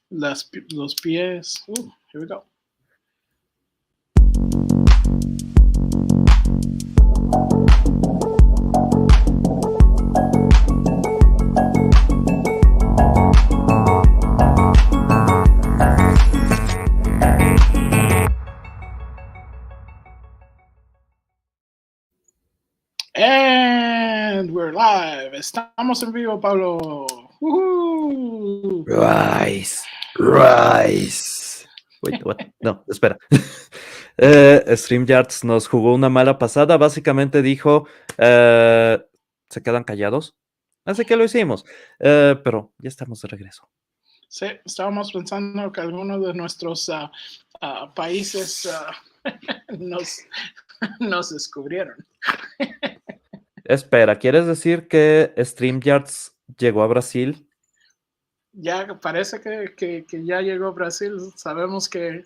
los pies. Here we go. And we're live. Estamos en vivo, Pablo. ¡Woohoo! Rise. Wait, what? No, espera. StreamYards nos jugó una mala pasada. Básicamente dijo, se quedan callados. Así que lo hicimos. Pero ya estamos de regreso. Sí, estábamos pensando que algunos de nuestros países nos descubrieron. Espera, ¿quieres decir que StreamYards llegó a Brasil? Ya parece que ya llegó a Brasil. Sabemos que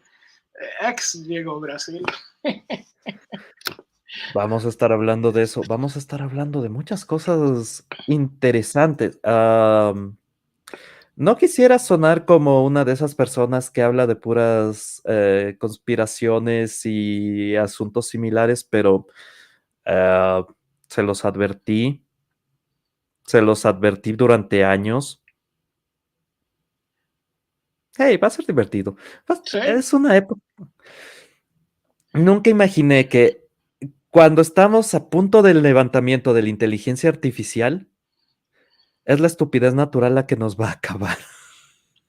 X llegó a Brasil. Vamos a estar hablando de eso. Vamos a estar hablando de muchas cosas interesantes. No quisiera sonar como una de esas personas que habla de puras conspiraciones y asuntos similares, pero se los advertí durante años. Hey, va a ser divertido. Sí. Es una época. Nunca imaginé que cuando estamos a punto del levantamiento de la inteligencia artificial, es la estupidez natural la que nos va a acabar.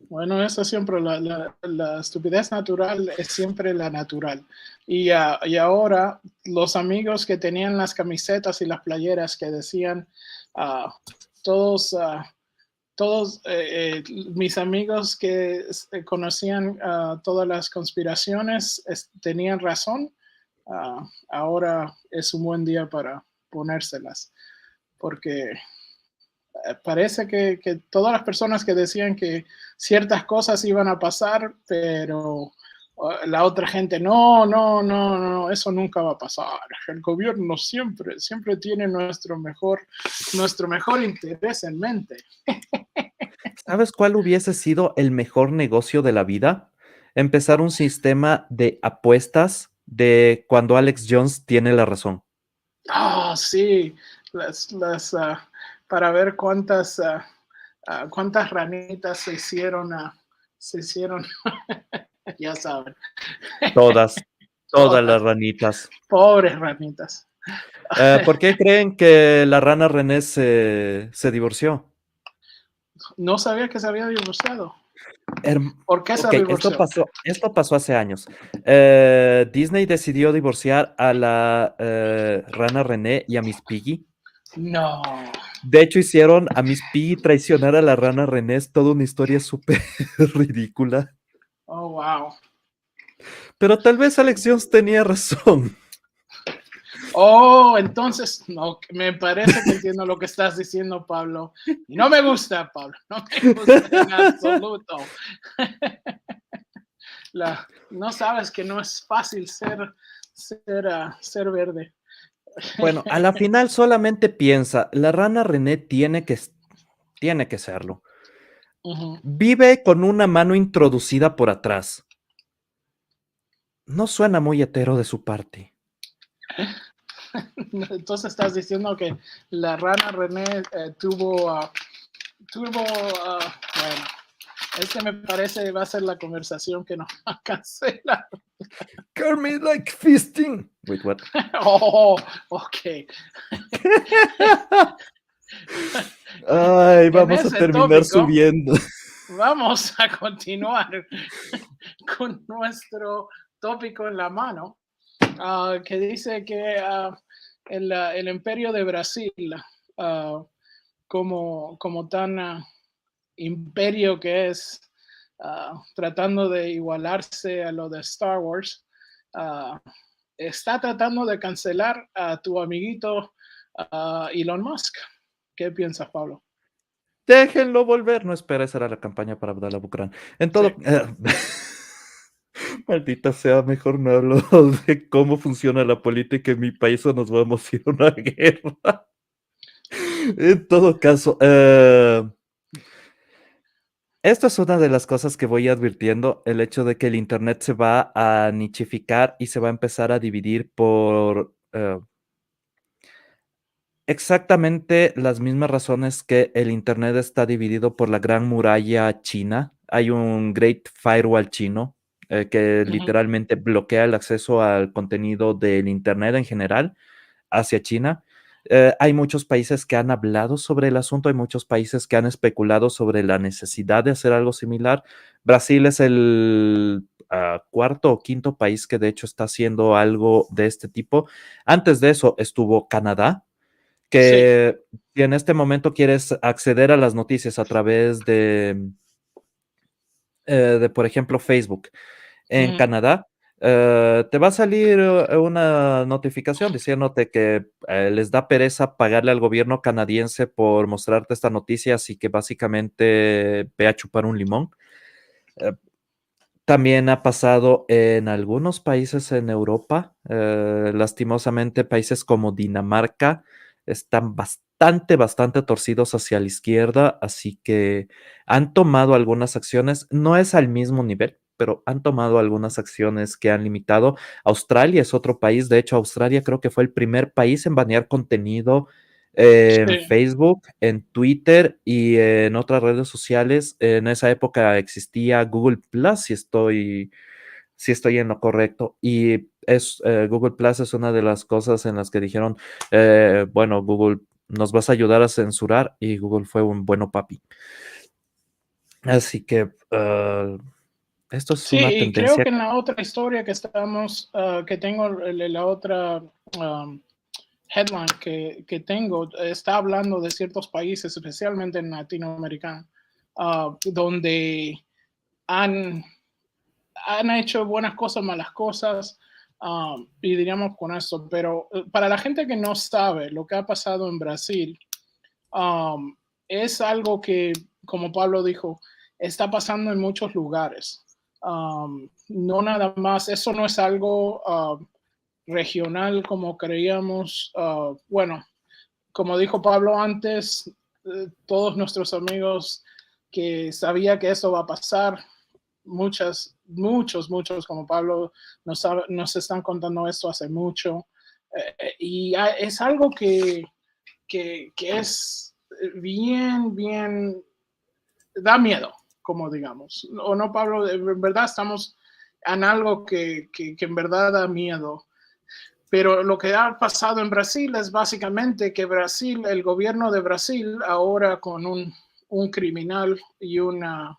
Bueno, eso siempre, la estupidez natural es siempre la natural. Y ahora los amigos que tenían las camisetas y las playeras que decían, todos mis amigos que conocían todas las conspiraciones tenían razón, ahora es un buen día para ponérselas, porque parece que todas las personas que decían que ciertas cosas iban a pasar, pero la otra gente, no, eso nunca va a pasar. El gobierno siempre tiene nuestro mejor interés en mente. ¿Sabes cuál hubiese sido el mejor negocio de la vida? Empezar un sistema de apuestas de cuando Alex Jones tiene la razón. Sí, para ver cuántas ranitas se hicieron, ya saben. Todas las ranitas. Pobres ranitas. ¿Por qué creen que la rana René se divorció? No sabía que se había divorciado. Herm- ¿Por qué se Ok, divorció? esto pasó hace años. Disney decidió divorciar a la rana René y a Miss Piggy. No. De hecho, hicieron a Miss Piggy traicionar a la rana René. Es toda una historia súper ridícula. Oh, wow. Pero tal vez Alex Jones tenía razón. Oh, entonces, no, me parece que entiendo lo que estás diciendo, Pablo. Y no me gusta, Pablo. No me gusta en absoluto. No sabes que no es fácil ser verde. Bueno, a la final solamente piensa, la rana René tiene que serlo. Vive con una mano introducida por atrás. No suena muy hetero de su parte. Entonces estás diciendo que la rana René tuvo, bueno, este me parece va a ser la conversación que nos va a cancelar. Kermit like fisting. Wait, what? Oh, ok. Ay, vamos a terminar subiendo. Vamos a continuar con nuestro tópico en la mano, que dice que el imperio de Brasil, como tan imperio que es, tratando de igualarse a lo de Star Wars, está tratando de cancelar a tu amiguito Elon Musk. ¿Qué piensas, Pablo? Déjenlo volver. No, espera, esa era la campaña para Abdalá Bucaram. En todo... Maldita sea, mejor no hablo de cómo funciona la política en mi país o nos vamos a ir a una guerra. En todo caso, Esto es una de las cosas que voy advirtiendo, el hecho de que el Internet se va a nichificar y se va a empezar a dividir por exactamente las mismas razones que el Internet está dividido por la Gran Muralla China. Hay un Great Firewall chino que Ujú. literalmente bloquea el acceso al contenido del Internet en general hacia China. Hay muchos países que han hablado sobre el asunto, hay muchos países que han especulado sobre la necesidad de hacer algo similar. Brasil es el cuarto o quinto país que de hecho está haciendo algo de este tipo. Antes de eso estuvo Canadá, Sí. que si en este momento quieres acceder a las noticias a través por ejemplo, Facebook en Ujú. Canadá, te va a salir una notificación diciéndote que les da pereza pagarle al gobierno canadiense por mostrarte esta noticia, así que básicamente ve a chupar un limón. Eh, También ha pasado en algunos países en Europa. Lastimosamente, países como Dinamarca están bastante torcidos hacia la izquierda, así que han tomado algunas acciones. No es al mismo nivel, pero han tomado algunas acciones que han limitado. Australia es otro país. De hecho, Australia creo que fue el primer país en banear contenido en Sí. Facebook, en Twitter y en otras redes sociales. En esa época existía Google Plus, si estoy en lo correcto. Y Google Plus es una de las cosas en las que dijeron, bueno, Google, nos vas a ayudar a censurar, y Google fue un bueno papi. Así que esto es Sí, una y creo tendencia. que en la otra historia que estamos, que tengo, la otra headline que tengo, está hablando de ciertos países, especialmente en Latinoamérica, donde han, han hecho buenas cosas, malas cosas, y diríamos con eso, pero para la gente que no sabe lo que ha pasado en Brasil, um, es algo que, como Pablo dijo, está pasando en muchos lugares. No nada más, eso no es algo regional como creíamos. Bueno, como dijo Pablo antes, todos nuestros amigos que sabía que eso va a pasar, muchos como Pablo nos están contando esto hace mucho. Y es algo que es bien, da miedo, como digamos. O no, Pablo, en verdad estamos en algo que en verdad da miedo. Pero lo que ha pasado en Brasil es básicamente que Brasil, el gobierno de Brasil, ahora con un criminal y una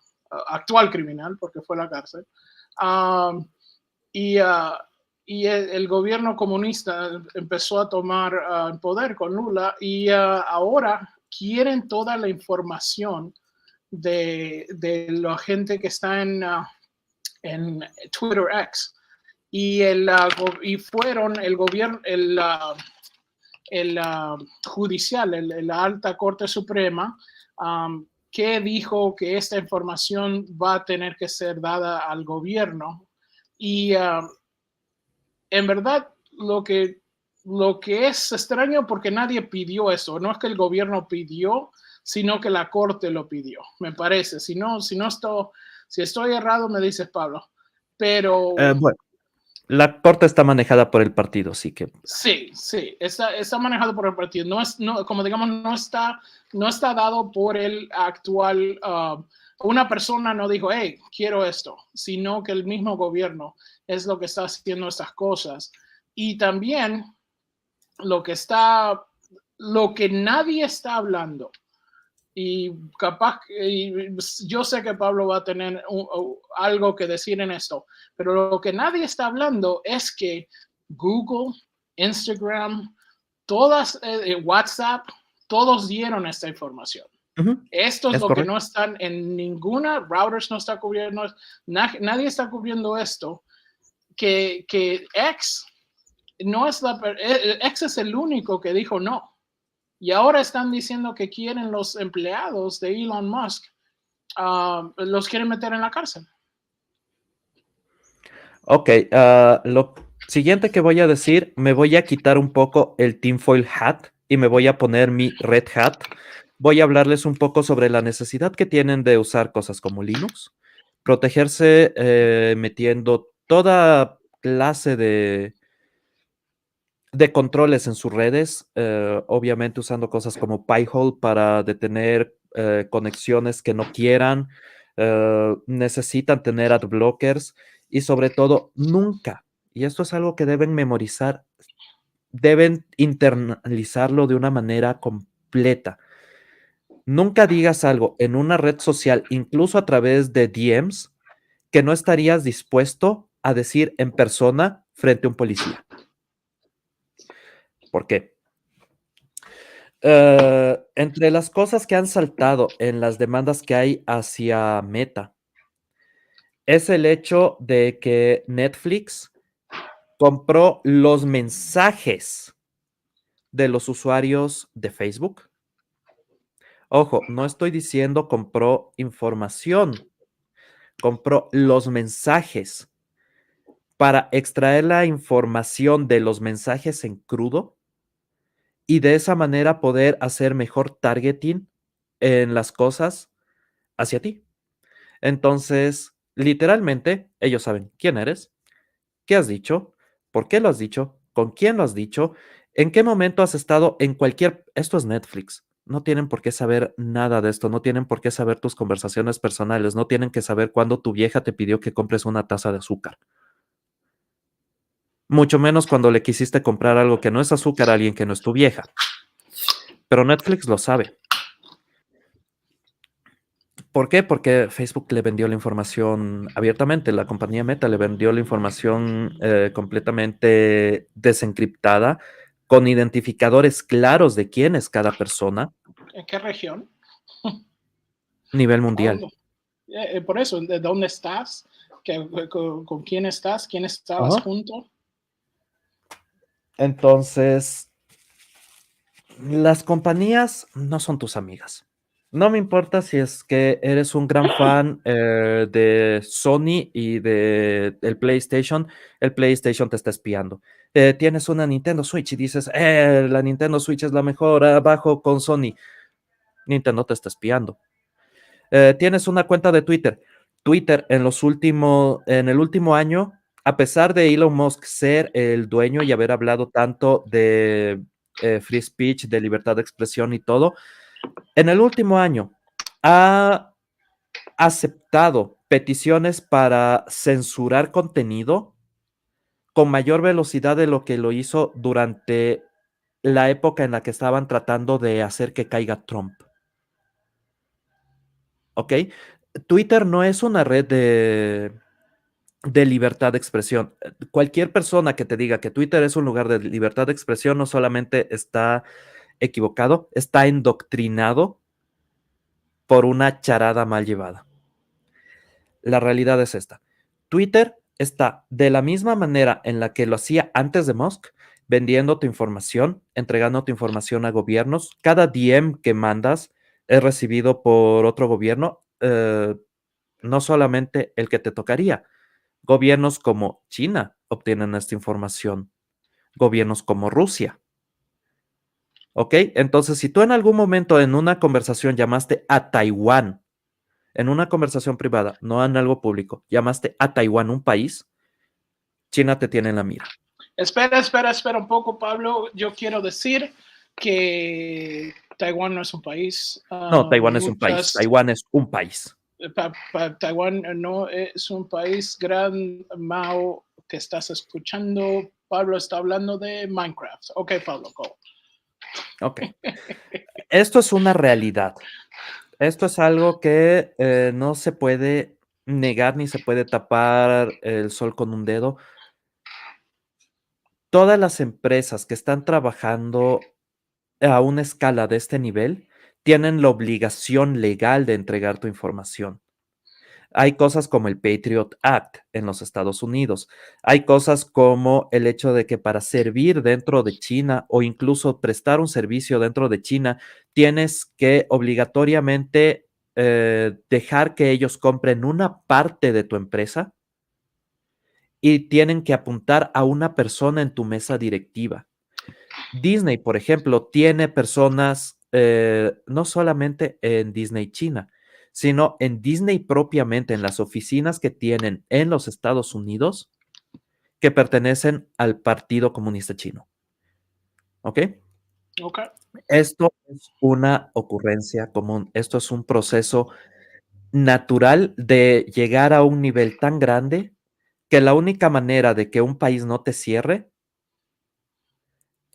actual criminal, porque fue a la cárcel, um, y, uh, y el gobierno comunista empezó a tomar poder con Lula y ahora quieren toda la información de la gente que está en Twitter X y fueron el gobierno, el judicial, la alta corte suprema, que dijo que esta información va a tener que ser dada al gobierno. Y en verdad, lo que es extraño porque nadie pidió eso, no es que el gobierno pidió, sino que la corte lo pidió, me parece. Si estoy errado, me dices, Pablo. Pero Bueno, la corte está manejada por el partido, así que sí, está manejado por el partido. Como digamos, no está dado por el actual. Una persona no dijo, hey, quiero esto, sino que el mismo gobierno es lo que está haciendo estas cosas. Y también lo que nadie está hablando, y capaz, yo sé que Pablo va a tener algo que decir en esto, pero lo que nadie está hablando es que Google, Instagram, todas, WhatsApp, todos dieron esta información. ujú, Esto es es lo que no correcto. están en ninguna, routers no está cubriendo, nadie está cubriendo esto, que X no es X es el único que dijo no. Y ahora están diciendo que quieren los empleados de Elon Musk, los quieren meter en la cárcel. Ok, lo siguiente que voy a decir, me voy a quitar un poco el tinfoil hat y me voy a poner mi red hat. voy a hablarles un poco sobre la necesidad que tienen de usar cosas como Linux, protegerse metiendo toda clase de controles en sus redes, obviamente usando cosas como Pi-hole para detener conexiones que no quieran, necesitan tener ad blockers y sobre todo nunca, y esto es algo que deben memorizar, deben internalizarlo de una manera completa. Nunca digas algo en una red social, incluso a través de DMs, que no estarías dispuesto a decir en persona frente a un policía. ¿Por qué? Entre las cosas que han saltado en las demandas que hay hacia Meta es el hecho de que Netflix compró los mensajes de los usuarios de Facebook. Ojo, no estoy diciendo compró información, compró los mensajes para extraer la información de los mensajes en crudo y de esa manera poder hacer mejor targeting en las cosas hacia ti. Entonces, literalmente, ellos saben quién eres, qué has dicho, por qué lo has dicho, con quién lo has dicho, en qué momento has estado en cualquier... Esto es Netflix. No tienen por qué saber nada de esto, no tienen por qué saber tus conversaciones personales, no tienen que saber cuándo tu vieja te pidió que compres una taza de azúcar. Mucho menos cuando le quisiste comprar algo que no es azúcar a alguien que no es tu vieja. Pero Netflix lo sabe. ¿Por qué? Porque Facebook le vendió la información abiertamente, la compañía Meta le vendió la información completamente desencriptada, con identificadores claros de quién es cada persona, ¿En qué región? nivel Oh, mundial. por eso, ¿de dónde estás? ¿Con quién estás? ¿Quién estabas Ajá. junto? Entonces, las compañías no son tus amigas. No me importa si es que eres un gran fan de Sony y de el PlayStation te está espiando. Tienes una Nintendo Switch y dices, la Nintendo Switch es la mejor, abajo con Sony. Nintendo te está espiando. Tienes una cuenta de Twitter. Twitter en el último año, a pesar de Elon Musk ser el dueño y haber hablado tanto de free speech, de libertad de expresión y todo, en el último año ha aceptado peticiones para censurar contenido con mayor velocidad de lo que lo hizo durante la época en la que estaban tratando de hacer que caiga Trump. ¿Ok? Twitter no es una red de libertad de expresión. Cualquier persona que te diga que Twitter es un lugar de libertad de expresión no solamente está equivocado, está endoctrinado por una charada mal llevada. La realidad es esta. Twitter está de la misma manera en la que lo hacía antes de Musk, vendiendo tu información, entregando tu información a gobiernos. Cada DM que mandas es recibido por otro gobierno, no solamente el que te tocaría. Gobiernos como China obtienen esta información, gobiernos como Rusia. ¿Ok? Entonces, si tú en algún momento en una conversación llamaste a Taiwán, en una conversación privada, no en algo público, llamaste a Taiwán un país, China te tiene en la mira. Espera un poco, Pablo. Yo quiero decir que Taiwán no es un país. No, Taiwán es un país. Taiwán es un país. Taiwán no es un país. Gran Mao que estás escuchando. Pablo está hablando de Minecraft. Ok, Pablo, go. Ok. Esto es una realidad. Esto es algo que no se puede negar ni se puede tapar el sol con un dedo. Todas las empresas que están trabajando a una escala de este nivel tienen la obligación legal de entregar tu información. Hay cosas como el Patriot Act en los Estados Unidos. Hay cosas como el hecho de que para servir dentro de China o incluso prestar un servicio dentro de China, tienes que obligatoriamente dejar que ellos compren una parte de tu empresa y tienen que apuntar a una persona en tu mesa directiva. Disney, por ejemplo, tiene personas no solamente en Disney China, sino en Disney propiamente, en las oficinas que tienen en los Estados Unidos que pertenecen al Partido Comunista Chino. ¿Ok? Okay. Esto es una ocurrencia común, esto es un proceso natural de llegar a un nivel tan grande que la única manera de que un país no te cierre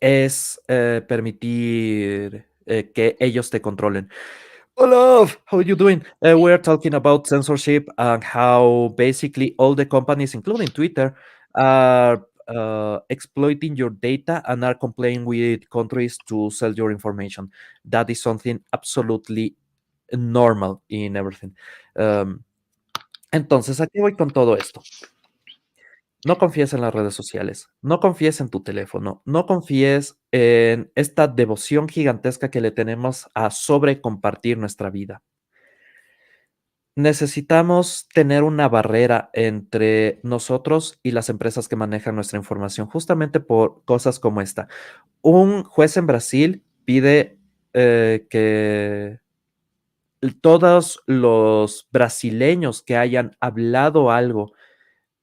es permitir que ellos te controlen. Olaf, how you doing? We're talking about censorship and how basically all the companies, including Twitter, are exploiting your data and are complying with countries to sell your information. That is something absolutely normal in everything. Entonces, aquí voy con todo esto. No confíes en las redes sociales, no confíes en tu teléfono, no confíes en esta devoción gigantesca que le tenemos a sobrecompartir nuestra vida. Necesitamos tener una barrera entre nosotros y las empresas que manejan nuestra información, justamente por cosas como esta. Un juez en Brasil pide que todos los brasileños que hayan hablado algo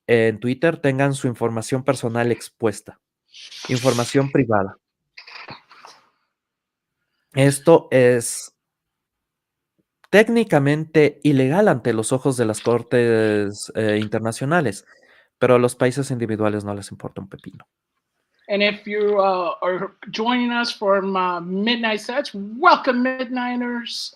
en Twitter tengan su información personal expuesta, información privada. Esto es técnicamente ilegal ante los ojos de las cortes internacionales, pero a los países individuales no les importa un pepino. And if you are joining us from Midnight Sets, welcome, Midnighters.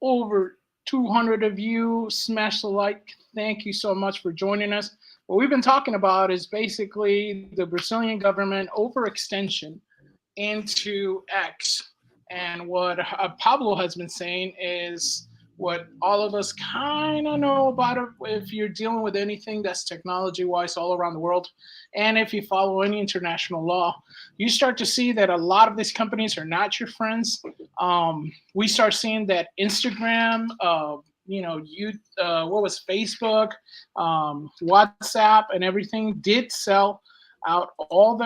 Over 200 of you. Smash the like. Thank you so much for joining us. What we've been talking about is basically the Brazilian government overextension into X. And what Pablo has been saying is what all of us kind of know about it if you're dealing with anything that's technology wise all around the world. And if you follow any international law, you start to see that a lot of these companies are not your friends. We start seeing that Instagram, what was Facebook, WhatsApp, and everything did sell out all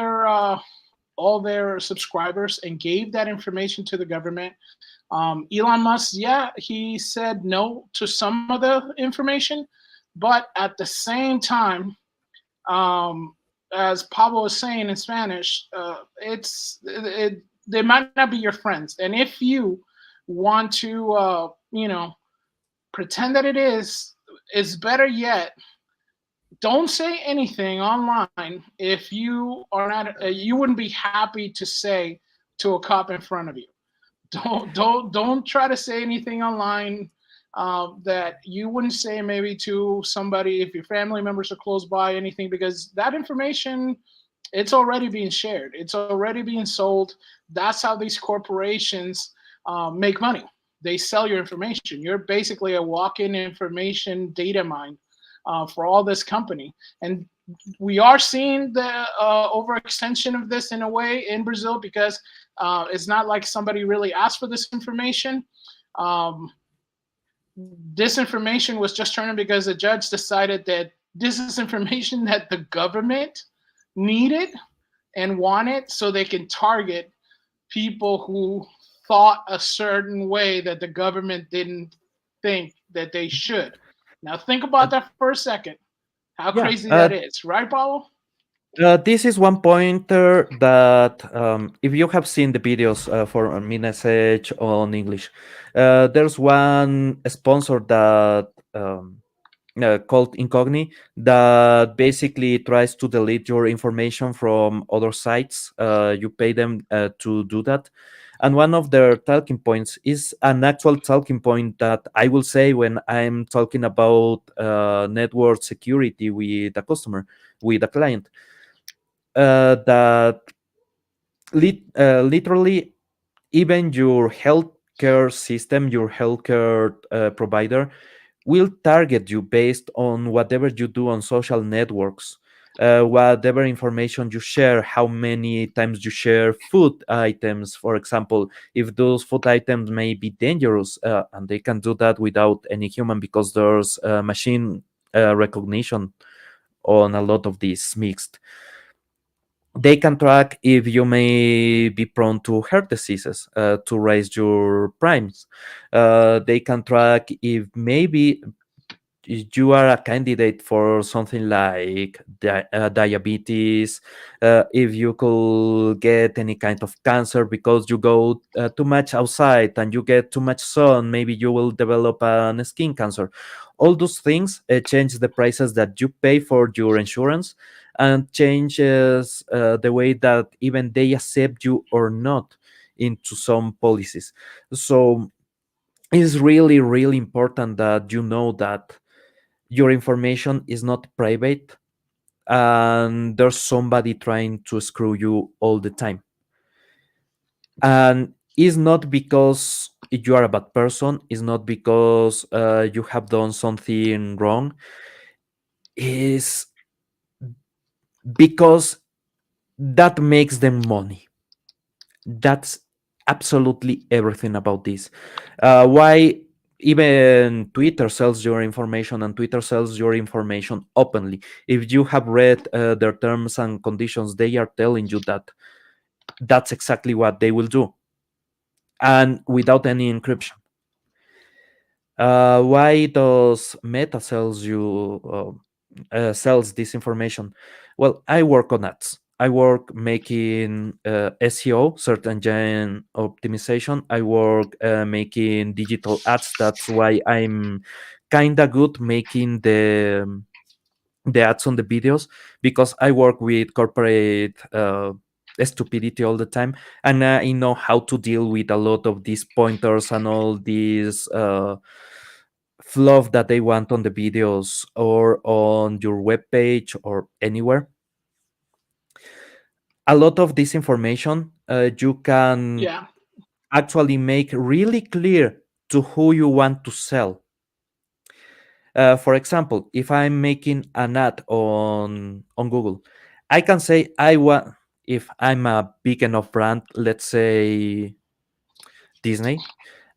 their subscribers and gave that information to the government. Elon Musk, yeah, he said no to some of the information, but at the same time, as Pablo was saying in Spanish, they might not be your friends, and if you want to, pretend that it is, it's better yet. Don't say anything online if you are not. You wouldn't be happy to say to a cop in front of you. Don't try to say anything online that you wouldn't say maybe to somebody if your family members are close by, anything, because that information, it's already being shared, it's already being sold. That's how these corporations make money. They sell your information. You're basically a walk-in information data mine for all this company. And we are seeing the overextension of this in a way in Brazil, because it's not like somebody really asked for this information. This information was just turned in because the judge decided that this is information that the government needed and wanted, so they can target people who thought a certain way that the government didn't think that they should. Now think about that for a second. How crazy that is, right, Paulo? This is one pointer that if you have seen the videos for Mi Message on English, there's one sponsor that called Incogni that basically tries to delete your information from other sites. You pay them to do that. And one of their talking points is an actual talking point that I will say when I'm talking about network security with a customer, with a client. That literally even your healthcare system, your healthcare provider will target you based on whatever you do on social networks, whatever information you share, how many times you share food items, for example, if those food items may be dangerous, and they can do that without any human because there's machine recognition on a lot of these mixed. They can track if you may be prone to heart diseases, to raise your primes. They can track if maybe you are a candidate for something like diabetes, if you could get any kind of cancer because you go too much outside and you get too much sun, maybe you will develop a skin cancer. All those things change the prices that you pay for your insurance, and changes the way that even they accept you or not into some policies. So it's really, really important that you know that your information is not private and there's somebody trying to screw you all the time. And it's not because you are a bad person, it's not because you have done something wrong, it's because that makes them money. That's absolutely everything about this. Why even Twitter sells your information, and Twitter sells your information openly. If you have read their terms and conditions, they are telling you that that's exactly what they will do, and without any encryption. Why does Meta sells this information? Well, I work on ads. I work making SEO, search engine optimization. I work making digital ads. That's why I'm kinda good making the ads on the videos, because I work with corporate stupidity all the time, and I know how to deal with a lot of these pointers and all these fluff that they want on the videos or on your web page or anywhere. A lot of this information you can Yeah. actually make really clear to who you want to sell. For example, if I'm making an ad on Google, I can say I want, if I'm a big enough brand, let's say Disney,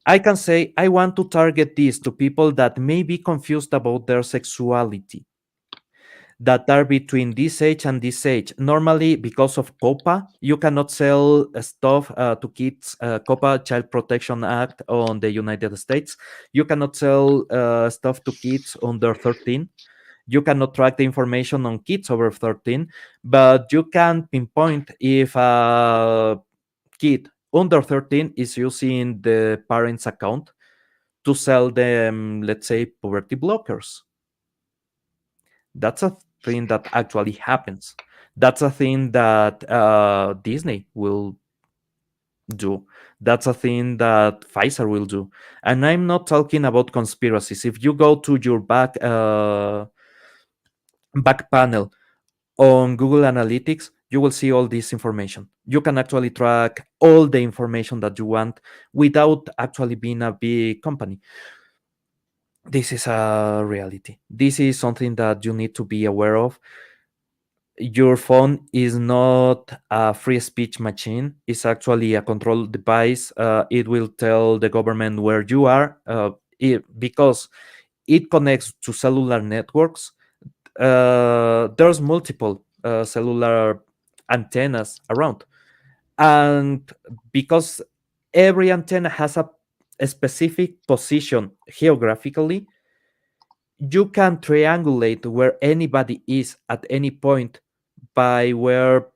I can say I want to target this to people that may be confused about their sexuality, that are between this age and this age. Normally, because of COPA, you cannot sell stuff to kids. COPA, Child Protection Act on the United States. You cannot sell stuff to kids under 13. You cannot track the information on kids over 13, but you can pinpoint if a kid under 13 is using the parent's account to sell them, let's say, puberty blockers. That's a thing that actually happens. That's a thing that Disney will do. That's a thing that Pfizer will do. And I'm not talking about conspiracies. If you go to your back panel on Google Analytics, you will see all this information. You can actually track all the information that you want without actually being a big company. This is a reality. This is something that you need to be aware of. Your phone is not a free speech machine. It's actually a control device. It will tell the government where you are, because it connects to cellular networks. There's multiple cellular antennas around, and because every antenna has a specific position geographically, you can triangulate where anybody is at any point by where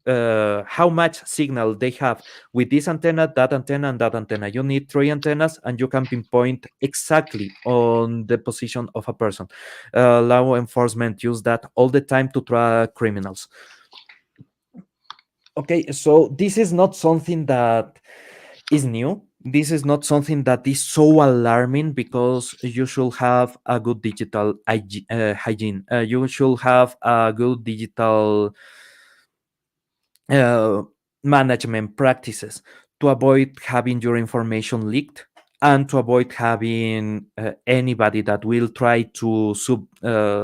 how much signal they have with this antenna, that antenna, and that antenna. You need three antennas, and you can pinpoint exactly on the position of a person. Law enforcement use that all the time to track criminals. Okay, so this is not something that is new. This is not something that is so alarming, because you should have a good digital hygiene. You should have a good digital uh, management practices to avoid having your information leaked, and to avoid having anybody that will try to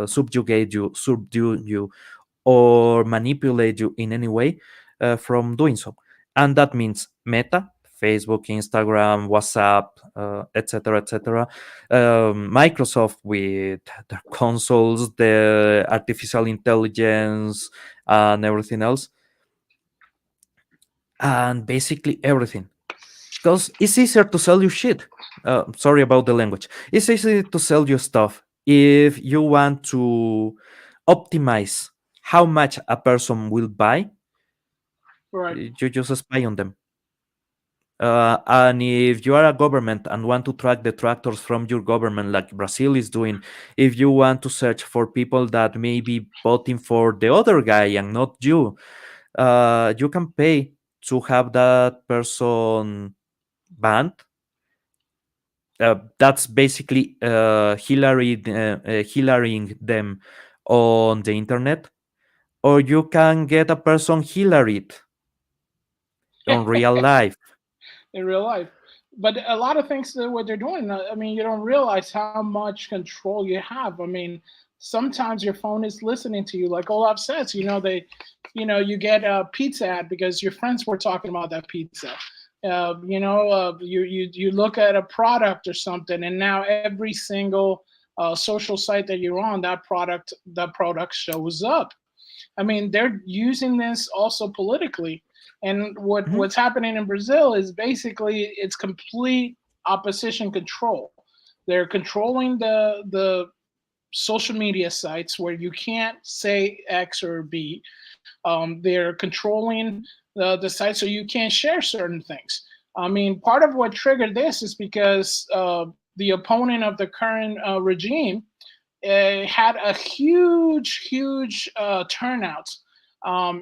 subjugate you, subdue you, or manipulate you in any way from doing so. And that means Meta, Facebook, Instagram, WhatsApp, etc., etc. Microsoft with their consoles, the artificial intelligence and everything else, and basically everything. Because it's easier to sell you shit. Sorry about the language. It's easy to sell you stuff if you want to optimize how much a person will buy. Right. You just spy on them. And if you are a government and want to track the tractors from your government, like Brazil is doing, if you want to search for people that may be voting for the other guy and not you, you can pay to have that person banned. That's basically Hillarying them on the internet, or you can get a person Hillaried on real life. In real life. But a lot of things that what they're doing, I mean, you don't realize how much control you have. I mean, sometimes your phone is listening to you, like Olaf says. You get a pizza ad because your friends were talking about that pizza. You look at a product or something, and now every single social site that you're on, that product shows up. I mean, they're using this also politically. And Mhm. what's happening in Brazil is basically it's complete opposition control. They're controlling the social media sites where you can't say X or B. They're controlling the site so you can't share certain things. I mean, part of what triggered this is because the opponent of the current regime had a huge turnout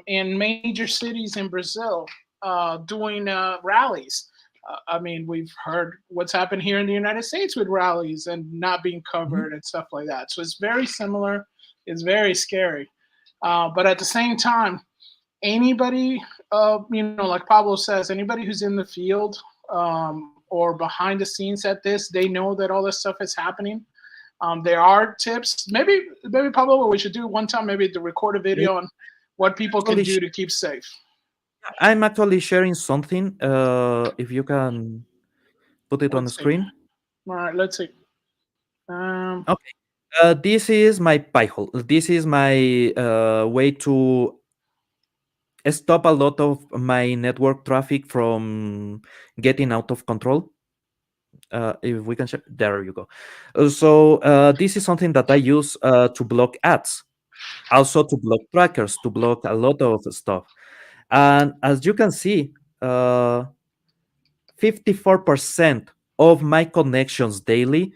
in major cities in Brazil doing rallies. I mean, we've heard what's happened here in the United States with rallies and not being Mhm. covered and stuff like that. So it's very similar. It's very scary. But at the same time, anybody, like Pablo says, anybody who's in the field or behind the scenes at this, they know that all this stuff is happening. There are tips. Maybe Pablo, what we should do one time, maybe to record a Yeah, video on what people can actually, do to keep safe. I'm actually sharing something. If you can put it on the Let's see. screen. All right, let's see. Um, Okay. This is my pie hole. This is my way to stop a lot of my network traffic from getting out of control. If we can share, there you go. This is something that I use to block ads, also to block trackers, to block a lot of stuff. And as you can see, 54% of my connections daily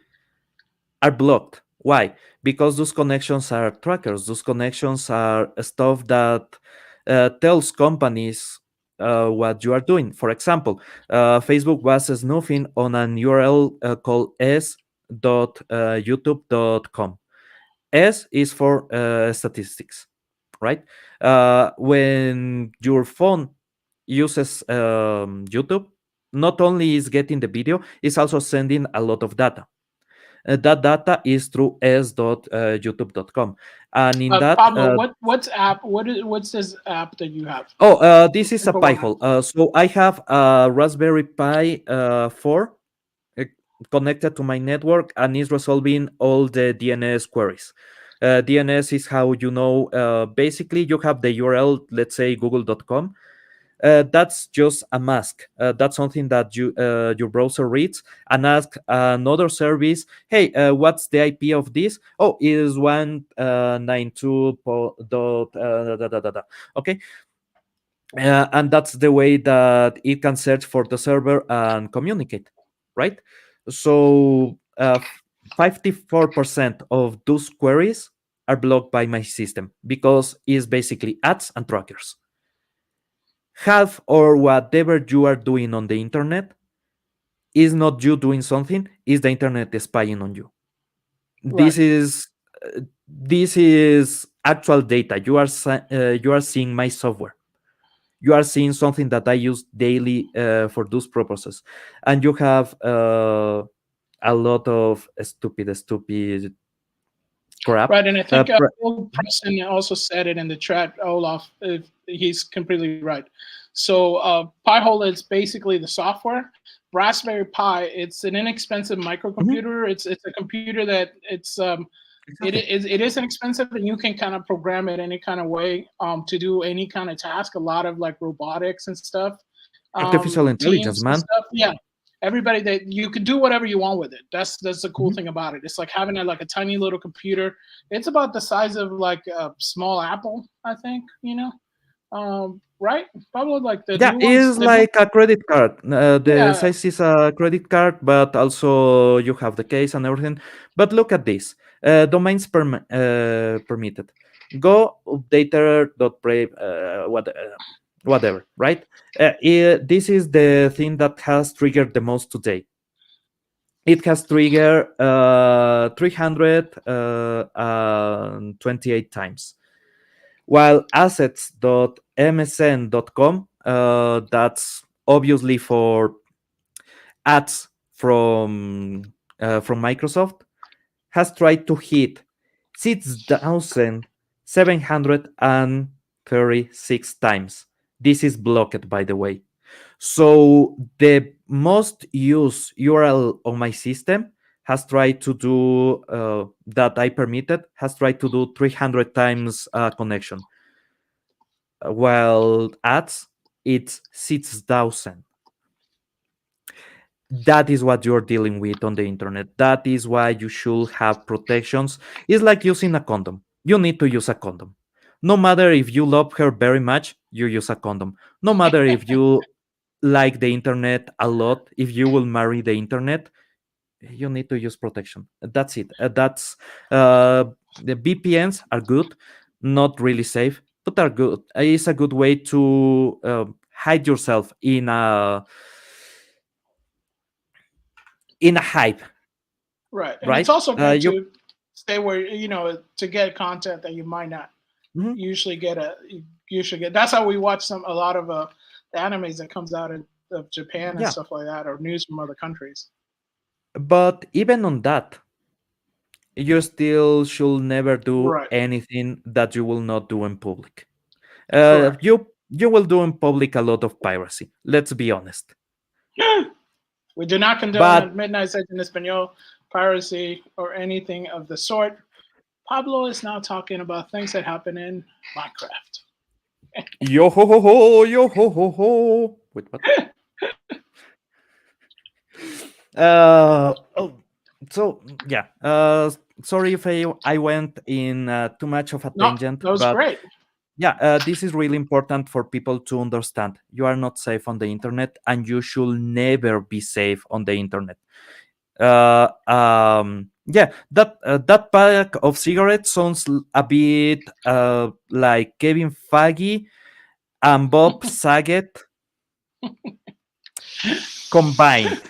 are blocked. Why? Because those connections are trackers. Those connections are stuff that tells companies what you are doing. For example, Facebook was snooping on an URL called s.youtube.com. S is for statistics, right? When your phone uses YouTube, not only is getting the video, it's also sending a lot of data. That data is through s.youtube.com, and in that, Pablo, what's app? What's this app that you have? this is a Info Pi on that. hole. So I have a Raspberry Pi 4 uh, connected to my network, and is resolving all the DNS queries. DNS is how you know. Basically, you have the URL, let's say google.com. That's just a mask. That's something that your browser reads and asks another service, hey, what's the IP of this? Oh, it is 192 dot da, da, da, da. Okay. And that's the way that it can search for the server and communicate, right? So 54% of those queries are blocked by my system because it's basically ads and trackers. Half or whatever you are doing on the internet is not you doing something, is the internet spying on you. Right. This is actual data. You are seeing my software. You are seeing something that I use daily for those purposes, and you have a lot of stupid crap. Right, and I think Phil Mhm. Preston also said it in the chat, Olaf. If he's completely right. So Pi-hole is basically the software. Raspberry Pi, it's an inexpensive Mhm. microcomputer. It's a computer that it's Exactly. it is inexpensive, and you can kind of program it any kind of way to do any kind of task. A lot of like robotics and stuff, Artificial intelligence, teams and man. stuff. Yeah, everybody that you can do whatever you want with it. That's the cool Mhm. thing about it. It's like having like a tiny little computer. It's about the size of like a small apple, I think. Right? Probably like the Yeah, new ones. it's like a credit card. The Yeah, size is a credit card, but also you have the case and everything. But look at this. Domains permitted. Go updater.brave, whatever, right? This is the thing that has triggered the most today. It has triggered 328 times. While assets.msn.com, that's obviously for ads from Microsoft, has tried to hit 6,736 times. This is blocked, by the way. So the most used URL on my system has tried to do that I permitted has tried to do 300 times connection. While ads, it's 6,000. That is what you're dealing with on the internet. That is why you should have protections. It's like using a condom. You need to use a condom. No matter if you love her very much, you use a condom. No matter if you like the internet a lot, if you will marry the internet, you need to use protection. That's it. The VPNs are good, not really safe, but are good. It's a good way to hide yourself in a hype, right. And it's right? also good You to stay where to get content that you might not Mhm. usually get that's how we watch a lot of the animes that comes out of Japan and Yeah, stuff like that, or news from other countries. but even on that, you still should never do Right. anything that you will not do in public. Correct. You will do in public a lot of piracy. Let's be honest. We do not condone But at Midnight Session in Espanol piracy or anything of the sort. Pablo is now talking about things that happen in Minecraft. yo ho ho ho, yo ho ho ho. Wait, what? Oh, so yeah. Sorry if I went in too much of a No, tangent, that was but great. yeah, this is really important for people to understand. You are not safe on the internet, and you should never be safe on the internet. Yeah, that pack of cigarettes sounds a bit like Kevin Feige and Bob Saget combined.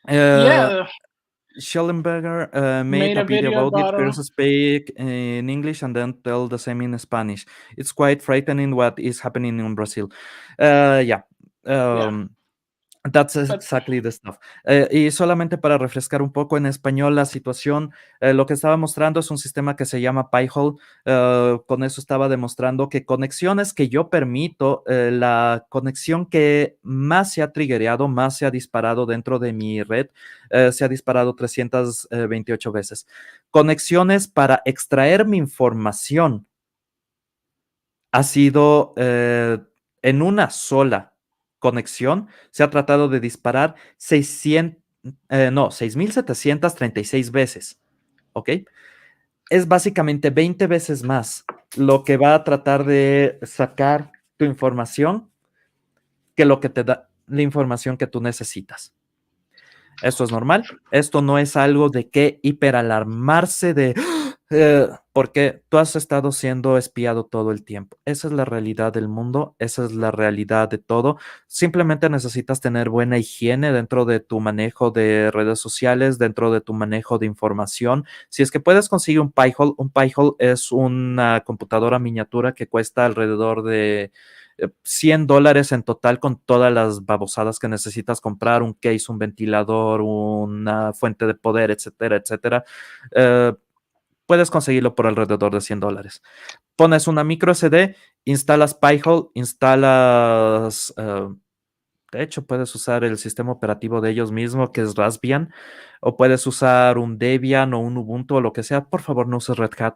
Uh, Yeah, Schellenberger made made a a video video about it. about First speak in English and then tell the same in Spanish. It's quite frightening what is happening in Brazil. Yeah. yeah, That's but exactly the stuff. Y solamente para refrescar un poco en español la situación, lo que estaba mostrando es un sistema que se llama Pi-hole. Con eso estaba demostrando que conexiones que yo permito, la conexión que más se ha triggereado, más se ha disparado dentro de mi red, se ha disparado 328 veces. Conexiones para extraer mi información ha sido en una sola conexión, se ha tratado de disparar 6,736 veces, ¿ok? Es básicamente 20 veces más lo que va a tratar de sacar tu información que lo que te da la información que tú necesitas. Esto es normal, esto no es algo de qué hiperalarmarse de porque tú has estado siendo espiado todo el tiempo. Esa es la realidad del mundo, esa es la realidad de todo. Simplemente necesitas tener buena higiene dentro de tu manejo de redes sociales, dentro de tu manejo de información. Si es que puedes conseguir un Pi-hole es una computadora miniatura que cuesta alrededor de $100 en total con todas las babosadas que necesitas comprar, un case, un ventilador, una fuente de poder, etcétera, etcétera. Puedes conseguirlo por alrededor de $100. Pones una micro SD, instalas Pi-hole, instalas De hecho, puedes usar el sistema operativo de ellos mismos, que es Raspbian, o puedes usar un Debian o un Ubuntu o lo que sea. Por favor, no uses Red Hat,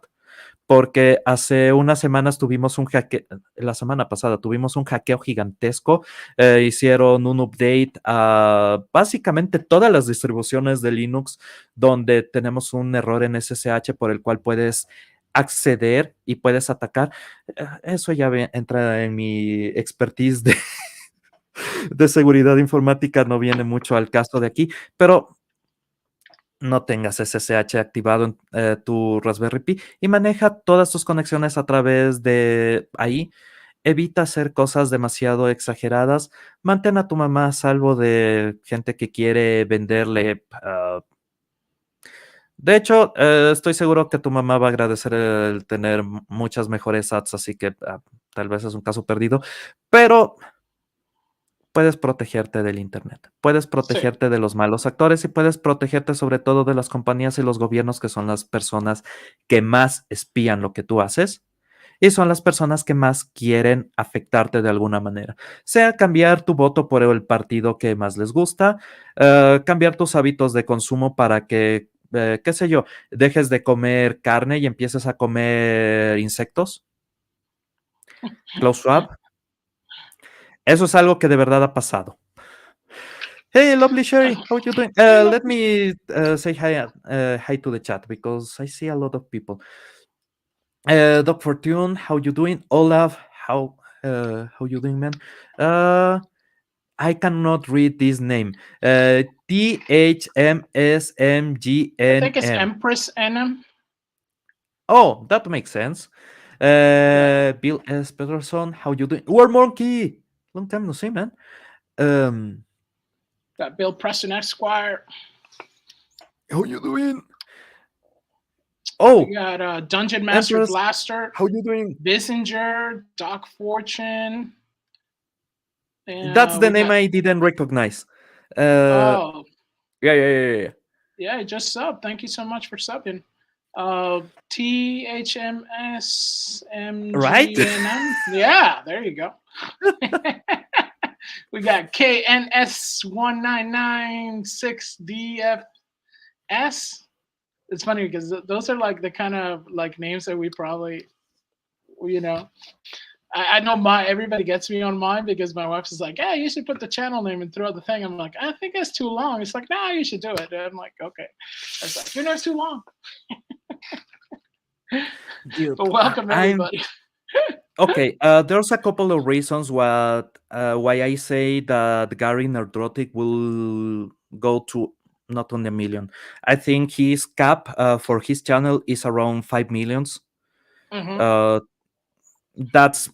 porque hace unas semanas tuvimos un hackeo, la semana pasada tuvimos un hackeo gigantesco. Hicieron un update a básicamente todas las distribuciones de Linux, donde tenemos un error en SSH por el cual puedes acceder y puedes atacar. Eso ya entra en mi expertise de seguridad informática, no viene mucho al caso de aquí, pero no tengas SSH activado en tu Raspberry Pi y maneja todas tus conexiones a través de ahí. Evita hacer cosas demasiado exageradas. Mantén a tu mamá a salvo de gente que quiere venderle. De hecho, estoy seguro que tu mamá va a agradecer el tener muchas mejores ads, así que tal vez es un caso perdido, pero puedes protegerte del Internet, puedes Sí. protegerte de los malos actores y puedes protegerte sobre todo de las compañías y los gobiernos, que son las personas que más espían lo que tú haces y son las personas que más quieren afectarte de alguna manera. Sea cambiar tu voto por el partido que más les gusta, cambiar tus hábitos de consumo para que, qué sé yo, dejes de comer carne y empieces a comer insectos. Klaus Schwab. Eso es algo que de verdad ha pasado. Hey, lovely Sherry, how you doing? Hey, Let lovely. me say hi to the chat because I see a lot of people. Doc Fortune, how you doing? Olaf, how you doing, man? I cannot read this name. I think it's THMSMGNM. Empress NM. Oh, that makes sense. Yeah. Bill S. Peterson, how you doing? War Monkey, long time no see, man. Got Bill Preston Esquire. How you doing? We Oh, got Dungeon Master Empress, Blaster, how you doing? Bissinger, Doc Fortune. That's the We name got I didn't recognize. Uh, oh yeah. yeah, just sub. Thank you so much for subbing. Right? THMSMGNM. Yeah, there you go. We got KNS19996DFS. It's funny because those are like the kind of like names that we probably, you know, I know my everybody gets me on mine because my wife's is like, yeah, you should put the channel name and throw the thing. I'm like, I think it's too long. It's like, nah, you should do it. And I'm like, okay. I was like, you know, it's too long. Dude, But welcome I'm everybody. okay. There's a couple of reasons why I say that Gary Nerdrotic will go to not on a million. I think his cap for his channel is around 5 millions. Mm-hmm. Uh, that's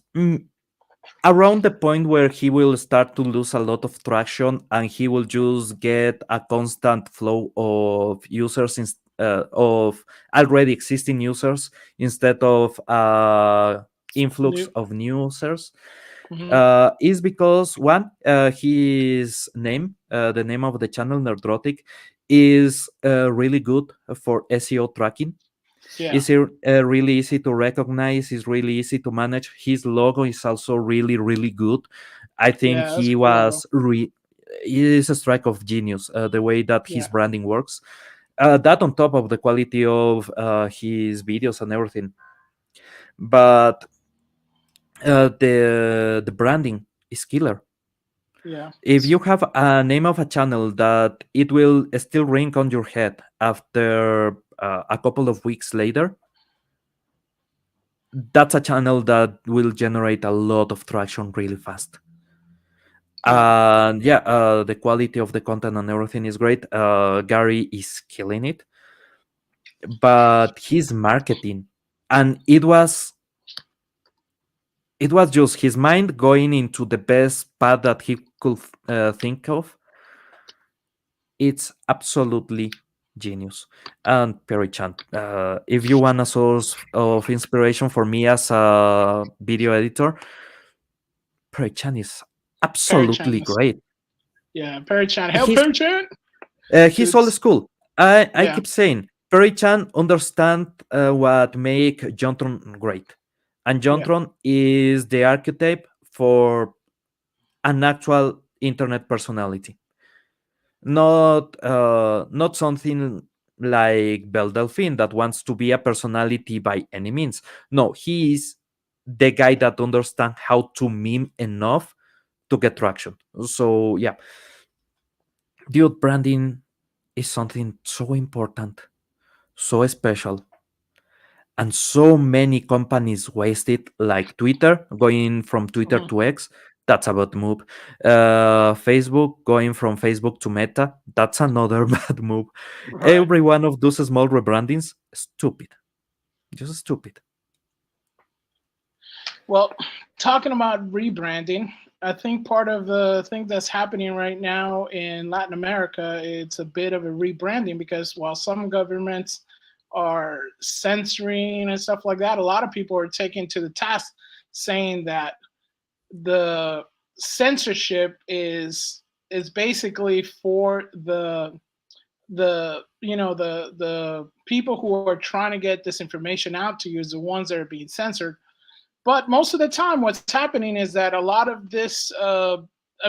around the point where he will start to lose a lot of traction and he will just get a constant flow of users of already existing users instead of influx New. of new users. Mm-hmm. Is because one, his name, the name of the channel Nerdrotic, is really good for SEO tracking. Yeah. It's really easy to recognize. It's really easy to manage. His logo is also really, really good. I think Yeah, that's a he cool logo. was it is a strike of genius, the way that his Yeah. branding works. That on top of the quality of his videos and everything. But the branding is killer. Yeah. If you have a name of a channel that it will still ring on your head after a couple of weeks later, that's a channel that will generate a lot of traction really fast. Yeah. And yeah, the quality of the content and everything is great. Gary is killing it, but his marketing, and it was just his mind going into the best path that he could think of. It's absolutely genius. And Perry Chan, if you want a source of inspiration for me as a video editor, Perry Chan is Perry Chan absolutely is, great. yeah, Perry Chan. Hail He's Perry Chan. he's old Dude's school. I yeah. keep saying Perry Chan understand what make Jontron great, and Yeah. Jontron is the archetype for an actual internet personality. Not something like Belle Delphine that wants to be a personality by any means. No, he is the guy that understands how to meme enough to get traction. So yeah, dude, branding is something so important, so special, and so many companies waste it, like Twitter going from Twitter to X. That's about move. Facebook going from Facebook to Meta. That's another bad move. Right. Every one of those small rebrandings, stupid, just stupid. Well, talking about rebranding, I think part of the thing that's happening right now in Latin America, it's a bit of a rebranding because while some governments are censoring and stuff like that, a lot of people are taking to the task saying that the censorship is basically for the people who are trying to get this information out to you is the ones that are being censored. But most of the time, what's happening is that a lot of this, I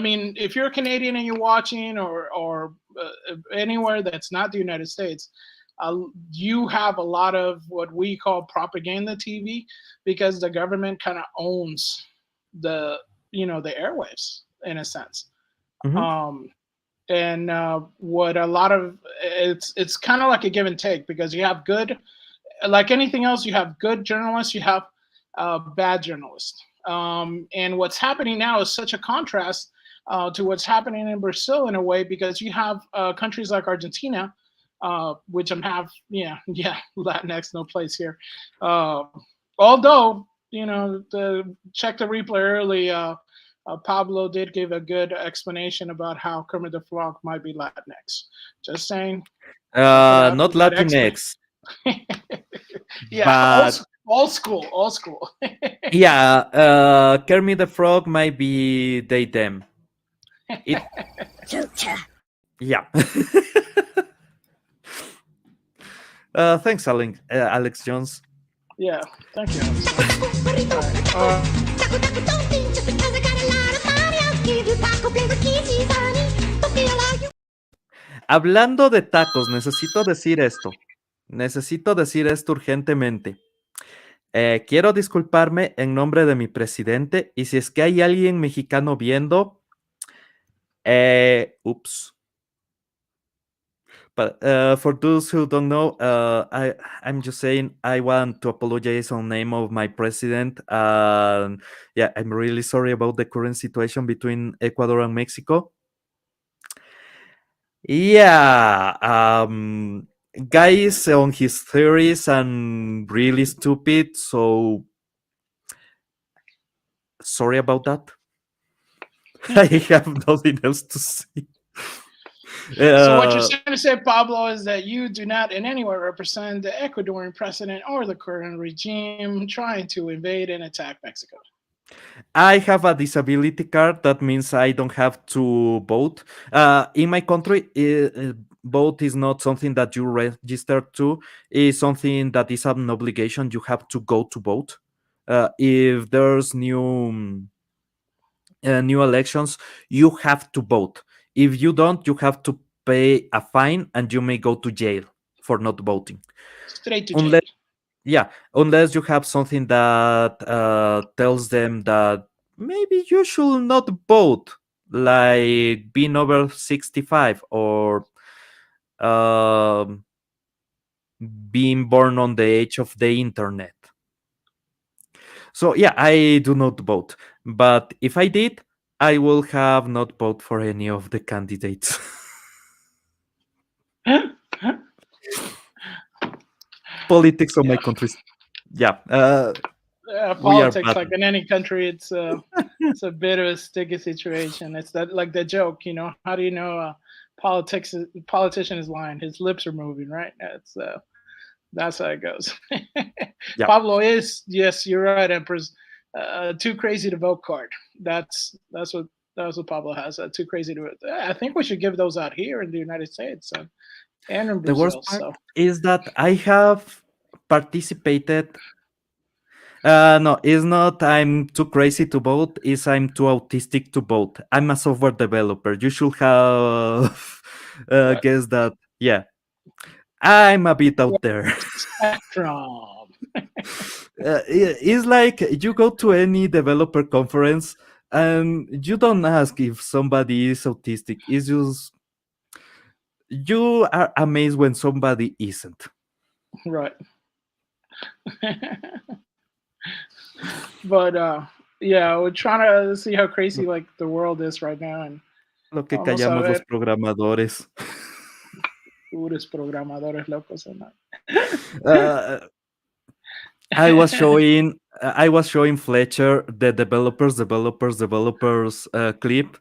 mean, if you're a Canadian and you're watching or anywhere that's not the United States, you have a lot of what we call propaganda TV because the government kind of owns the the airwaves in a sense. Mhm. And what a lot of it's kind of like a give and take because you have good, like anything else, you have good journalists, you have bad journalists. And what's happening now is such a contrast to what's happening in Brazil in a way because you have countries like Argentina, which I'm have Latinx no place here. Although the check the replay early. Pablo did give a good explanation about how Kermit the Frog might be Latinx. Just saying. Not Latinx, Yeah, but old school, old school. yeah, Kermit the Frog might be they them. It yeah. Thanks, Alex Jones. Yeah, thank you. Alex. All right. Hablando de tacos, necesito decir esto. Necesito decir esto urgentemente. Quiero disculparme en nombre de mi presidente y si es que hay alguien mexicano viendo, ups. But for those who don't know, I'm just saying I want to apologize on name of my president. Yeah, I'm really sorry about the current situation between Ecuador and Mexico. Yeah, guys on his theories and really stupid. So sorry about that. I have nothing else to say. So what you're trying to say, Pablo, is that you do not in any way represent the Ecuadorian president or the current regime trying to invade and attack Mexico. I have a disability card. That means I don't have to vote. In my country, vote is not something that you register to. It's something that is an obligation. You have to go to vote. If there's new elections, you have to vote. If you don't, you have to pay a fine and you may go to jail for not voting. Straight to jail. Unless you have something that tells them that maybe you should not vote, like being over 65 or being born on the age of the internet. So yeah, I do not vote. But if I did, I will have not vote for any of the candidates. Politics of my countries. Yeah. Politics, like in any country, it's a bit of a sticky situation. It's that like the joke, how do you know a politician is lying? His lips are moving, right? That's how it goes. Yeah. Pablo is, yes, you're right, Empress. Too crazy to vote card. That's what Pablo has. Too crazy to vote. I think we should give those out here in the United States and in Brazil. The worst part is that I have participated. No, it's not I'm too crazy to vote, it's I'm too autistic to vote. I'm a software developer. You should have Right. guessed that. Yeah, I'm a bit Yeah. out there. Spectrum. It's like you go to any developer conference and you don't ask if somebody is autistic. It's just you are amazed when somebody isn't. Right. But yeah, we're trying to see how crazy Lo, like the world is right now, and lo que vamos a callamos los ver programadores. puros programadores locos o no. Uh, I was showing Fletcher the developers clip,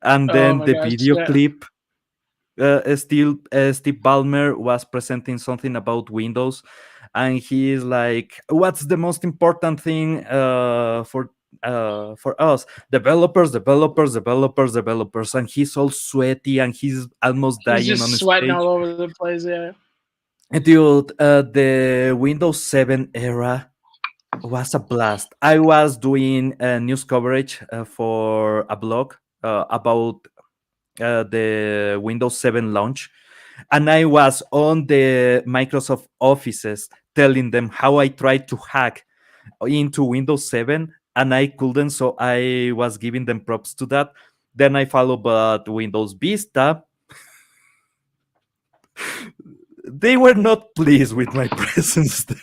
and Oh then my the gosh, video yeah. clip. Still, Steve Ballmer was presenting something about Windows, and he is like, "What's the most important thing for us? Developers," and he's all sweaty and he's almost He's dying just on sweating stage. all over the place. Yeah. Dude, the Windows 7 era was a blast. I was doing news coverage for a blog about the Windows 7 launch, and I was on the Microsoft offices telling them how I tried to hack into Windows 7 and I couldn't, so I was giving them props to that. Then I followed but Windows Vista. They were not pleased with my presence there.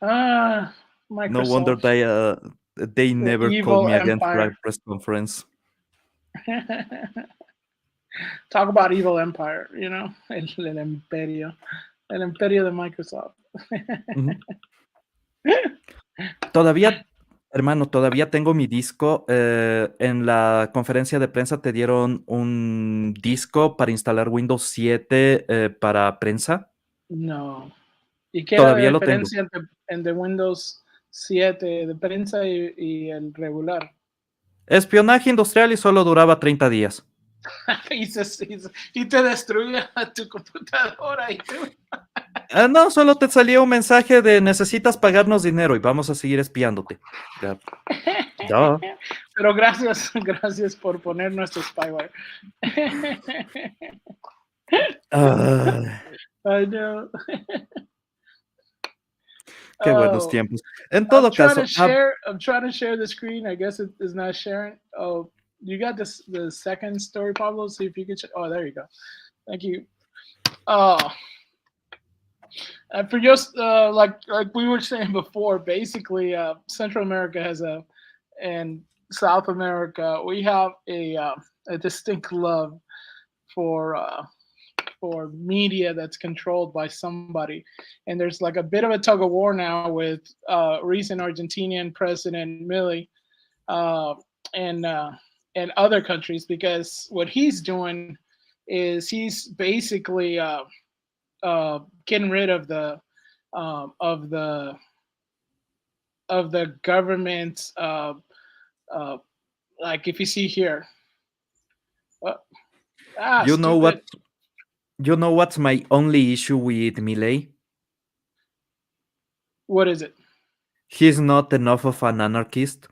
No wonder Microsoft, they the never called evil me again for a empire. press conference. Talk about evil empire, el imperio de Microsoft. Ujú. Todavía, hermano, todavía tengo mi disco. En la conferencia de prensa te dieron un disco para instalar Windows 7 para prensa. No. ¿Y qué era la Todavía lo tengo. diferencia entre Windows 7 de prensa y el regular? Espionaje industrial y solo duraba 30 días. y te destruía tu computadora y tú. No, solo te salía un mensaje de necesitas pagarnos dinero y vamos a seguir espiándote. Ya. Ya. Pero gracias por poner nuestro spyware. I know. Qué buenos tiempos. En I'm todo trying to caso, share. I'm trying to share the screen. I guess it is not sharing. Oh, you got this the second story, Pablo. See if you can. Oh, there you go. Thank you. Oh, and for just like we were saying before, basically, Central America has and South America, we have a distinct love for media that's controlled by somebody. And there's like a bit of a tug of war now with recent Argentinian President Milei uh, and uh, and other countries, because what he's doing is he's basically getting rid um, of the of the government. Uh, like if you see here, uh, you know stupid. what? You know what's my only issue with Milei? What is it? He's not enough of an anarchist.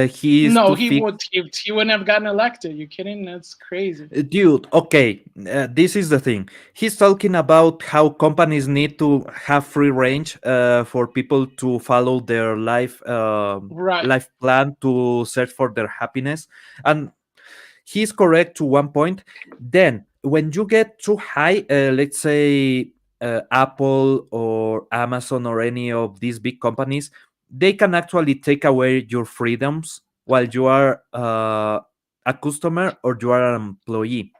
He is No, too fixed. he wouldn't have gotten elected. You kidding? That's crazy. Dude, okay, this is the thing. He's talking about how companies need to have free range for people to follow their Right. life plan to search for their happiness, and he's correct to one point. Then, when you get too high, let's say Apple or Amazon or any of these big companies, they can actually take away your freedoms while you are a customer or you are an employee.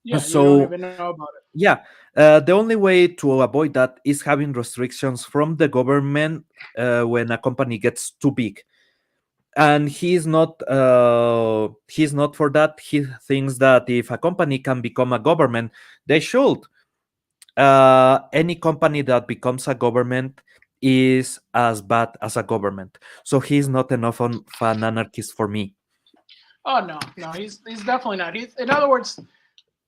Yeah, you don't So, even know about it. yeah, the only way to avoid that is having restrictions from the government when a company gets too big. And he's not for that. He thinks that if a company can become a government, they should. Any company that becomes a government is as bad as a government. So he's not enough of an anarchist for me. Oh no, no, he's definitely not. He's in other words,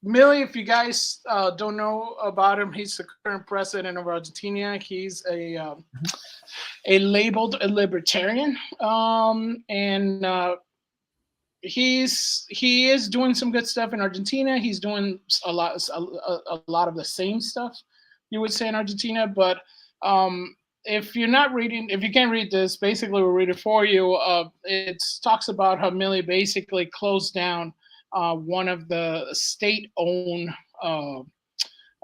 Milei, if you guys don't know about him, he's the current president of Argentina. He's a labeled a libertarian, and he is doing some good stuff in Argentina. He's doing a lot of the same stuff you would say in Argentina. But if you're not reading, if you can't read this, basically we'll read it for you. It talks about how Milei basically closed down one of the state-owned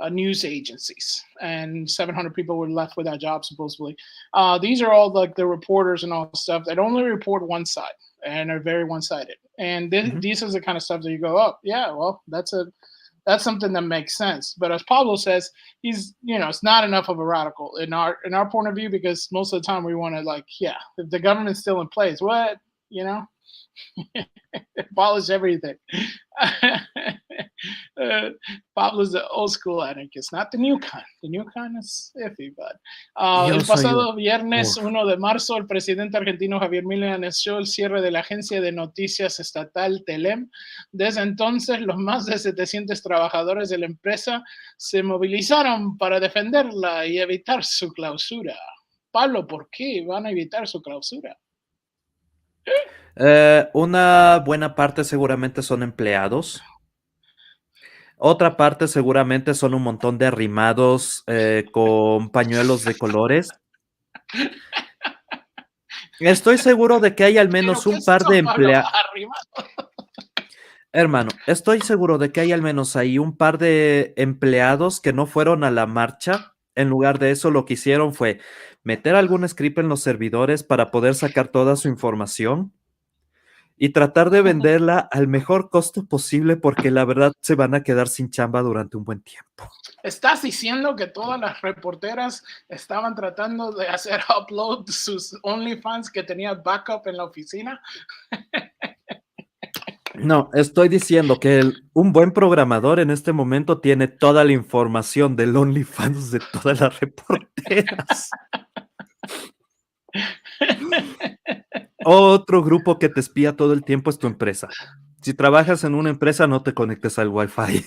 news agencies, and 700 people were left without jobs supposedly. These are all like the reporters and all stuff that only report one side and are very one-sided. And this is the kind of stuff that you go, oh yeah, well that's something that makes sense. But as Pablo says, he's, it's not enough of a radical in our point of view, because most of the time we want to if the government's still in place, what, abolish everything. Pablo's the old school anarchist, not the new kind. The new kind is iffy, but el pasado viernes 1 de marzo, el presidente argentino Javier Milei anunció el cierre de la agencia de noticias estatal Telem. Desde entonces, los más de 700 trabajadores de la empresa se movilizaron para defenderla y evitar su clausura. Pablo, ¿por qué van a evitar su clausura? Una buena parte seguramente son empleados. Otra parte seguramente son un montón de arrimados con pañuelos de colores. Estoy seguro de que hay al menos un par de empleados. Hermano, estoy seguro de que hay al menos ahí un par de empleados que no fueron a la marcha. En lugar de eso, lo que hicieron fue meter algún script en los servidores para poder sacar toda su información y tratar de venderla al mejor costo posible, porque la verdad se van a quedar sin chamba durante un buen tiempo. ¿Estás diciendo que todas las reporteras estaban tratando de hacer upload sus OnlyFans que tenían backup en la oficina? No, estoy diciendo que un buen programador en este momento tiene toda la información del OnlyFans de todas las reporteras. Otro grupo que te espía todo el tiempo es tu empresa. Si trabajas en una empresa, no te conectes al Wi-Fi.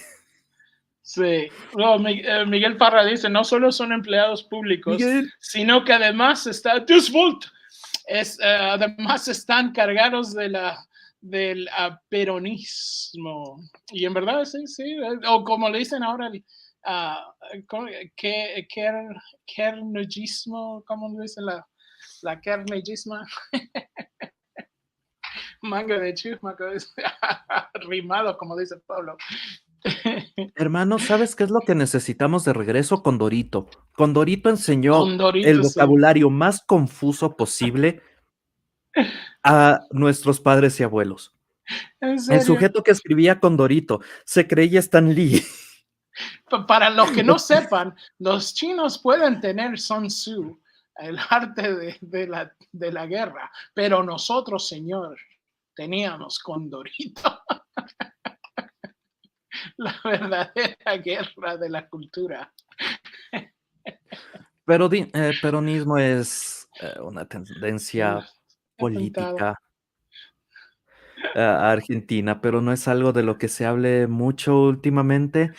Sí, no, Miguel Parra dice, no solo son empleados públicos, sino que además además están cargados del peronismo. Y en verdad, sí, o como le dicen ahora, kernegismo, ¿cómo le dicen la kernegisma? Manga de chusma, rimado, como dice Pablo. Hermano, ¿sabes qué es lo que necesitamos de regreso? Condorito. Condorito enseñó el vocabulario más confuso posible a nuestros padres y abuelos. El sujeto que escribía Condorito se creía Stan Lee. Para los que no sepan, los chinos pueden tener Sun Tzu, el arte de la guerra, pero nosotros, señor, teníamos Condorito. La verdadera guerra de la cultura. Pero peronismo es una tendencia política argentina, pero no es algo de lo que se hable mucho últimamente.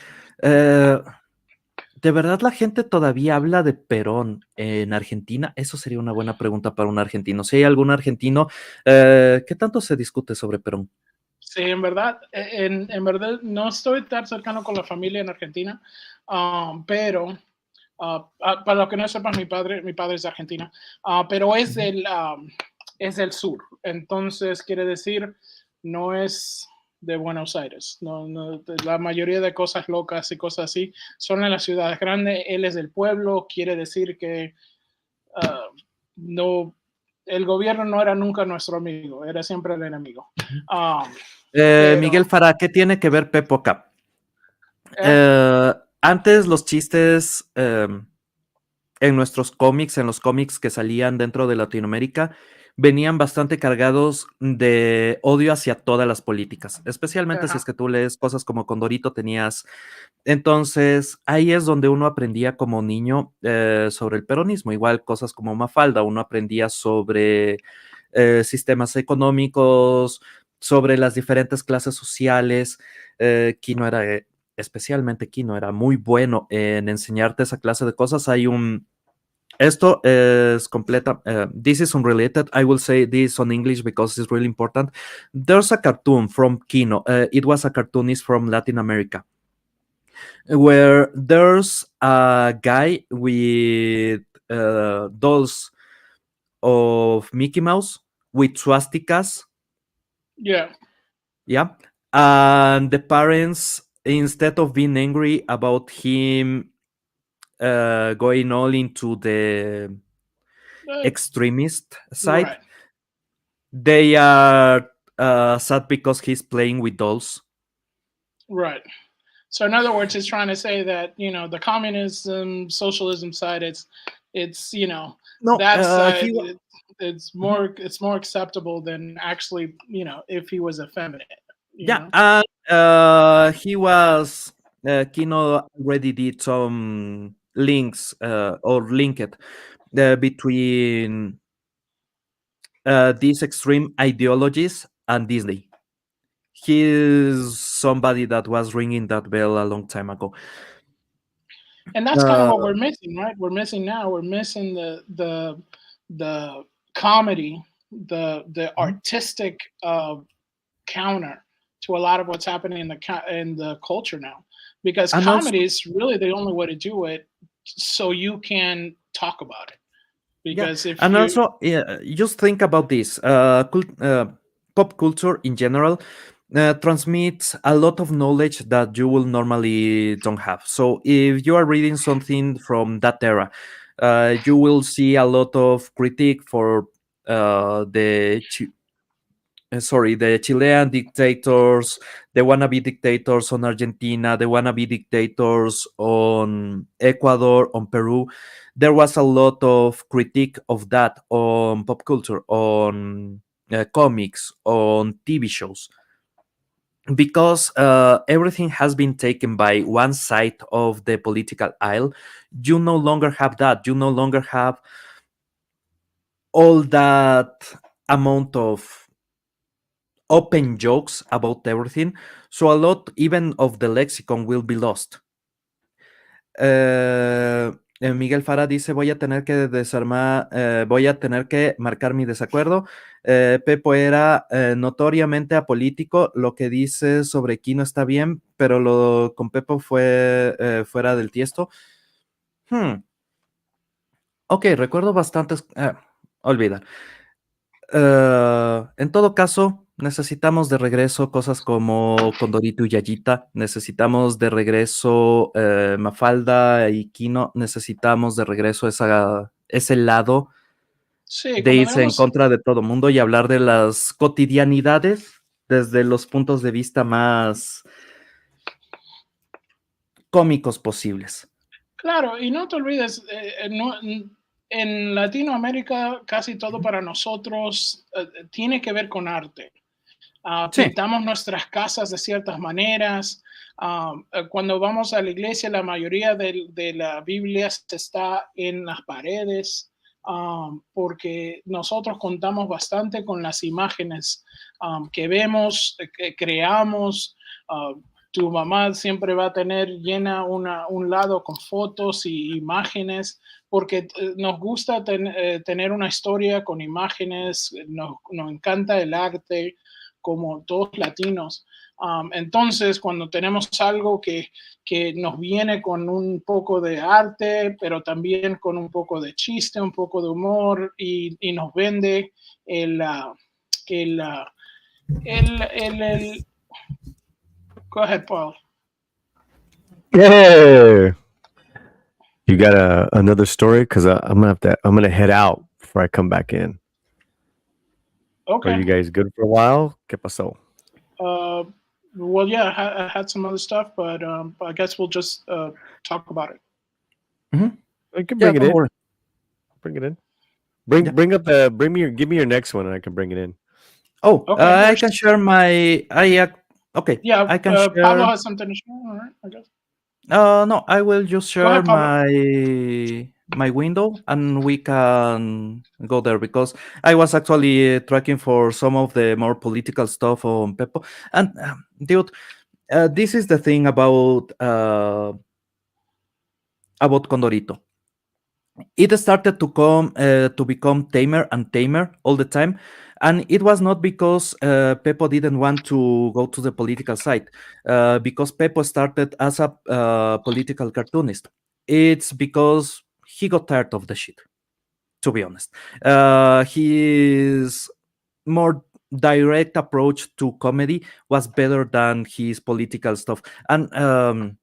¿De verdad la gente todavía habla de Perón en Argentina? Eso sería una buena pregunta para un argentino. Si hay algún argentino, ¿qué tanto se discute sobre Perón? Sí, en verdad verdad no estoy tan cercano con la familia en Argentina, pero para los que no sepan, mi padre es de Argentina, pero es del sur, entonces quiere decir no es de Buenos Aires. No, la mayoría de cosas locas y cosas así son en las ciudades grandes. Él es del pueblo, quiere decir que no, el gobierno no era nunca nuestro amigo, era siempre el enemigo. Miguel Farah, ¿qué tiene que ver Pepo acá? Antes los chistes en nuestros cómics, en los cómics que salían dentro de Latinoamérica, venían bastante cargados de odio hacia todas las políticas, especialmente si es que tú lees cosas como Condorito tenías. Entonces, ahí es donde uno aprendía como niño sobre el peronismo, igual cosas como Mafalda, uno aprendía sobre sistemas económicos, sobre las diferentes clases sociales. Quino era especialmente Kino, era muy bueno en enseñarte esa clase de cosas. Esto es completa. This is unrelated. I will say this on English because it's really important. There's a cartoon from Kino. It was a cartoonist from Latin America where there's a guy with dolls of Mickey Mouse with swastikas. Yeah. Yeah. And the parents, instead of being angry about him going all into the extremist side, Right. they are sad because he's playing with dolls. Right. So in other words, it's trying to say that the communism, socialism side, it's No, that side. he. It's more acceptable than actually if he was effeminate. Yeah, he was. Kino already did some links or linked between these extreme ideologies and Disney. He's somebody that was ringing that bell a long time ago. And that's kind of what we're missing, right? We're missing now. We're missing the comedy, the artistic counter to a lot of what's happening in the culture now, because And also, comedy is really the only way to do it, so you can talk about it. yeah, Because if and you also, just think about this. Pop culture in general transmits a lot of knowledge that you will normally don't have. So if you are reading something from that era, you will see a lot of critique for the Chilean dictators, the wannabe dictators on Argentina, the wannabe dictators on Ecuador, on Peru. There was a lot of critique of that on pop culture, on comics, on TV shows. Because everything has been taken by one side of the political aisle, you no longer have that. You no longer have all that amount of open jokes about everything, so a lot even of the lexicon will be lost. Miguel Fara dice, voy a tener que desarmar, voy a tener que marcar mi desacuerdo. Pepo era notoriamente apolítico, lo que dice sobre Kino está bien, pero lo con Pepo fue fuera del tiesto. Ok, recuerdo bastantes... olvida. En todo caso, necesitamos de regreso cosas como Condorito y Yayita, necesitamos de regreso Mafalda y Kino, necesitamos de regreso ese lado sí, de cuando irse en tenemos contra de todo mundo y hablar de las cotidianidades desde los puntos de vista más cómicos posibles. Claro, y no te olvides, en Latinoamérica casi todo para nosotros tiene que ver con arte. Sí, Pintamos nuestras casas de ciertas maneras. Cuando vamos a la iglesia, la mayoría de la Biblia está en las paredes, porque nosotros contamos bastante con las imágenes que vemos, que creamos. Tu mamá siempre va a tener llena un lado con fotos y imágenes, porque nos gusta tener una historia con imágenes, nos encanta el arte, como todos latinos. Entonces, cuando tenemos algo que nos viene con un poco de arte, pero también con un poco de chiste, un poco de humor, y nos vende el, el, el Go ahead, Paul. Yeah. You got another story? Because I'm gonna head out before I come back in. Okay. Are you guys good for a while? ¿Qué pasó? Well, yeah, I had some other stuff, but I guess we'll just talk about it. Mm-hmm. I can bring it in. Worry. Bring it in. Give me your next one, and I can bring it in. Oh, okay, I can share my. Okay. Yeah, I can share. Pablo has something to share. All right, I guess. No, I will just share ahead, my window and we can go there because I was actually tracking for some of the more political stuff on Pepo. And dude, This is the thing about Condorito. It started to become tamer and tamer all the time, and it was not because Pepo didn't want to go to the political side, because Pepo started as a political cartoonist. It's because he got tired of the shit, to be honest. His more direct approach to comedy was better than his political stuff. And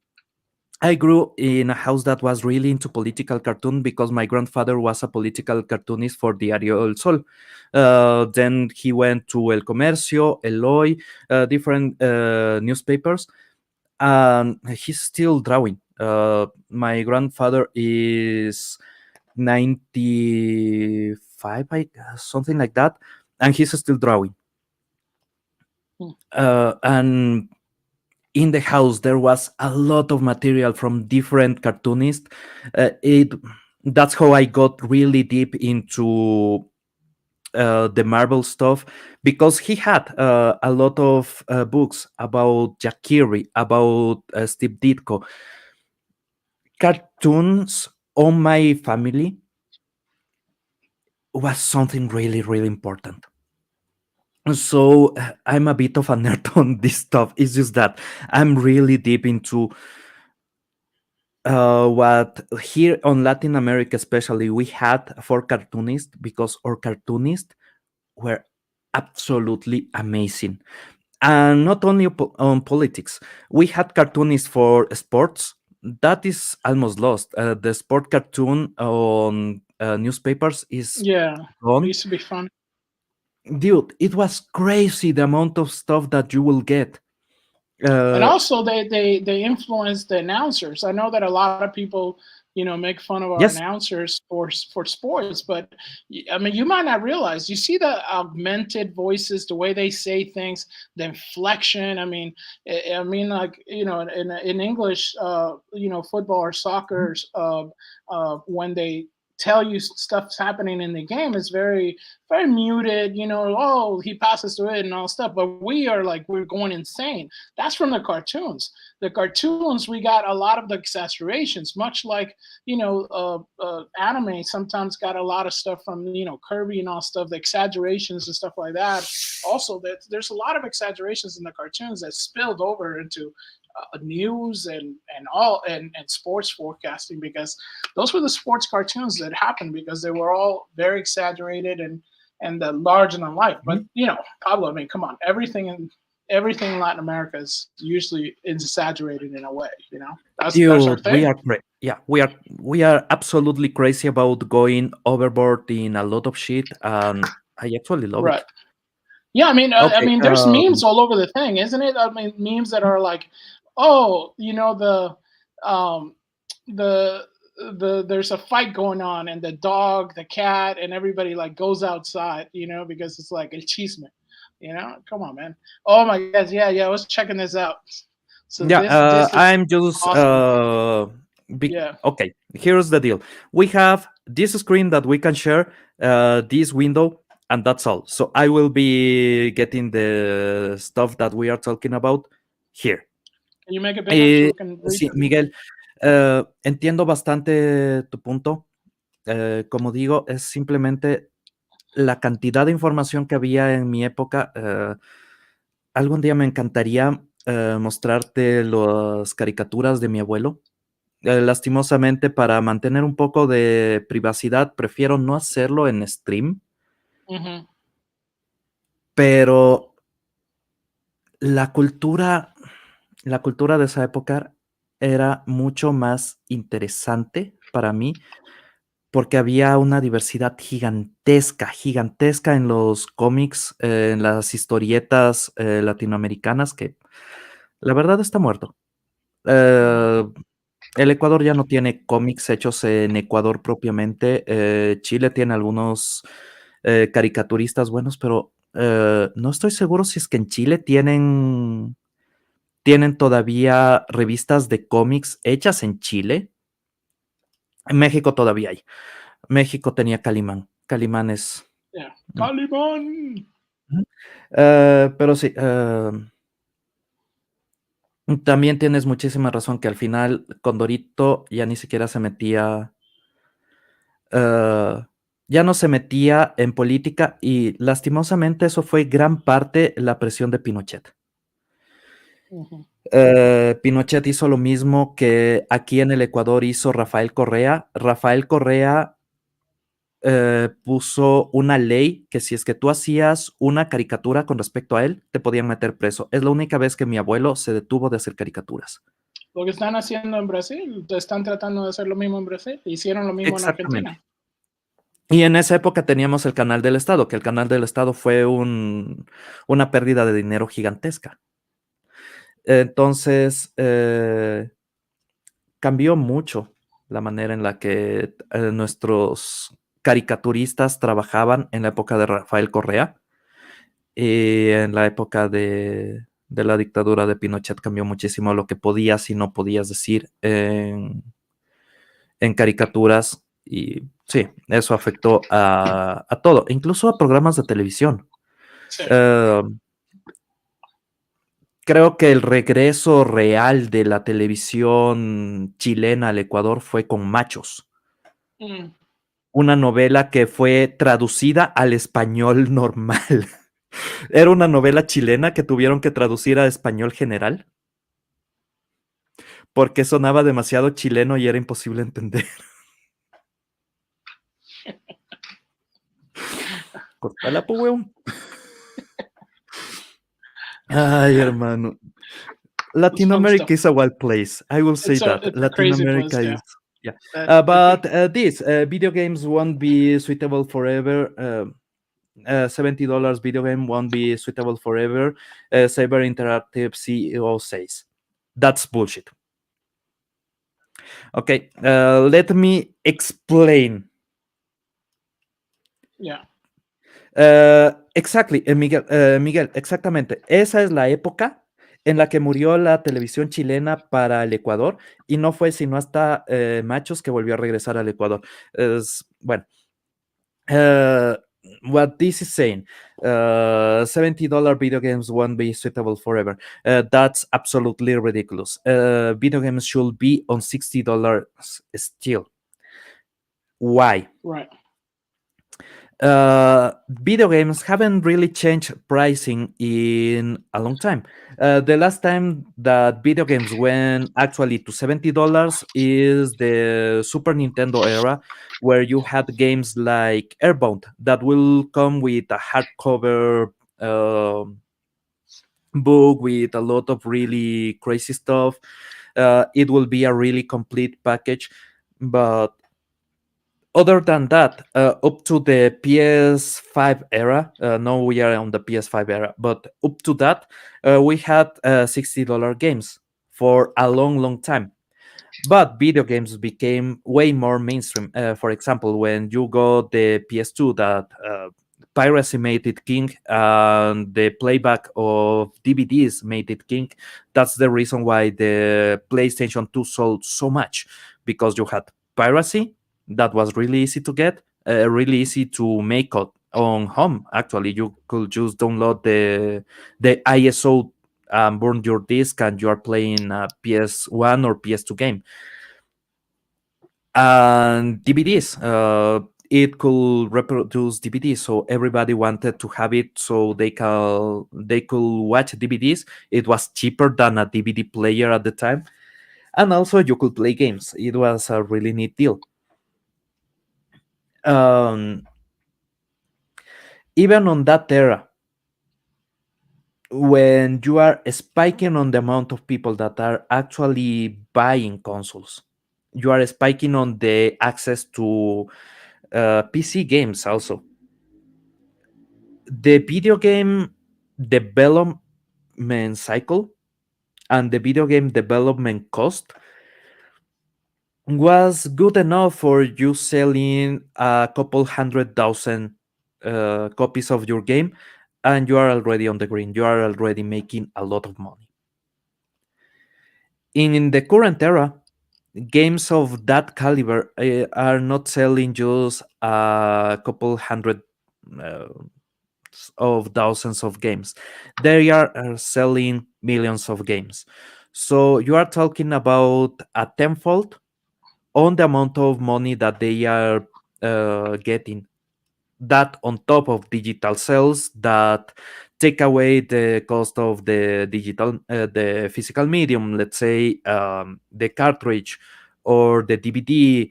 I grew in a house that was really into political cartoon because my grandfather was a political cartoonist for Diario El Sol. Then he went to El Comercio, Eloy, different newspapers, and he's still drawing. My grandfather is 95, something like that, and he's still drawing. And in the house there was a lot of material from different cartoonists. That's how I got really deep into the Marvel stuff, because he had a lot of books about Jack Kirby, about Steve Ditko. Cartoons on my family was something really, really important. So I'm a bit of a nerd on this stuff. It's just that I'm really deep into what here on Latin America, especially, we had for cartoonists, because our cartoonists were absolutely amazing. And not only on politics, we had cartoonists for sports. That is almost lost. The sport cartoon on newspapers is Yeah, it gone. used to be fun. Dude, it was crazy the amount of stuff that you will get. And also they influence the announcers. I know that a lot of people, make fun of our Yes. announcers for sports, but I mean, you might not realize, you see the augmented voices, the way they say things, the inflection. I mean, like, in English, football or soccer, when they tell you stuff's happening in the game, it's very, very muted. Oh, he passes to it and all stuff, but we're going insane. That's from the cartoons. The cartoons, we got a lot of the exaggerations, much like, anime sometimes got a lot of stuff from, Kirby and all stuff, the exaggerations and stuff like that. Also, there's a lot of exaggerations in the cartoons that spilled over into news and sports forecasting, because those were the sports cartoons that happened, because they were all very exaggerated and larger than life. But Pablo, I mean, come on, everything in Latin America is usually exaggerated in a way. That's our Dude, thing. we are absolutely crazy about going overboard in a lot of shit, and I actually love Right. it. Yeah, I mean, Okay, there's memes all over the thing, isn't it? I mean, memes that are like, oh, there's a fight going on, and the dog, the cat, and everybody like goes outside, because it's like el chisme, Come on, man. Oh my God, yeah, I was checking this out. So yeah, this is I'm just awesome. Yeah. okay. Here's the deal: we have this screen that we can share, this window, and that's all. So I will be getting the stuff that we are talking about here. Can you make it bigger so we can read Sí, it? Miguel, entiendo bastante tu punto. Como digo, es simplemente la cantidad de información que había en mi época. Algún día me encantaría mostrarte las caricaturas de mi abuelo. Lastimosamente, para mantener un poco de privacidad, prefiero no hacerlo en stream. Mm-hmm. Pero la cultura de esa época era mucho más interesante para mí, porque había una diversidad gigantesca en los cómics, en las historietas latinoamericanas, que la verdad está muerto. El Ecuador ya no tiene cómics hechos en Ecuador propiamente. Chile tiene algunos caricaturistas buenos, pero no estoy seguro si es que en Chile tienen todavía revistas de cómics hechas en Chile. En México todavía hay. México tenía Calimán. Calimán es... Yeah. Calimán. Pero sí. También tienes muchísima razón que al final Condorito ya ni siquiera se metía, ya no se metía en política y lastimosamente eso fue gran parte la presión de Pinochet. Pinochet hizo lo mismo que aquí en el Ecuador hizo Rafael Correa. Rafael Correa puso una ley que si es que tú hacías una caricatura con respecto a él, te podían meter preso. Es la única vez que mi abuelo se detuvo de hacer caricaturas. Lo que están haciendo en Brasil, están tratando de hacer lo mismo en Brasil, hicieron lo mismo en Exactamente. Argentina. Y en esa época teníamos el canal del Estado, que el canal del Estado fue una pérdida de dinero gigantesca. Entonces, cambió mucho la manera en la que nuestros caricaturistas trabajaban en la época de Rafael Correa y en la época de la dictadura de Pinochet cambió muchísimo lo que podías y no podías decir en caricaturas y sí, eso afectó a todo, incluso a programas de televisión. Sí. Creo que el regreso real de la televisión chilena al Ecuador fue con Machos. Una novela que fue traducida al español normal. Era una novela chilena que tuvieron que traducir a español general porque sonaba demasiado chileno y era imposible entender. Cortala, po, weón. Ay, hermano. Latin America is a wild place. I will say that. It's a Latin crazy America place, is, yeah. I But think, this video games won't be suitable forever. $70 video game won't be suitable forever. Saber Interactive CEO says. That's bullshit. Okay, let me explain. yeah. Exactly, Miguel, exactamente. Esa es la época en la que murió la televisión chilena para el Ecuador y no fue sino hasta Machos que volvió a regresar al Ecuador. Bueno, what this is saying, $70 video games won't be suitable forever. That's absolutely ridiculous. Video games should be on $60 still. Why? Right. Video games haven't really changed pricing in a long time. The last time that video games went actually to $70 is the Super Nintendo era, where you had games like Airbound that will come with a hardcover book with a lot of really crazy stuff. It will be a really complete package, but other than that, up to the PS5 era, no, we are on the PS5 era, but up to that, we had $60 games for a long, long time. But video games became way more mainstream. For example, when you got the PS2, that piracy made it king, and the playback of DVDs made it king. That's the reason why the PlayStation 2 sold so much, because you had piracy that was really easy to get, really easy to make on home. Actually, you could just download the ISO and burn your disc, and you are playing a PS1 or PS2 game. And DVDs, it could reproduce DVDs, so everybody wanted to have it, so they could watch DVDs. It was cheaper than a DVD player at the time, and also you could play games. It was a really neat deal. Even on that era, when you are spiking on the amount of people that are actually buying consoles, you are spiking on the access to PC games also. The video game development cycle and the video game development cost was good enough for you selling a couple 100,000 copies of your game, and you are already on the green. You are already making a lot of money. In the current era, games of that caliber are not selling just a couple hundred of thousands of games. They are selling millions of games. So you are talking about a tenfold on the amount of money that they are getting. That on top of digital sales that take away the cost of the physical medium, let's say the cartridge or the DVD.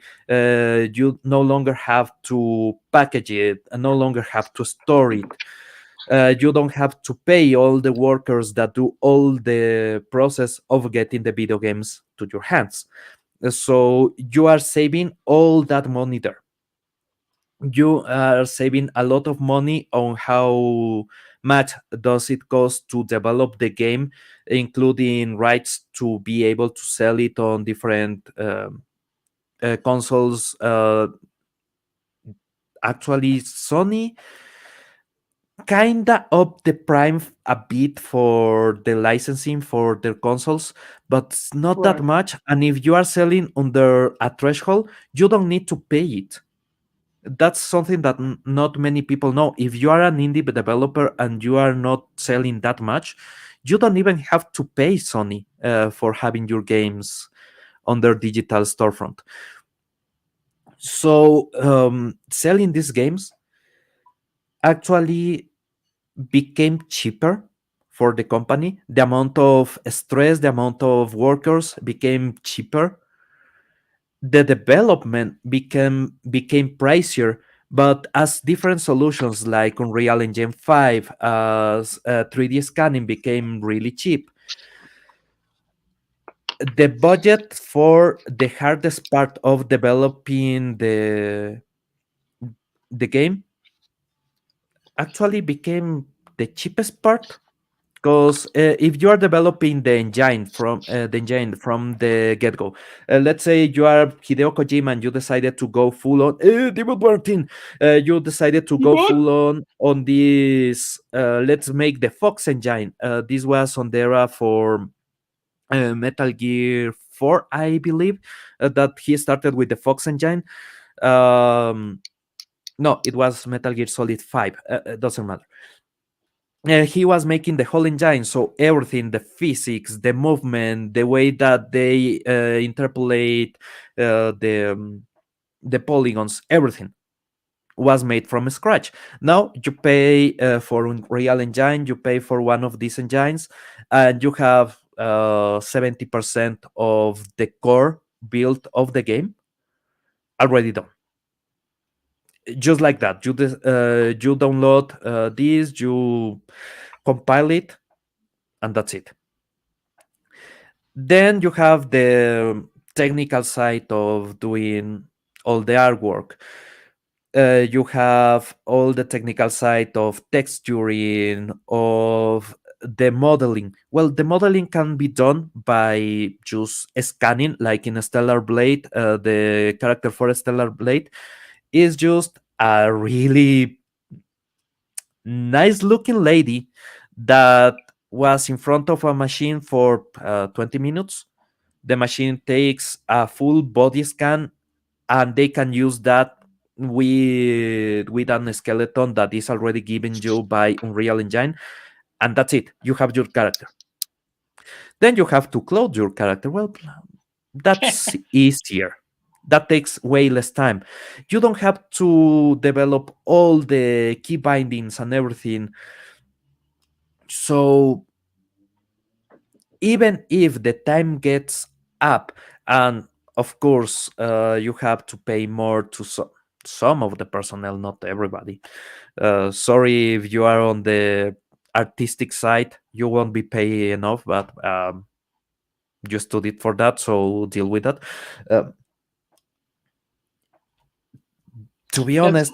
You no longer have to package it, and no longer have to store it. You don't have to pay all the workers that do all the process of getting the video games to your hands. So you are saving all that money there. You are saving a lot of money on how much does it cost to develop the game, including rights to be able to sell it on different consoles. Actually, Sony kinda up the prime a bit for the licensing for their consoles, but not that Right. much. And if you are selling under a threshold, you don't need to pay it. That's something that not many people know. If you are an indie developer and you are not selling that much, you don't even have to pay Sony for having your games on their digital storefront. So selling these games actually became cheaper for the company. The amount of stress, the amount of workers became cheaper. The development became pricier, but as different solutions like Unreal Engine 5, as 3D scanning became really cheap, the budget for the hardest part of developing the game actually became the cheapest part. Because if you are developing the engine from the get go, let's say you are Hideo Kojima and you decided to go full on Devil Martin, you decided to go What? full on this. Let's make the Fox engine. This was on the era for Metal Gear 4, I believe, that he started with the Fox engine. Um, no, it was Metal Gear Solid 5. Doesn't matter. He was making the whole engine, so everything, the physics, the movement, the way that they interpolate the polygons, everything was made from scratch. Now you pay for Unreal Engine, you pay for one of these engines, and you have 70% of the core build of the game already done. Just like that, you download this, you compile it, and that's it. Then you have the technical side of doing all the artwork. You have all the technical side of texturing, of the modeling. Well, the modeling can be done by just scanning, like in a Stellar Blade. The character for Stellar Blade is just a really nice looking lady that was in front of a machine for 20 minutes. The machine takes a full body scan, and they can use that with an skeleton that is already given you by Unreal Engine, and that's it. You have your character. Then you have to clothe your character. Well, that's easier. That takes way less time. You don't have to develop all the key bindings and everything. So even if the time gets up, and of course you have to pay more to some of the personnel, not everybody. Sorry if you are on the artistic side, you won't be paid enough, but you studied for that, so deal with that. uh, to be It's honest,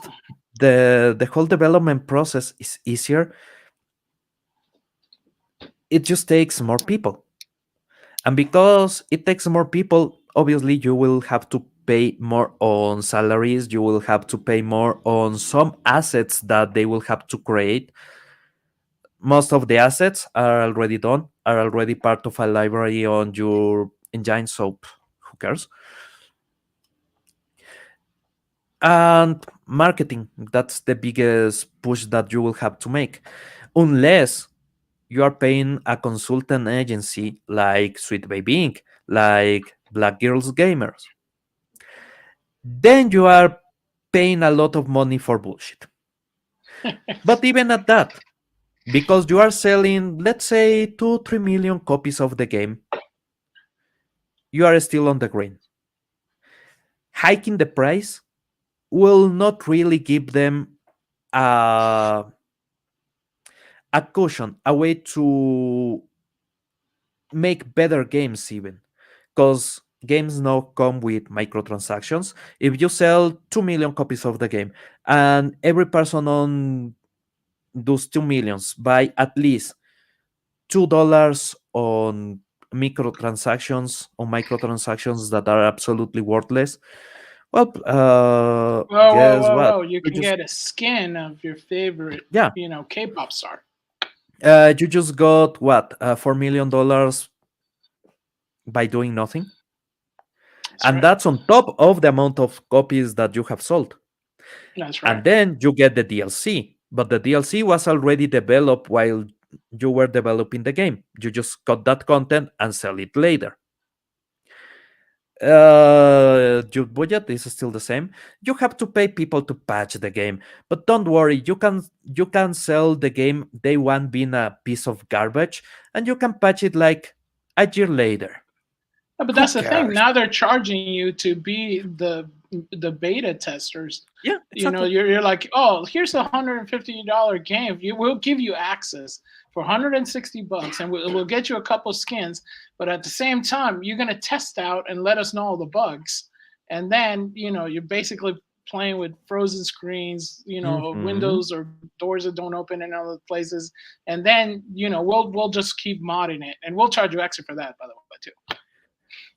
the whole development process is easier. It just takes more people. And because it takes more people, obviously you will have to pay more on salaries, you will have to pay more on some assets that they will have to create. Most of the assets are already done, are already part of a library on your engine, so who cares? And marketing, that's the biggest push that you will have to make. Unless you are paying a consultant agency like Sweet Baby Inc., like Black Girls Gamers. Then you are paying a lot of money for bullshit. But even at that, because you are selling, let's say, 2-3 million copies of the game, you are still on the green. Hiking the price will not really give them a, a cushion, a way to make better games even. Because games now come with microtransactions. If you sell 2 million copies of the game and every person on those 2 millions buy at least $2 on microtransactions that are absolutely worthless, well, Whoa, whoa, guess whoa, what? whoa! You You can just get a skin of your favorite, yeah, K-pop star. you just got what $4 million by doing nothing, That's and right. that's on top of the amount of copies that you have sold. That's And right. then you get the DLC, but the DLC was already developed while you were developing the game. You just cut that content and sell it later. Your budget is still the same. You have to pay people to patch the game, but don't worry, you can sell the game day one being a piece of garbage, and you can patch it like a year later. Yeah, but Who that's the thing. cares? Now they're charging you to be the beta testers. Yeah, exactly. You're like, oh, here's a $150 game. We'll give you access for $160, and we'll get you a couple skins. But at the same time, you're gonna test out and let us know all the bugs. And then you're basically playing with frozen screens, Mhm. windows or doors that don't open in other places. And then we'll just keep modding it, and we'll charge you extra for that, by the way, too.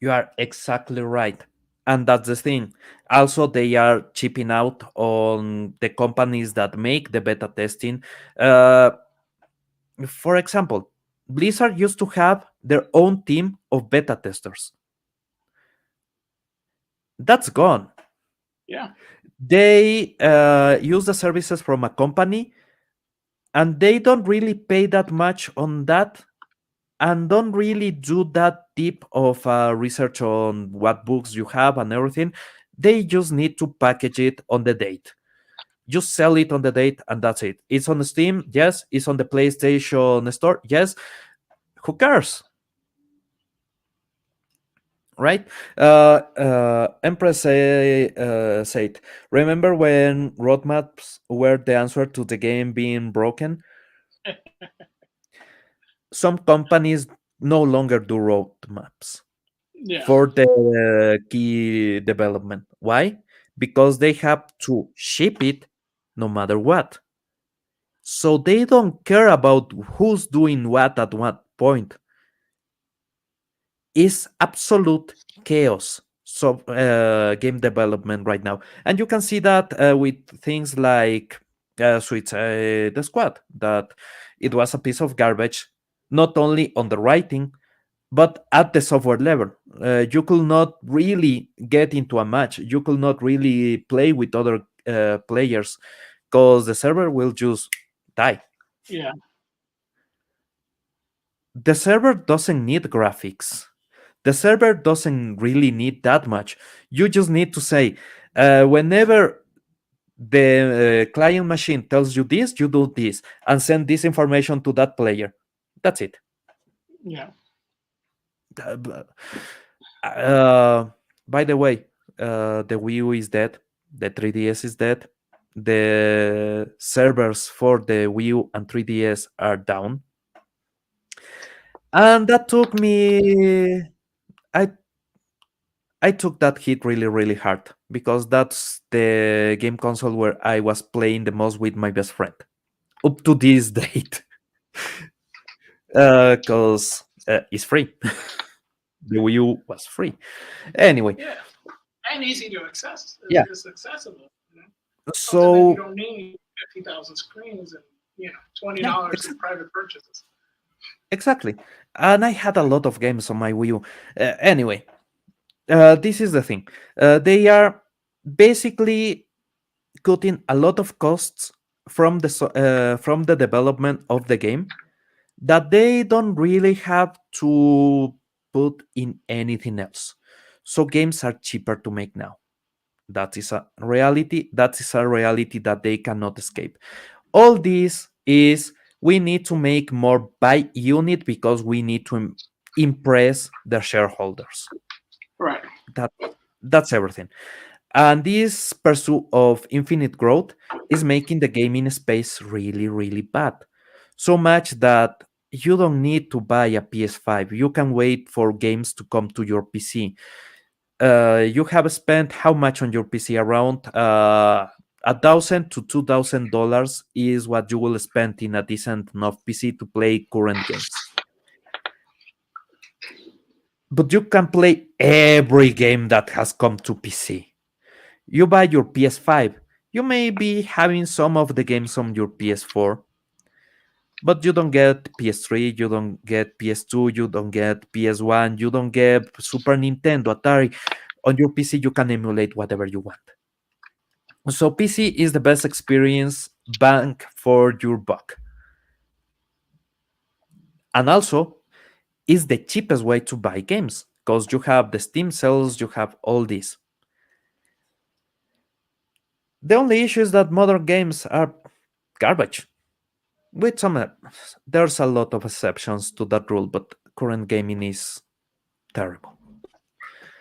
You are exactly right. And that's the thing. Also, they are chipping out on the companies that make the beta testing. Uh, for example, Blizzard used to have their own team of beta testers. That's gone. Yeah. They use the services from a company and they don't really pay that much on that and don't really do that deep of research on what books you have and everything. They just need to package it on the date. Just sell it on the date and that's it. It's on Steam, yes. It's on the PlayStation Store, yes. Who cares? Right? Empress said, remember when roadmaps were the answer to the game being broken? Some companies no longer do roadmaps Yeah. for the key development. Why? Because they have to ship it no matter what. So they don't care about who's doing what at what point. It's absolute chaos. So game development right now, and you can see that with things like Switch the Squad, that it was a piece of garbage, not only on the writing but at the software level. You could not really get into a match. You could not really play with other players because the server will just die. Yeah. The server doesn't need graphics. The server doesn't really need that much. You just need to say, whenever the client machine tells you this, you do this, and send this information to that player. That's it. Yeah. Uh, by the way, the Wii U is dead. The 3DS is dead. The servers for the Wii U and 3DS are down. And that took me. I I took that hit really, really hard because that's the game console where I was playing the most with my best friend up to this date. Because it's free. The Wii U was free. Anyway, Yeah. And easy to access. yeah. It's accessible. Something that you So don't need 50,000 screens and $20 yeah, in private purchases. exactly. And I had a lot of games on my Wii U. Anyway, this is the thing. They are basically cutting a lot of costs from the development of the game that they don't really have to put in anything else. So games are cheaper to make now. That is a reality. That is a reality that they cannot escape. All this is we need to make more by unit because we need to impress the shareholders. Right. That's everything. And this pursuit of infinite growth is making the gaming space really, really bad. So much that you don't need to buy a PS5. You can wait for games to come to your PC. You have spent how much on your PC? Around $1,000 to $2,000 is what you will spend in a decent enough PC to play current games. But you can play every game that has come to PC. You buy your PS5, you may be having some of the games on your PS4, but you don't get PS3, you don't get PS2, you don't get PS1, you don't get Super Nintendo, Atari. On your PC, you can emulate whatever you want. So PC is the best experience bang for your buck. And also, is the cheapest way to buy games because you have the Steam sales, you have all this. The only issue is that modern games are garbage. With some, there's a lot of exceptions to that rule, but current gaming is terrible.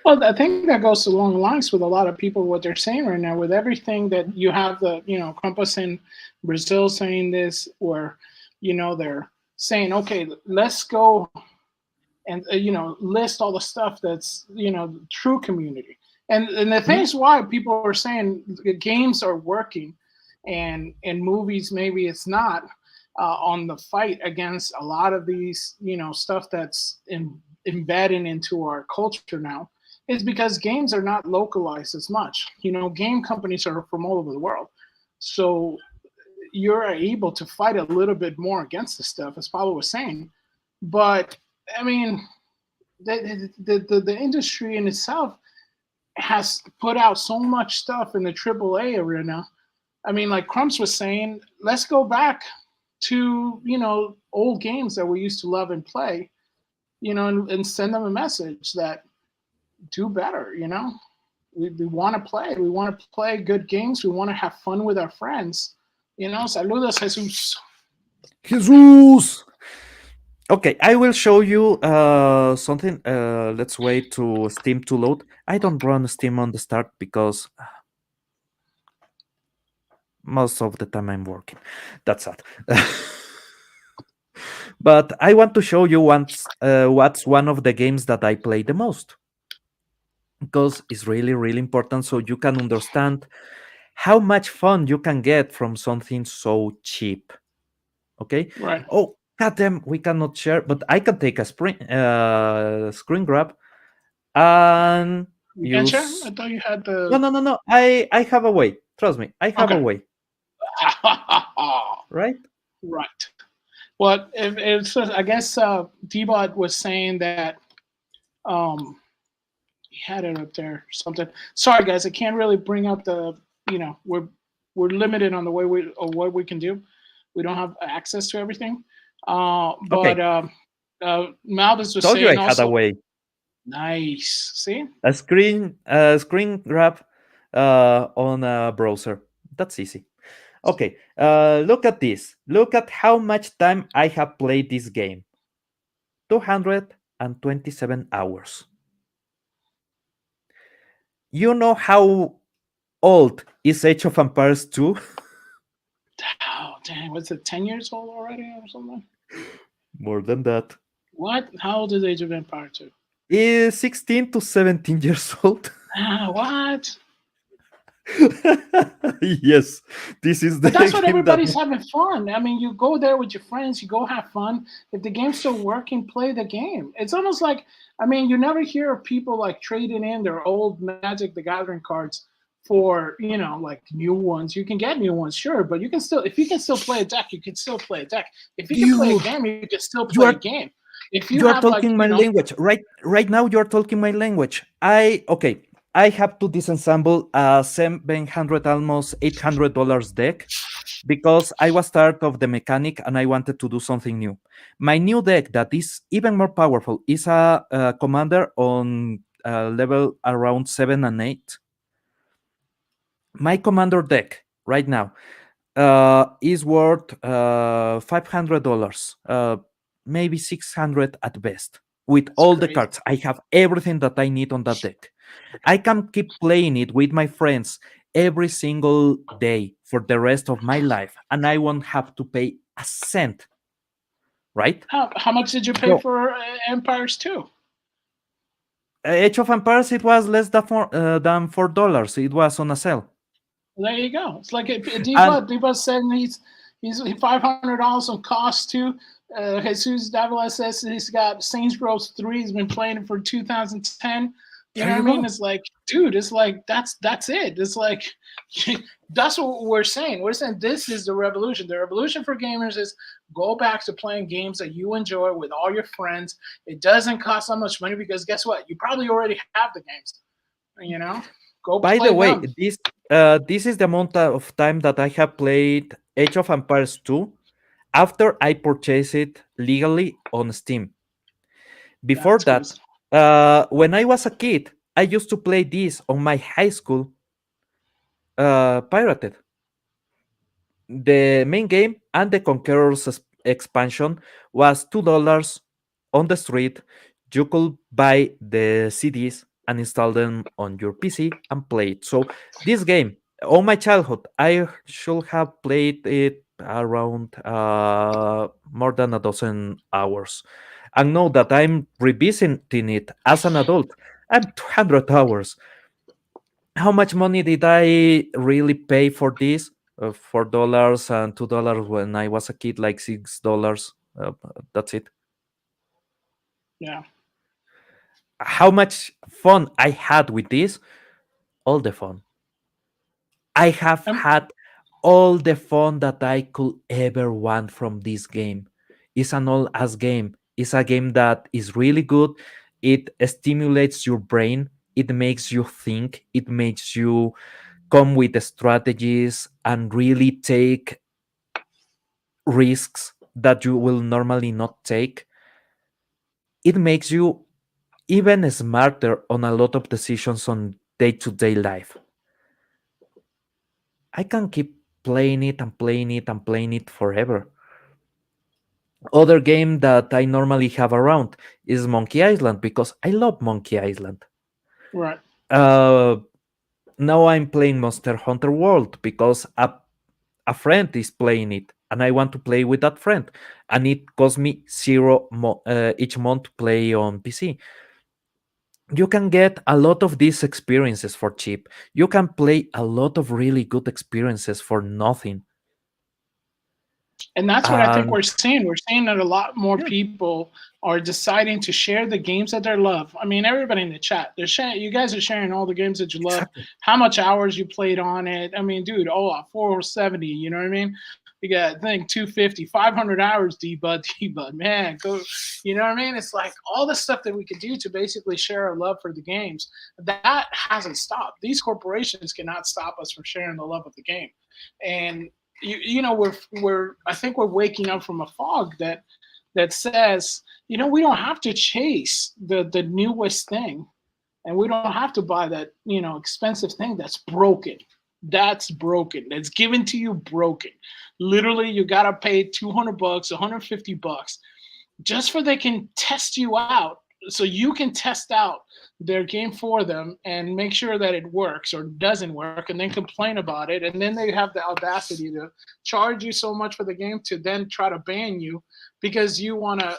Well, I think that goes along lines with a lot of people what they're saying right now. With everything that you have, the Crumpus in Brazil saying this, where they're saying, okay, let's go and list all the stuff that's true community. And the things why people are saying games are working, and in movies maybe it's not, on the fight against a lot of these stuff that's embedding into our culture now, is because games are not localized as much. Game companies are from all over the world, so you're able to fight a little bit more against the stuff, as Paulo was saying. But I mean, the industry in itself has put out so much stuff in the Triple A arena. I mean, like Crumps was saying, let's go back to old games that we used to love and play, and send them a message that do better. We want to play. We want to play good games. We want to have fun with our friends. Saludos, Jesus. Jesus. Okay, I will show you something. Let's wait to Steam to load. I don't run Steam on the start because most of the time I'm working. That's sad. But I want to show you what's one of the games that I play the most, because it's really, really important so you can understand how much fun you can get from something so cheap. Okay? Right. Oh, goddamn, we cannot share, but I can take a screen grab and you can share? I thought you had the... No. I have a way. Trust me, I have a way. Right? Right. Well, I guess D-Bot was saying that he had it up there or something. Sorry, guys, I can't really bring up the, we're limited on the way what we can do. We don't have access to everything. But Malvis was Told saying you I also, had a way. Nice. See? A screen grab on a browser. That's easy. Okay, look at this. Look at how much time I have played this game. 227 hours. You know how old is Age of Empires 2? Oh, dang. Was it 10 years old already or something? More than that. What? How old is Age of Empires 2? Is 16 to 17 years old. What? Yes, this is the. But that's what everybody's having fun. I mean, you go there with your friends, you go have fun. If the game's still working, play the game. It's almost like, I mean, you never hear of people like trading in their old Magic the Gathering cards for, like new ones. You can get new ones, sure, but you can still, if you can still play a deck, you can still play a deck. If you can play a game, you can still play a game. If you are talking my language right now, you're talking my language. I have to disassemble a $700, almost $800 deck because I was tired of the mechanic and I wanted to do something new. My new deck that is even more powerful is a commander on level around 7 and 8. My commander deck right now is worth $500, maybe 600 at best. With It's all the crazy. cards, I have everything that I need on that deck. I can keep playing it with my friends every single day for the rest of my life, and I won't have to pay a cent, right? How much did you pay So, for Empires 2? Age of Empires, it was less than $4. It was on a sale. There you go. It's like And D-Bud saying he's $500 on cost too. Jesus Davila says he's got Saints Row 3. He's been playing it for 2010. You there know what you I mean? go. It's like, dude, it's like that's it. It's like that's what we're saying. We're saying this is the revolution. The revolution for gamers is go back to playing games that you enjoy with all your friends. It doesn't cost that much money because guess what? You probably already have the games. You know, go By the play way, them. this is the amount of time that I have played Age of Empires 2 after I purchased it legally on Steam. Before That's that, crazy. when I was a kid, I used to play this on my high school pirated. The main game and the Conqueror's expansion was $2 on the street. You could buy the CDs and install them on your PC and play it. So this game, all my childhood, I should have played it around more than a dozen hours. And now that I'm revisiting it as an adult, I'm 200 hours. How much money did I really pay for this? $4 and $2 when I was a kid, like $6. That's it. Yeah. How much fun I had with this? All the fun. I have Um, had all the fun that I could ever want from this game. It's an all as game. It's a game that is really good. It stimulates your brain. It makes you think. It makes you come with the strategies and really take risks that you will normally not take. It makes you even smarter on a lot of decisions on day-to-day life. I can keep playing it and playing it and playing it forever. Other game that I normally have around is Monkey Island because I love Monkey Island. right. Uh, Now I'm playing Monster Hunter World because a friend is playing it and I want to play with that friend. And it costs me each month to play on PC. You can get a lot of these experiences for cheap. You can play a lot of really good experiences for nothing. And that's what I think And we're seeing. We're seeing that a lot more yeah, people are deciding to share the games that they love. I mean, everybody in the chat, they're sharing. You guys are sharing all the games that you love, exactly. how much hours you played on it. I mean, dude, 470. You know what I mean? You got I think 250, 500 hours. D-Bud, D-Bud, man, go. You know what I mean? It's like all the stuff that we could do to basically share our love for the games. That hasn't stopped. These corporations cannot stop us from sharing the love of the game, and you know we're I think we're waking up from a fog that says we don't have to chase the newest thing, and we don't have to buy that expensive thing that's broken, that's given to you broken. Literally, you gotta pay $200, $150 just for they can test you out, so you can test out their game for them and make sure that it works or doesn't work, and then complain about it, and then they have the audacity to charge you so much for the game to then try to ban you because you want to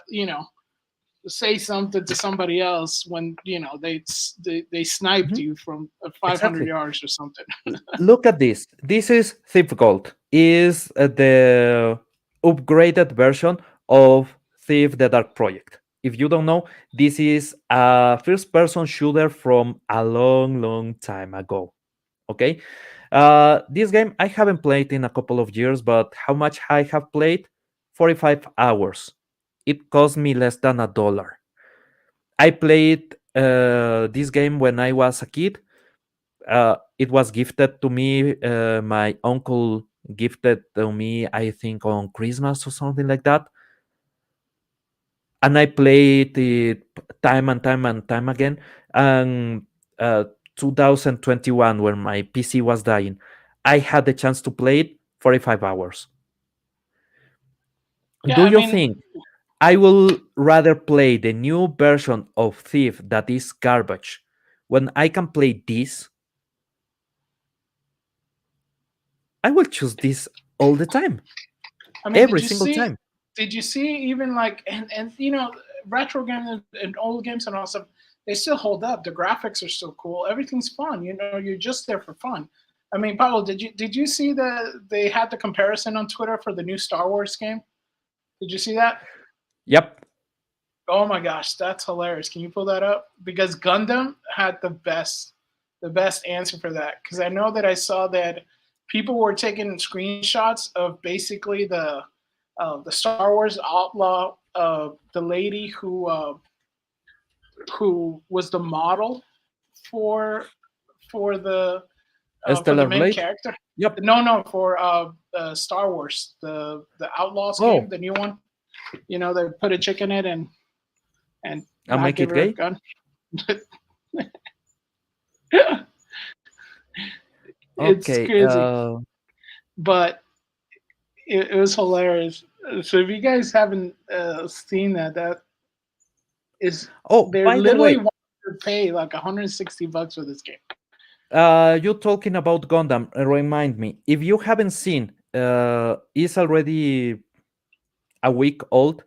say something to somebody else when they sniped Mhm, you from 500 exactly. yards or something. Look at this. This is Thief Gold. Is the upgraded version of Thief the Dark Project. If you don't know, this is a first-person shooter from a long, long time ago. Okay, this game I haven't played in a couple of years, but how much I have played? 45 hours. It cost me less than $1. I played this game when I was a kid. It was gifted to me. My uncle gifted to me, I think on Christmas or something like that. And I played it time and time and time again. And 2021, when my PC was dying, I had the chance to play it 45 hours. Yeah, Do I you mean, think I will rather play the new version of Thief that is garbage when I can play this? I will choose this all the time, every single time. did you see even like and retro games and old games and all stuff, they still hold up. The graphics are still cool. Everything's fun. You're just there for fun. I mean, Pablo, did you see they had the comparison on Twitter for the new Star Wars game? Did you see that? Yep. Oh my gosh, that's hilarious. Can you pull that up? Because Gundam had the best answer for that. Because I know that I saw that people were taking screenshots of basically the Star Wars outlaw, the lady who was the model for for the Stellar main Blade? character. Yep. No, for Star Wars, the Outlaws game, Oh, the new one. They put a chick in it and and not make give it her a gay? gun. It's Okay. crazy, but it was hilarious. So if you guys haven't seen that is Oh, they're by the literally way, wanting to pay like $160 for this game. you talking about Gundam, remind me. If you haven't seen, it's already a week old.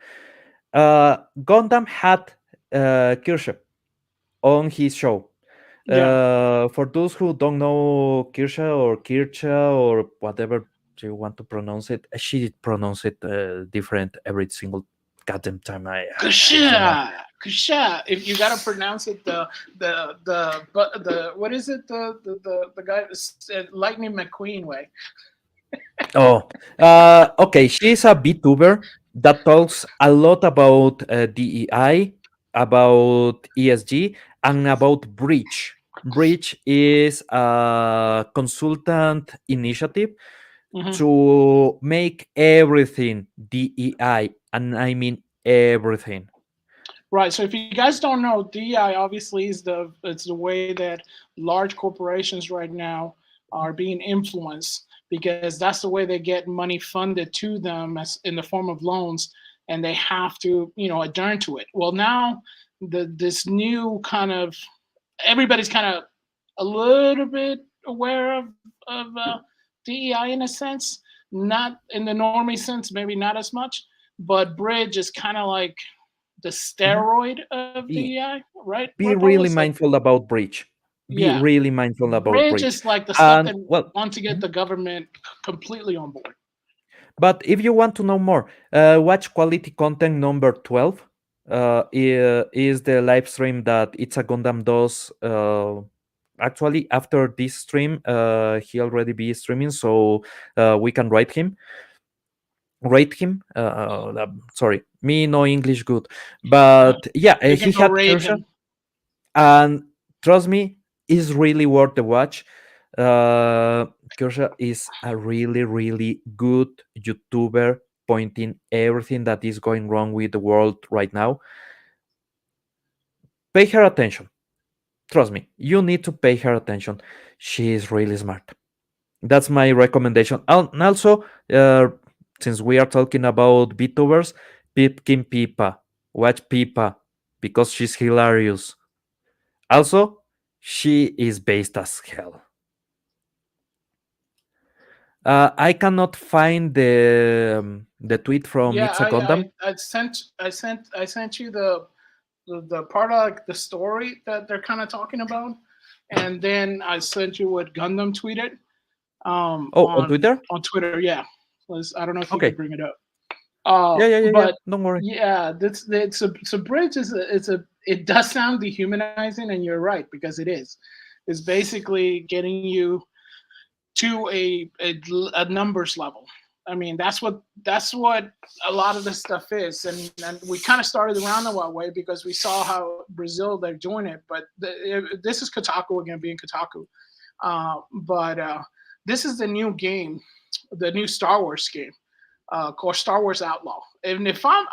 Gundam had Kirsche on his show. Yeah, For those who don't know Kirsche or whatever you want to pronounce it, she pronounce it different every single goddamn time. I don't know. Kusha, Kusha. If you gotta pronounce it, the what is it? The guy Lightning McQueen way. Oh, okay. She's a VTuber that talks a lot about DEI, about ESG, and about Breach. Breach is a consultant initiative Hmm. to make everything DEI, and I mean everything. Right. So if you guys don't know, DI obviously it's the way that large corporations right now are being influenced because that's the way they get money funded to them as in the form of loans, and they have to adjourn to it. Well, now this new kind of everybody's kind of a little bit aware of DEI in a sense, not in the normie sense, maybe not as much, but Bridge is kind of like the Mhm. steroid of Be, DEI, right? be Right, Pablo? really It's like, mindful about Breach. Be yeah, really mindful about Bridge Breach. is like the stuff And that well, want to get mhm. the government completely on board. But if you want to know more, watch Quality Content number 12. Is the live stream that It's a Gundam does. Actually, after this stream, he already be streaming, so we can rate him. Sorry, me no English good, Uh, but yeah, you he can go had raid Kersha, him. and trust me, is really worth the watch. Uh, Kersha is a really, really good YouTuber, pointing everything that is going wrong with the world right now. Pay her attention. Trust me, you need to pay her attention. She is really smart. That's my recommendation. And also, since we are talking about VTubers, Pipkin Pipa. Watch Pipa because she's hilarious. Also, she is based as hell. I cannot find the tweet from Yeah, It's a Gundam. I sent you the part of like the story that they're kind of talking about, and then I sent you what Gundam tweeted Oh, on on Twitter? Twitter. Yeah, I don't know if you could Okay. bring it up. Yeah. But Don't worry. yeah, that's it's a bridge it does sound dehumanizing, and you're right because it is. It's basically getting you to a numbers level. I mean, that's what a lot of this stuff is, and we kind of started the roundabout way because we saw how Brazil they're doing it. But this is Kotaku again, being Kotaku, but this is the new game the new Star Wars game, called Star Wars Outlaw. And if I'm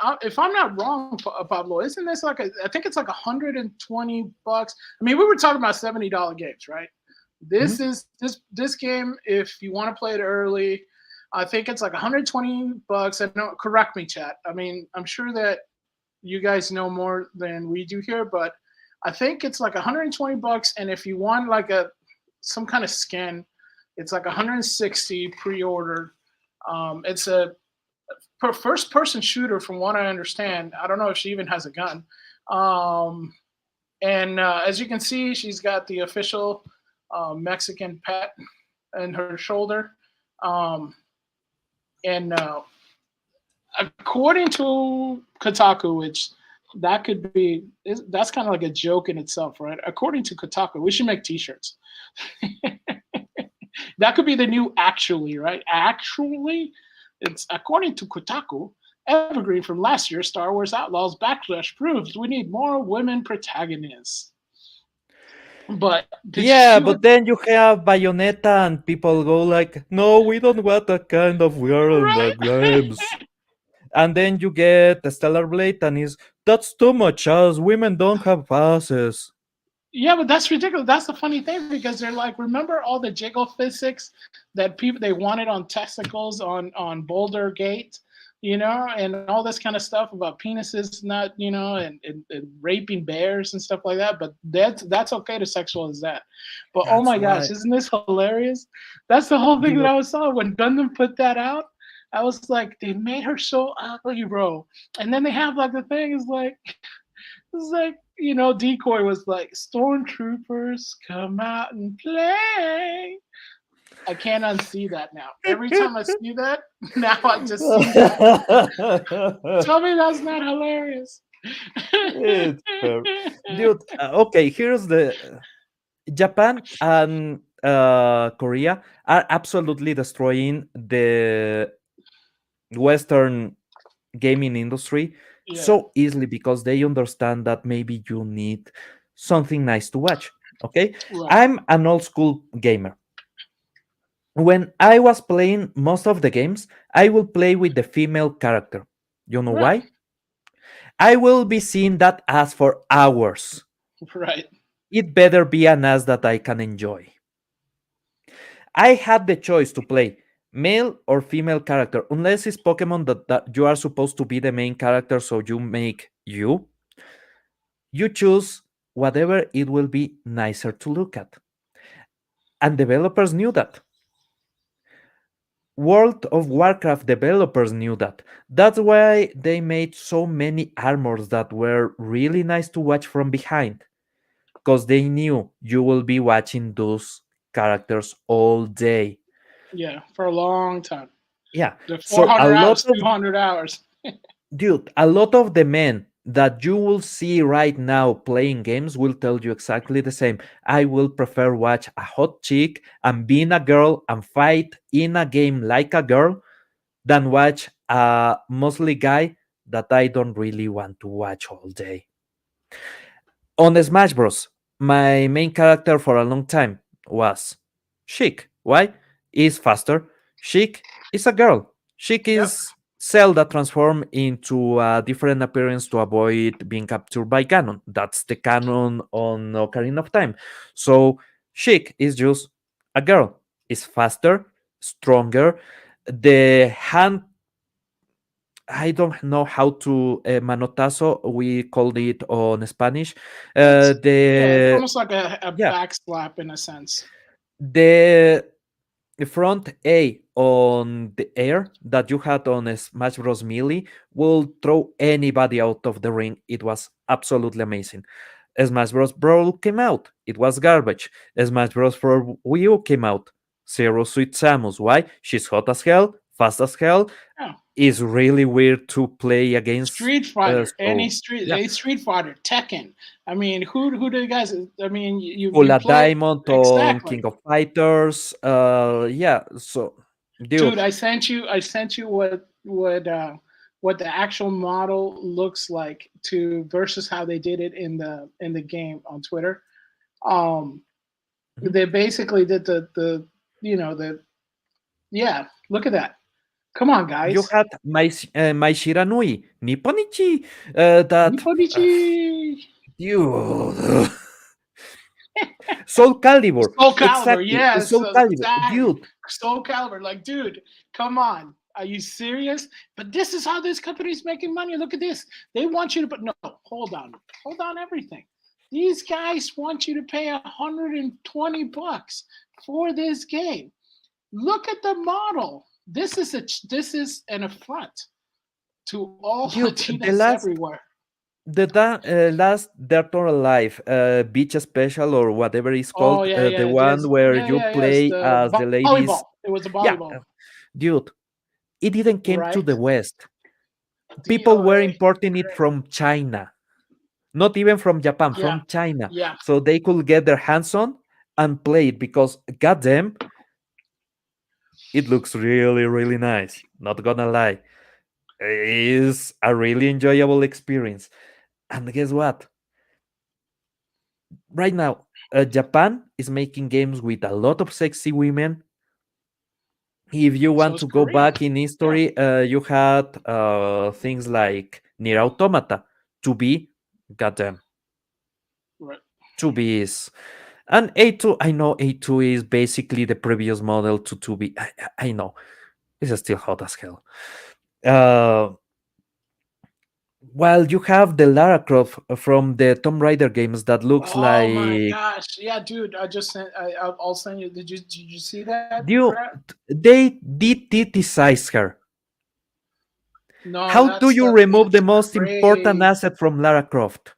not wrong, Pablo, isn't this like I think it's like $120? I mean, we were talking about $70 games, right? This Mhm. is this game. If you want to play it early, I think it's like $120. And don't correct me, chat. I mean, I'm sure that you guys know more than we do here, but I think it's like $120. And if you want like some kind of skin, it's like 160 pre-ordered. It's a first person shooter, from what I understand. I don't know if she even has a gun. Um, and as you can see, she's got the official Mexican pet in her shoulder. Um, and according to Kotaku, which that's kind of like a joke in itself, right? According to Kotaku, we should make T-shirts. That could be the new actually, right? Actually, it's according to Kotaku. Evergreen from last year, Star Wars Outlaws Backlash proves we need more women protagonists. But did you Yeah, see but what? then you have Bayonetta and people go like, no, we don't want that kind of girl in the Right? games. And then you get the Stellar Blade and that's too much as women don't have passes. Yeah, but that's ridiculous. That's the funny thing, because they're like, remember all the jiggle physics that people they wanted on testicles on Boulder Gate, and all this kind of stuff about penises not, and raping bears and stuff like that. But that's okay to sexualize that. But oh That's my gosh, right. isn't this hilarious? That's the whole thing that Dude, I was saw when Gundam put that out. I was like, they made her so ugly, bro. And then they have like the thing is like. It's like, Decoy was like, stormtroopers come out and play. I can't unsee that now. Every time I see that, now I just see that. Tell me that's not hilarious. it's fair. Dude, okay, here's the Japan and Korea are absolutely destroying the Western gaming industry Yeah, so easily because they understand that maybe you need something nice to watch. Okay, right, I'm an old school gamer. When I was playing most of the games, I will play with the female character. You know right, why? I will be seeing that ass for hours. right. It better be an ass that I can enjoy. I had the choice to play male or female character, unless it's Pokemon that you are supposed to be the main character, so you make you. You choose whatever it will be nicer to look at. And developers knew that. World of Warcraft developers knew that. That's why they made so many armors that were really nice to watch from behind. Because they knew you will be watching those characters all day. Yeah, for a long time. Yeah. The So 400 hours, 200 hours. a lot of the men that you will see right now playing games will tell you exactly the same. I will prefer watch a hot chick and being a girl and fight in a game like a girl than watch a mostly guy that I don't really want to watch all day. On Smash Bros, my main character for a long time was Chic. Why? Is faster. Chic is a girl. Chic Yep. is Zelda transformed into a different appearance to avoid being captured by Ganon. That's the canon on Ocarina of Time. So Chic is just a girl. Is faster, stronger. The hand I don't know how to manotazo. We called it on Spanish. It's The almost like a yeah, back slap in a sense. the front A on the air that you had on a Smash Bros. Melee will throw anybody out of the ring. It was absolutely amazing. Smash Bros. Brawl came out. It was garbage. Smash Bros. for Wii U came out. Zero Sweet Samus. Why? She's hot as hell, fast as hell. Yeah. Is really weird to play against. Street Fighter, So yeah, a Street Fighter, Tekken. I mean, who do you guys? I mean, you Full play Diamond on exactly, King of Fighters. Yeah. So, dude. dude. I sent you what the actual model looks like to versus how they did it in the game on Twitter. Um, Mhm. they basically did the yeah. Look at that. Come on, You guys. had my Shiranui, Nipponichi, that Nipponichi. dude. Soul Calibur, Soul Calibur. exactly. Yes, Soul Calibur, exactly. dude. Soul Calibur. Like, dude, come on. Are you serious? But this is how this company is making money. Look at this. They want you to put no. Hold on. Hold on. Everything. These guys want you to pay $120 for this game. Look at the model. This is an affront to all Dude, Latinas everywhere. the last Dead or Alive beach special or whatever it's Oh called, yeah, the yeah, one yes, where yeah, you yeah, yes. play The as the ladies. volleyball. It was a Yeah, volleyball, dude, it didn't came to right? the West. People were DOA. importing it from China, not even from Japan, Yeah, from China, yeah. so they could get their hands on and play it because, goddamn, it looks really, really nice. Not gonna lie, it's a really enjoyable experience. And guess what? Right now, Japan is making games with a lot of sexy women. If you So want it's to go Korea. back in Yeah, history, you had things like Nier Automata, 2B, goddamn, right. 2B is. And A2, I know A2 is basically the previous model to 2B. I know. It's still hot as hell. Uh, While you have the Lara Croft from the Tomb Raider games that looks Oh my like gosh. Yeah, dude. I just sent. I'll send you. Did you see that? you, Brett? they deticize her. No, How do you remove the that's most important crazy. asset from Lara Croft?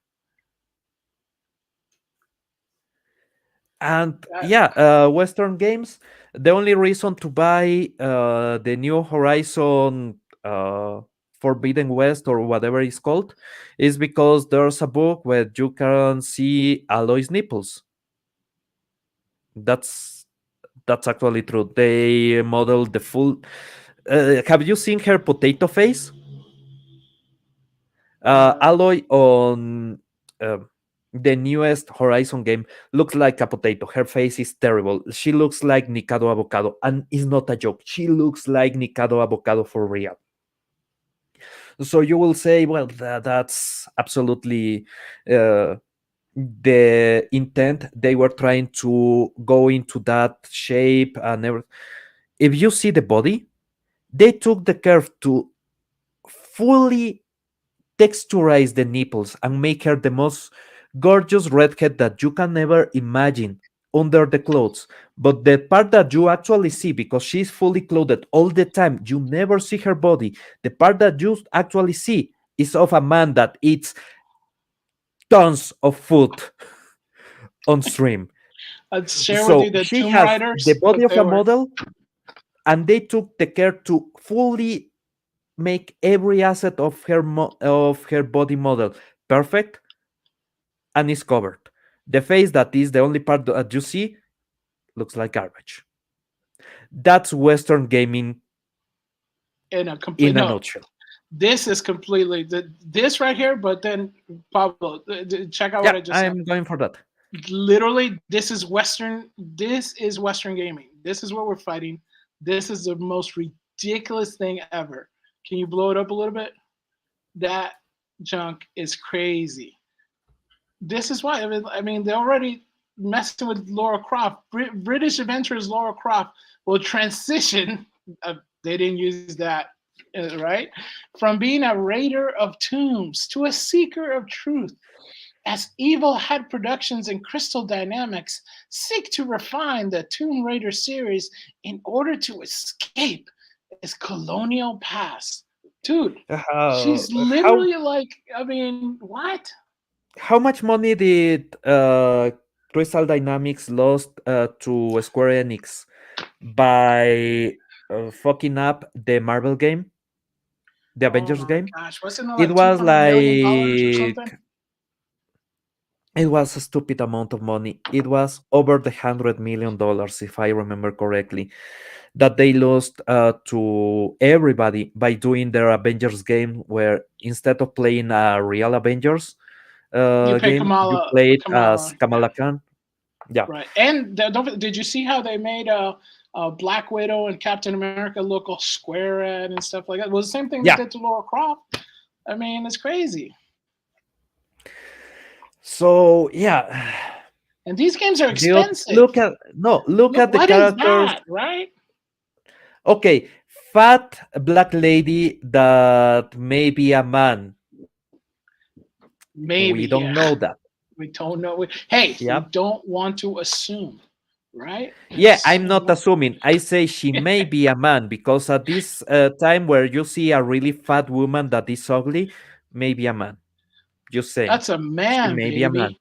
And That, yeah, Western games. The only reason to buy the New Horizon Forbidden West or whatever it's called is because there's a book where you can see Aloy's nipples. That's that's actually true. They model the full. Have you seen her potato face? no. Aloy on uh, the newest Horizon game looks like a potato. Her face is terrible. She looks like Nikado Avocado, and it's not a joke. She looks like Nikado Avocado for real. So you will say, well, that's absolutely the intent. They were trying to go into that shape and everything. If you see the body, they took the curve to fully texturize the nipples and make her the most gorgeous redhead that you can ever imagine under the clothes. But the part that you actually see, because she's fully clothed all the time, you never see her body. The part that you actually see is of a man that eats tons of food on stream. I'd share with you So the she Tomb has the Raiders, body what of they a were. model, and they took the care to fully make every asset of her body model perfect and is covered. The face that is the only part that you see looks like garbage. That's Western gaming In a complete in a no. nutshell. This is completely this right here. But then Pablo, check out what Yeah, I just sent. I'm going for that. Literally, this is Western. This is Western gaming. This is what we're fighting. This is the most ridiculous thing ever. Can you blow it up a little bit? That junk is crazy. This is why. I mean, they're already messing with Laura Croft. British adventurers Laura Croft will transition. They didn't use that, right? From being a raider of tombs to a seeker of truth. As Evil Head Productions and Crystal Dynamics seek to refine the Tomb Raider series in order to escape its colonial past. Dude, she's How literally like, I mean, what? how much money did Crystal Dynamics lost to Square Enix by fucking up the Marvel game, the Oh Avengers my game? gosh, wasn't it It like was $200 million or something? like it was a stupid amount of money. It was over the $100 million, if I remember correctly, that they lost to everybody by doing their Avengers game, where instead of playing a real Avengers You pay game, you Kamala, played as Kamala, yeah, Kamala Khan. Yeah, right. And did you see how they made Black Widow and Captain America look all square and stuff like that. Well, the same thing they Yeah. did to Laura Croft. I mean, it's crazy. So yeah, And these games are dude, expensive. look at the what characters. is that, right? Okay, fat black lady that may be a man. Maybe We don't know that. We don't know. Hey, Yeah. we don't want to assume, right? Yeah, I'm not assuming. I say she may be a man because at this time where you see a really fat woman that is ugly, maybe a man. Just saying. That's a man, She may baby. be a man.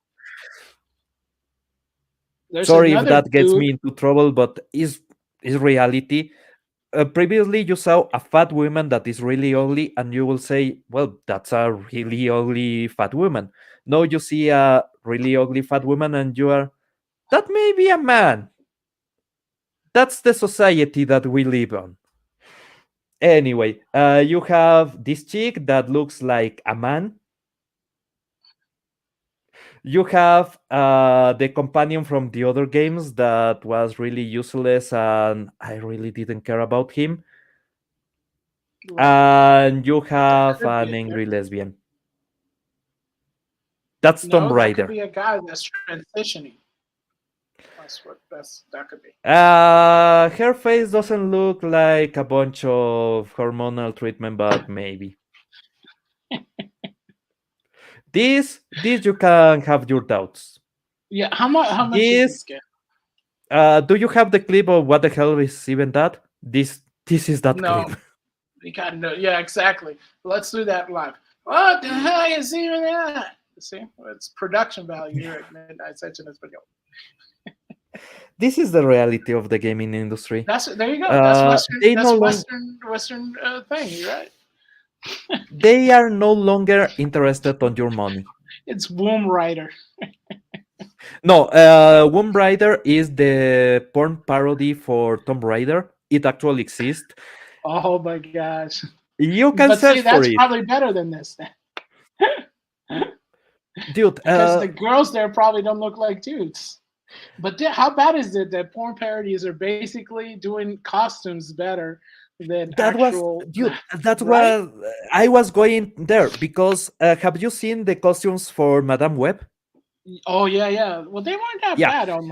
There's Sorry if another that gets dude. me into trouble, but is reality. Previously, you saw a fat woman that is really ugly, and you will say, well, that's a really ugly fat woman. No, you see a really ugly fat woman, and you are, that may be a man. That's the society that we live on. Anyway, you have this chick that looks like a man. You have the companion from the other games that was really useless, and I really didn't care about him. And you have an angry lesbian. That's Tomb That Raider. could be a guy that's transitioning. That could be. Her face doesn't look like a bunch of hormonal treatment, but maybe. This you can have your doubts. Yeah, how much is this game? Do you have the clip of what the hell is even that? This is that clip. We got no. Yeah, exactly. Let's do that live. What the hell is even that? See, it's production value here at Midnight Session is video. This is the reality of the gaming industry. There you go. That's Western thing, right? They are no longer interested on your money. It's Womb Rider. No, Womb Rider is the porn parody for Tomb Raider. It actually exists. Oh my gosh! You can search for that's it. probably better than this then. Dude, because the girls there probably don't look like dudes. But how bad is it that porn parodies are basically doing costumes better than actual? That's right? What I was going there because have you seen the costumes for Madame Web? Oh yeah. Well, they weren't that bad on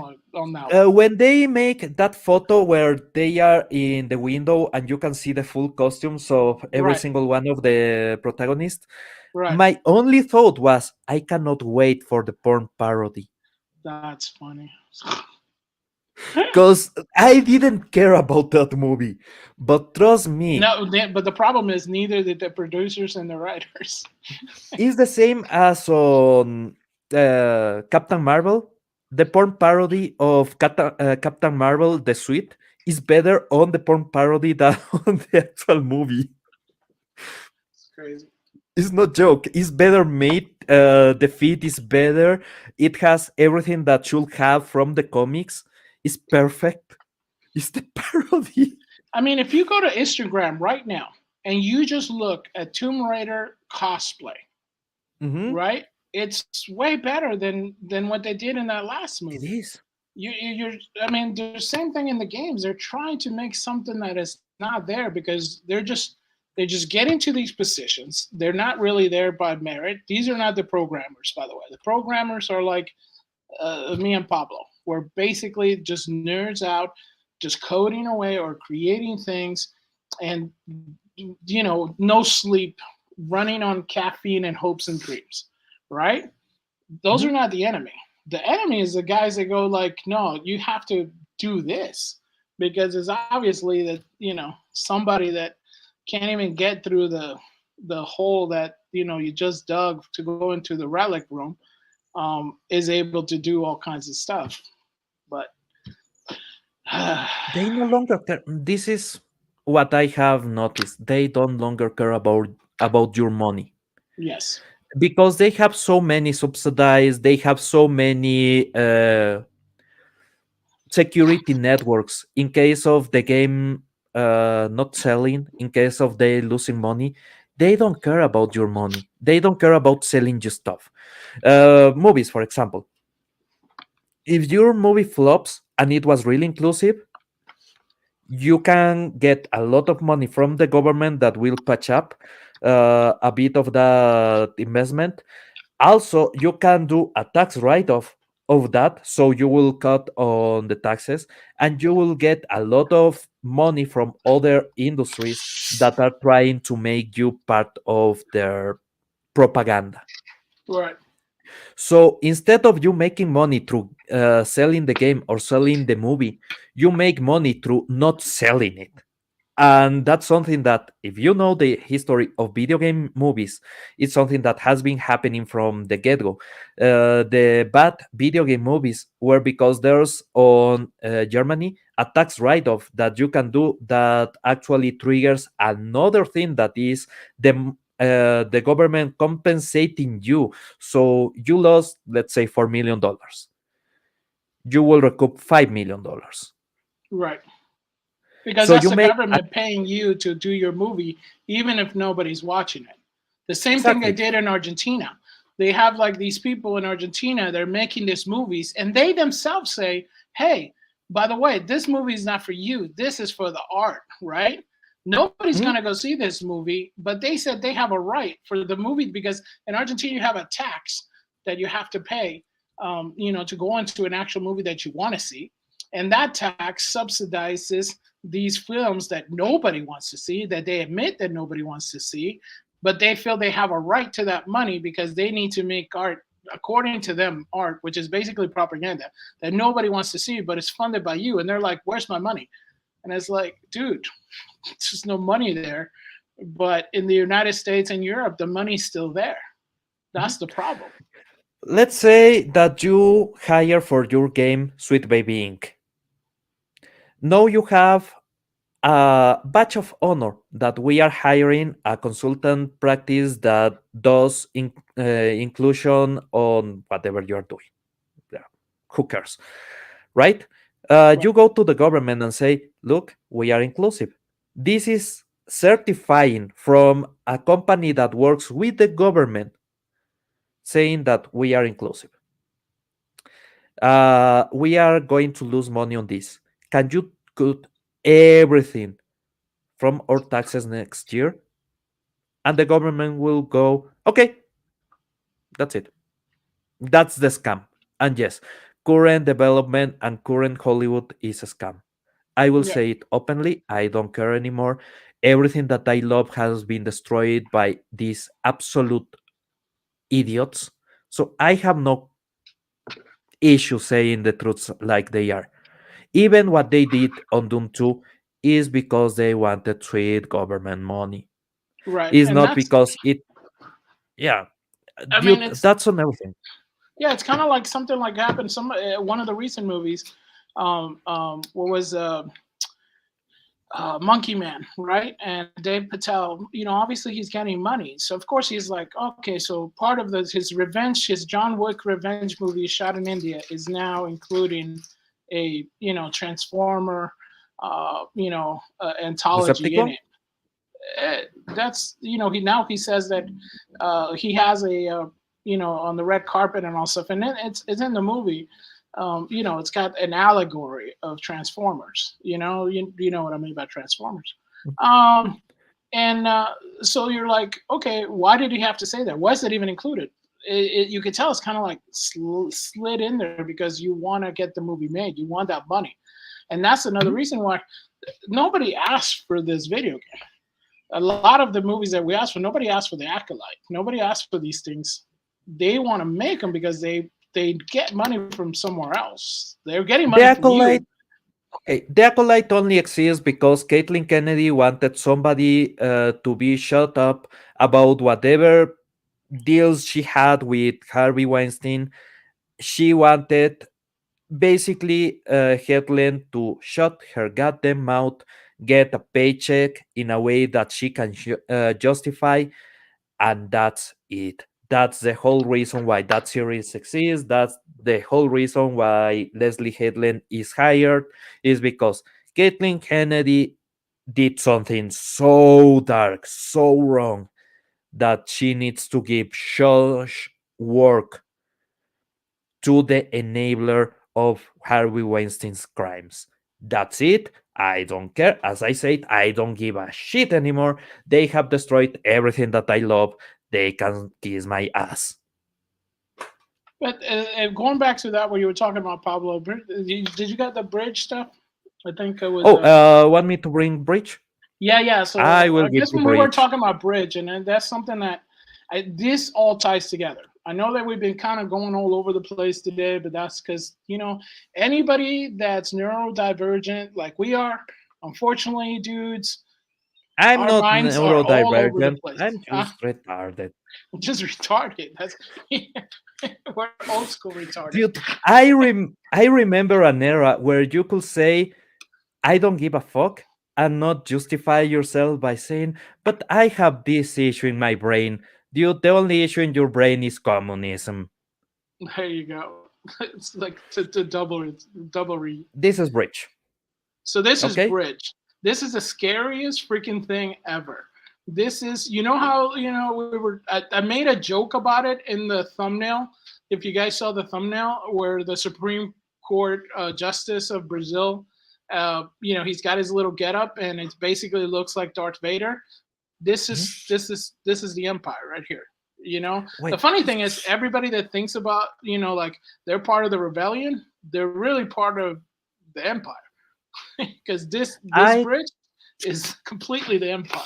that. When they make that photo where they are in the window and you can see the full costumes of every single one of the protagonists, my only thought was, I cannot wait for the porn parody. That's funny. Because I didn't care about that movie, but trust me. No, but the problem is neither did the producers and the writers. It's the same as on Captain Marvel. The porn parody of Captain Marvel, The Suite, is better on the porn parody than on the actual movie. It's crazy. It's not joke. It's better made. The feed is better. It has everything that should have from the comics. It's perfect. It's the parody. I mean, if you go to Instagram right now and you just look at Tomb Raider cosplay, right? It's way better than what they did in that last movie. It is. I mean, the same thing in the games. They're trying to make something that is not there because they're just getting to these positions. They're not really there by merit. These are not the programmers, by the way. The programmers are like me and Pablo. We're basically just nerds out, just coding away or creating things, and no sleep, running on caffeine and hopes and dreams, right? Those are not the enemy. The enemy is the guys that go like, no, you have to do this because it's obviously that somebody that can't even get through the hole that you just dug to go into the relic room is able to do all kinds of stuff. But they no longer care. This is what I have noticed. They don't longer care about your money. Yes. Because they have so many subsidized, they have so many security networks in case of the game not selling, in case of they losing money. They don't care about your money. They don't care about selling you stuff. Movies, for example. If your movie flops and it was really inclusive, You can get a lot of money from the government that will patch up a bit of that investment. Also, you can do a tax write-off of that, so you will cut on the taxes, and you will get a lot of money from other industries that are trying to make you part of their propaganda. Right. So instead of you making money through selling the game or selling the movie, you make money through not selling it. And that's something that, if you know the history of video game movies, it's something that has been happening from the get-go. The bad video game movies were because there's on Germany a tax write-off that you can do that actually triggers another thing, that is the government compensating you. So you lost, let's say, $4 million. You will recoup $5 million. Right. Because So that's you the make government paying you to do your movie, even if nobody's watching it. The same thing they exactly. did in Argentina. They have like these people in Argentina, they're making these movies, and they themselves say, hey, by the way, this movie is not for you. This is for the art, right? Nobody's Mhm. going to go see this movie, but they said they have a right for the movie because in Argentina you have a tax that you have to pay, to go into an actual movie that you want to see. And that tax subsidizes these films that nobody wants to see, that they admit that nobody wants to see, but they feel they have a right to that money because they need to make art, according to them, art, which is basically propaganda that nobody wants to see, but it's funded by you. And they're like, where's my money? And it's like, dude, there's just no money there. But in the United States and Europe, the money's still there. That's the problem. Let's say that you hire for your game Sweet Baby Inc. Now you have a badge of honor that we are hiring a consultant practice that does inclusion on whatever you're doing. Yeah, who cares, right? You Right. go to the government and say, look, we are inclusive. This is certifying from a company that works with the government, saying that we are inclusive. We are going to lose money on this. Can you cut everything from our taxes next year? And the government will go, okay, that's it. That's the scam. And yes, current development and current Hollywood is a scam. I will Yeah. say it openly. I don't care anymore. Everything that I love has been destroyed by these absolute idiots. So I have no issue saying the truths like they are. Even what they did on Doom 2 is because they wanted to eat government money. Right. It's And not that's, because it, yeah, I mean, dude, it's, that's on everything. yeah, it's kind of like something like happened. One of the recent movies, what was Monkey Man, right? And Dave Patel, obviously he's getting money, so of course he's like, okay, so part of his revenge, his John Wick revenge movie shot in India is now including a Transformer, anthology in Decepticon? it. That's he says that he has a on the red carpet and all stuff, and then it's in the movie. It's got an allegory of Transformers. You know what I mean by Transformers. Um, and so you're like, okay, why did he have to say that? Why is that even included? You could tell it's kind of like slid in there because you want to get the movie made. You want that money, and that's another Mhm. reason why nobody asked for this video game. A lot of the movies that we asked for, nobody asked for the acolyte. Nobody asked for these things. They want to make them because they get money from somewhere else. They're getting The money from you. Acolyte, okay, the Acolyte only exists because Caitlin Kennedy wanted somebody to be shut up about whatever deals she had with Harvey Weinstein. She wanted basically Headland to shut her goddamn mouth, get a paycheck in a way that she can justify, and that's it. That's the whole reason why that series exists. That's the whole reason why Leslie Headland is hired, is because Caitlin Kennedy did something so dark, so wrong, that she needs to give shush work to the enabler of Harvey Weinstein's crimes. That's it. I don't care. As I said, I don't give a shit anymore. They have destroyed everything that I love. They can kiss my ass. But going back to that, where you were talking about Pablo, did you get the bridge stuff? I think it was. Want me to bring Bridge? Yeah. I So will I give guess you when we were Bridge. talking about bridge, and then that's something that this all ties together. I know that we've been kind of going all over the place today, but that's because anybody that's neurodivergent like we are, unfortunately, dudes, I'm our not minds are all over the neurodivergent. place. I'm just retarded. Just retarded. That's we're old school retarded. Dude, I remember an era where you could say, I don't give a fuck, and not justify yourself by saying, but I have this issue in my brain. Dude, the only issue in your brain is communism. There you go. It's like to double read. This is Bridge. So this is Okay? bridge. This is the scariest freaking thing ever. This is, how I made a joke about it in the thumbnail. If you guys saw the thumbnail where the Supreme Court Justice of Brazil, he's got his little getup and it basically looks like Darth Vader. This is the empire right here. The Wait, funny thing is everybody that thinks about like they're part of the rebellion, they're really part of the empire because this I bridge is completely the empire.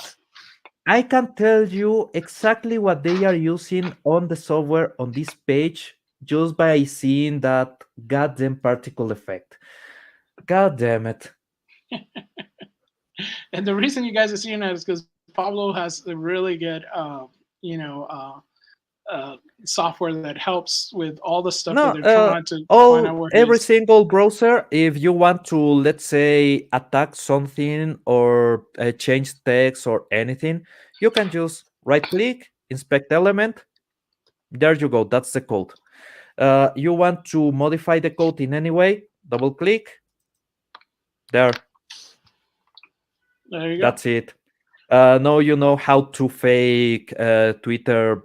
I can tell you exactly what they are using on the software on this page just by seeing that goddamn particle effect. God damn it. And the reason you guys are seeing that is because Pablo has a really good software that helps with all the stuff that No, they're trying to find out where every he's. single browser, if you want to, let's say, attack something or change text or anything, you can just right click, inspect element. There you go. That's the code. You want to modify the code in any way, double click. There, There you go. that's it. Now you know how to fake Twitter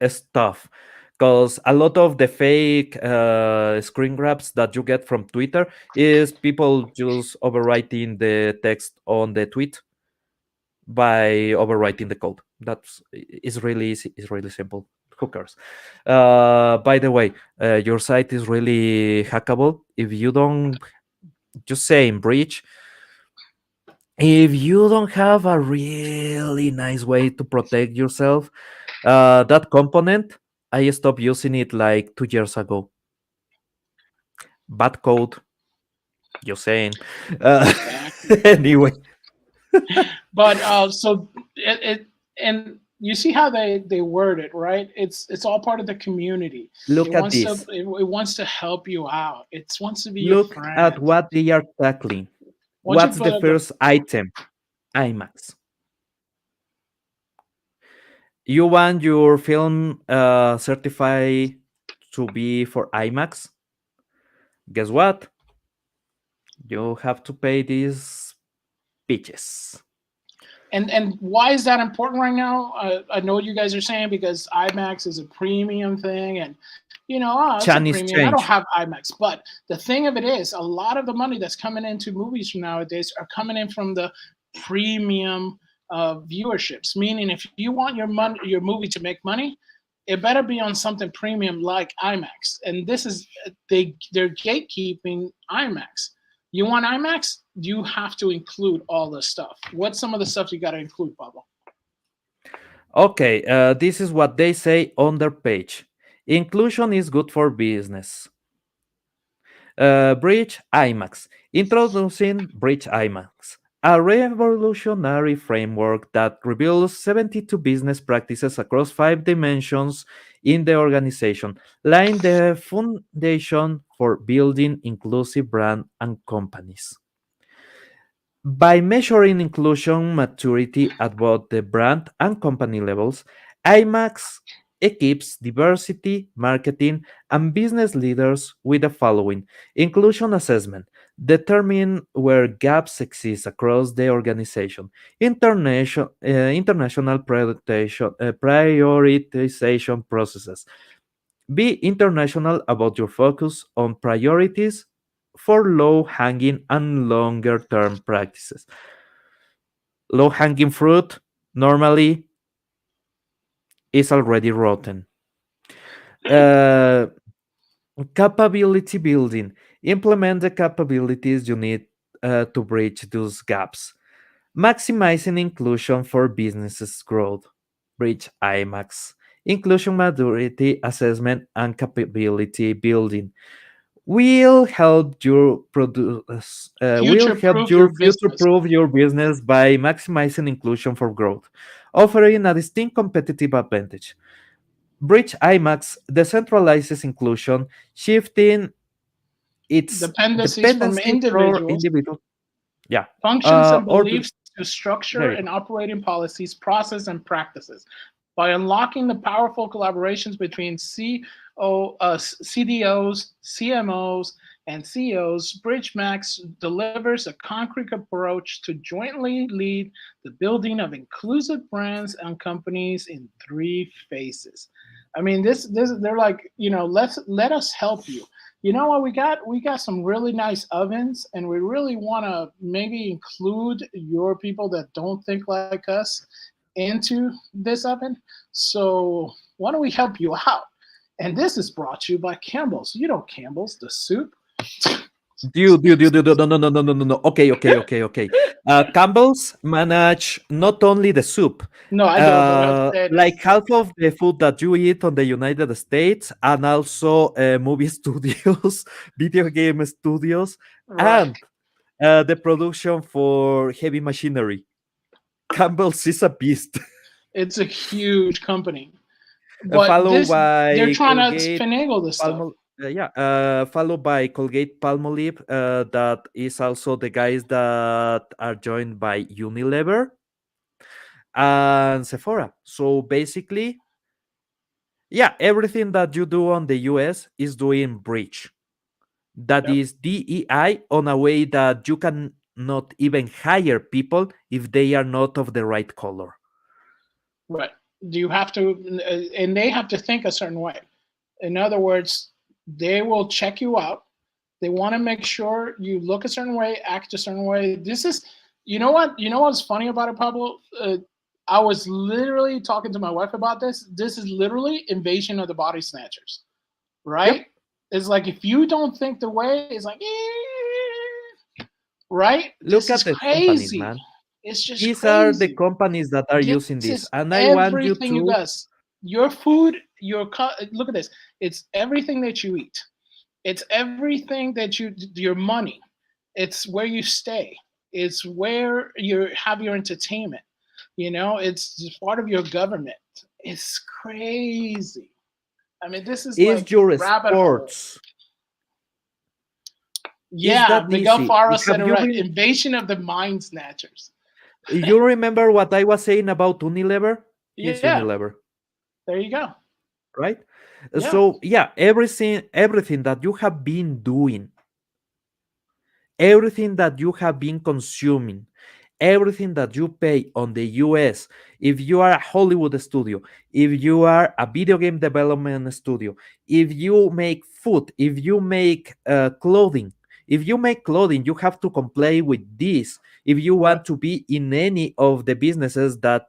stuff, because a lot of the fake screen grabs that you get from Twitter is people just overwriting the text on the tweet by overwriting the code. That's is really easy. It's really simple. Who cares? By the way, your site is really hackable. If you don't, just say in breach. If you don't have a really nice way to protect yourself, that component, I stopped using it like 2 years ago. Bad code, you're saying. Exactly. Anyway, But so it and you see how they word it, right? It's all part of the community. It look at wants to this. it wants to help you out. It wants to be your Look at friend. what they are tackling. Once you What's put the up the first item? IMAX. You want your film certified to be for IMAX? Guess what? You have to pay these bitches. and why is that important right now? I know what you guys are saying because IMAX is a premium thing, and it's a Chinese premium. I don't change. have IMAX, but the thing of it is, a lot of the money that's coming into movies from nowadays are coming in from the premium viewerships. Meaning, if you want your movie to make money, it better be on something premium like IMAX. And this is they're gatekeeping IMAX. You want IMAX? You have to include all this stuff. What's some of the stuff you got to include, Pablo? Okay, this is what they say on their page. Inclusion is good for business. Bridge IMAX. Introducing Bridge IMAX, a revolutionary framework that reveals 72 business practices across 5 dimensions in the organization, laying the foundation for building inclusive brand and companies. By measuring inclusion maturity at both the brand and company levels, IMAX equips diversity, marketing, and business leaders with the following inclusion assessment. Determine where gaps exist across the organization. International prioritization processes. Be international about your focus on priorities for low hanging and longer term practices. Low hanging fruit normally is already rotten. Uh, Capability building. Implement the capabilities you need to bridge those gaps. Maximizing inclusion for businesses' growth. Bridge IMAX. Inclusion maturity assessment and capability building will Future help proof your your future business. proof your business by maximizing inclusion for growth, offering a distinct competitive advantage. Bridge IMAX decentralizes inclusion, shifting its Dependencies from dependency for individuals, individual. Yeah. functions, and Or the, beliefs to structure there you and go. operating policies, process, and practices. By unlocking the powerful collaborations between CDOs, CMOs, and CEOs, BridgeMax delivers a concrete approach to jointly lead the building of inclusive brands and companies in three phases. I mean, this they're like, let us help you. You know what, we got some really nice ovens, and we really want to maybe include your people that don't think like us into this oven. So why don't we help you out? And this is brought to you by Campbell's. You know Campbell's, the soup. Dude, no. Okay. Campbell's manage not only the soup, No, I don't, but I'll say it like is. half of the food that you eat on the United States, and also movie studios, video game studios, Right. and the production for heavy machinery. Campbell's is a beast. It's a huge company. But Followed they're by trying to Colgate, finagle this stuff. followed by Colgate Palmolive, that is also the guys that are joined by Unilever and Sephora. So basically, yeah, everything that you do on the US is doing breach. That Yep. is DEI on a way that you can not even hire people if they are not of the right color. Right. Do you have to, and they have to think a certain way. In other words, they will check you out. They want to make sure you look a certain way, act a certain way. This is, you know what? You know what's funny about it, Pablo? I was literally talking to my wife about this. This is literally invasion of the body snatchers, right? Yep. It's like if you don't think the way, it's like, right? Look This is at the companies, crazy. man. It's just These are the crazy. companies that are This using this, is and I want you everything you to guys. Your food, look at this. It's everything that you eat. It's everything that your money. It's where you stay. It's where you have your entertainment. It's just part of your government. It's crazy. I mean, this is is like your rabbit hole. sports. Is Yeah, that Miguel easy? Faro said Have it you right. been? Invasion of the mind snatchers. You remember what I was saying about Unilever? He's Yeah, Unilever, there you go. right? Yeah, So yeah, everything that you have been doing, everything that you have been consuming, everything that you pay on the US, if you are a Hollywood studio, if you are a video game development studio, if you make food, if you make clothing, if you make clothing, you have to comply with this if you right. want to be in any of the businesses that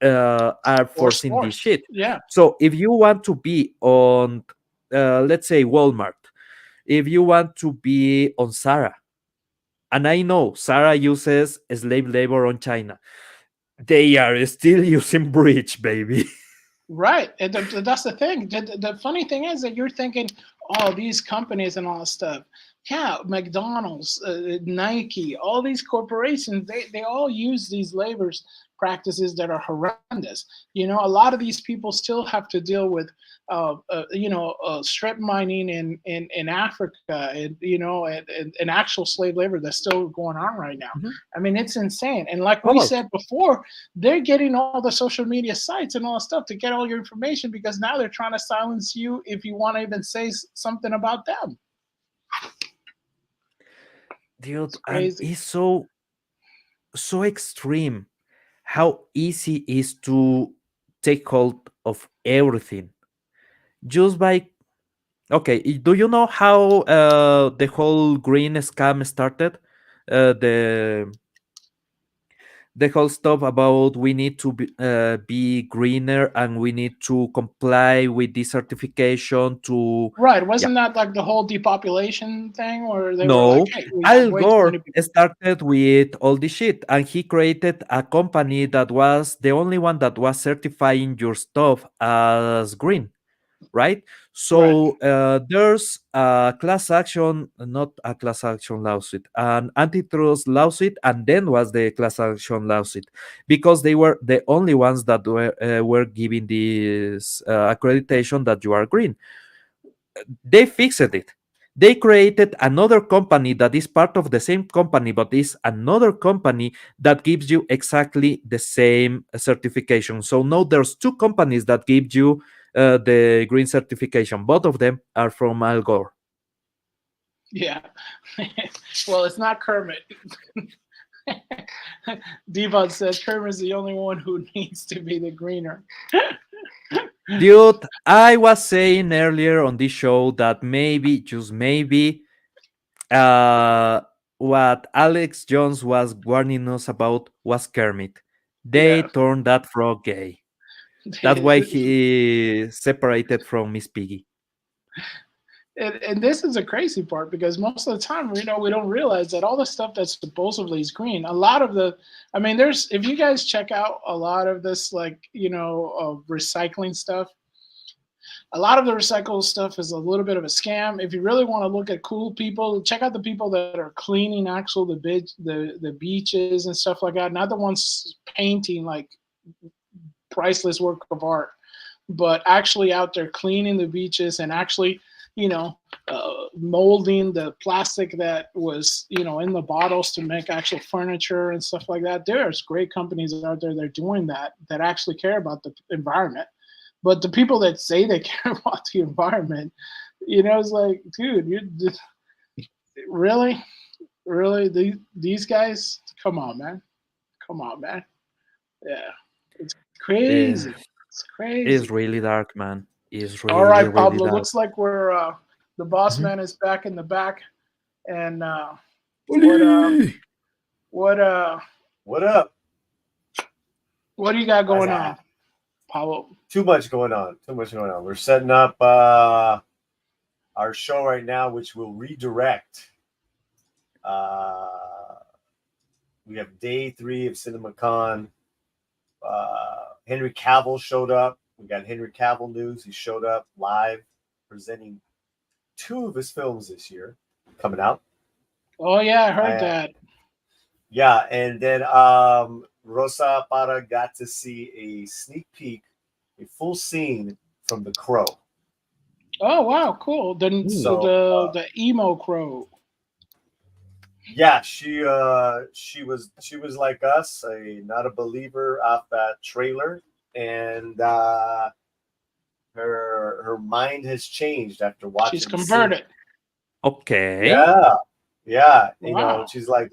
are Or forcing this sports. shit. Yeah, So if you want to be on, let's say, Walmart, if you want to be on Zara, and I know Sarah uses slave labor on China. They are still using bridge, baby. right. And that's the thing. The funny thing is that you're thinking, oh, these companies and all that stuff. Yeah, McDonald's, Nike, all these corporations, they all use these labors practices that are horrendous. A lot of these people still have to deal with, strip mining in Africa, and and actual slave labor that's still going on right now. Mhm. I mean, it's insane. And like we Almost. said before, they're getting all the social media sites and all that stuff to get all your information because now they're trying to silence you if you want to even say something about them. Dude, It's and crazy. it's so extreme how easy is to take hold of everything just by Okay, do you know how the whole green scam started? The whole stuff about we need to be greener and we need to comply with this certification to, Right. yeah. Wasn't that like the whole depopulation thing where they were like, No, hey, we have Al way too Gore many people? started with all this shit, and he created a company that was the only one that was certifying your stuff as green, right? Right. So there's a class action, not a class action lawsuit, an antitrust lawsuit, and then was the class action lawsuit because they were the only ones that were giving this accreditation that you are green. They fixed it. They created another company that is part of the same company, but is another company that gives you exactly the same certification. So now there's two companies that give you the green certification. Both of them are from Al Gore. Yeah. Well, it's not Kermit. Devon says Kermit's the only one who needs to be the greener. Dude, I was saying earlier on this show that maybe, just maybe, what Alex Jones was warning us about was Kermit. They Yeah. turned that frog gay. That's why he separated from Miss Piggy. And this is a crazy part because most of the time, we don't realize that all the stuff that's supposedly is green, a lot of the, I mean, there's, if you guys check out a lot of this, like, recycling stuff, a lot of the recycled stuff is a little bit of a scam. If you really want to look at cool people, check out the people that are cleaning the beaches and stuff like that. Not the ones painting like priceless work of art, but actually out there cleaning the beaches and actually, molding the plastic that was, in the bottles to make actual furniture and stuff like that. There's great companies out there that are doing that actually care about the environment. But the people that say they care about the environment, it's like, dude, you really, these guys, come on, man. Yeah, it's crazy. It's It's crazy. really dark, man. It's All really, right, really Pablo. dark. Looks like we're the boss Mhm. man is back in the back, and what Oli! what What up? what do you got going What's on, that? Pablo? Too much going on. Too much going on. We're setting up our show right now, which will redirect. We have day 3 of CinemaCon. Henry Cavill showed up. We got Henry Cavill news. He showed up live, presenting 2 of his films this year coming out. Oh yeah, I heard that. Yeah, and then Rosa Para got to see a sneak peek, a full scene from The Crow. Oh wow, cool. So The emo crow. yeah, she was like us, not a believer off that trailer, and her mind has changed after watching. She's converted. Okay. Yeah. Wow. She's like,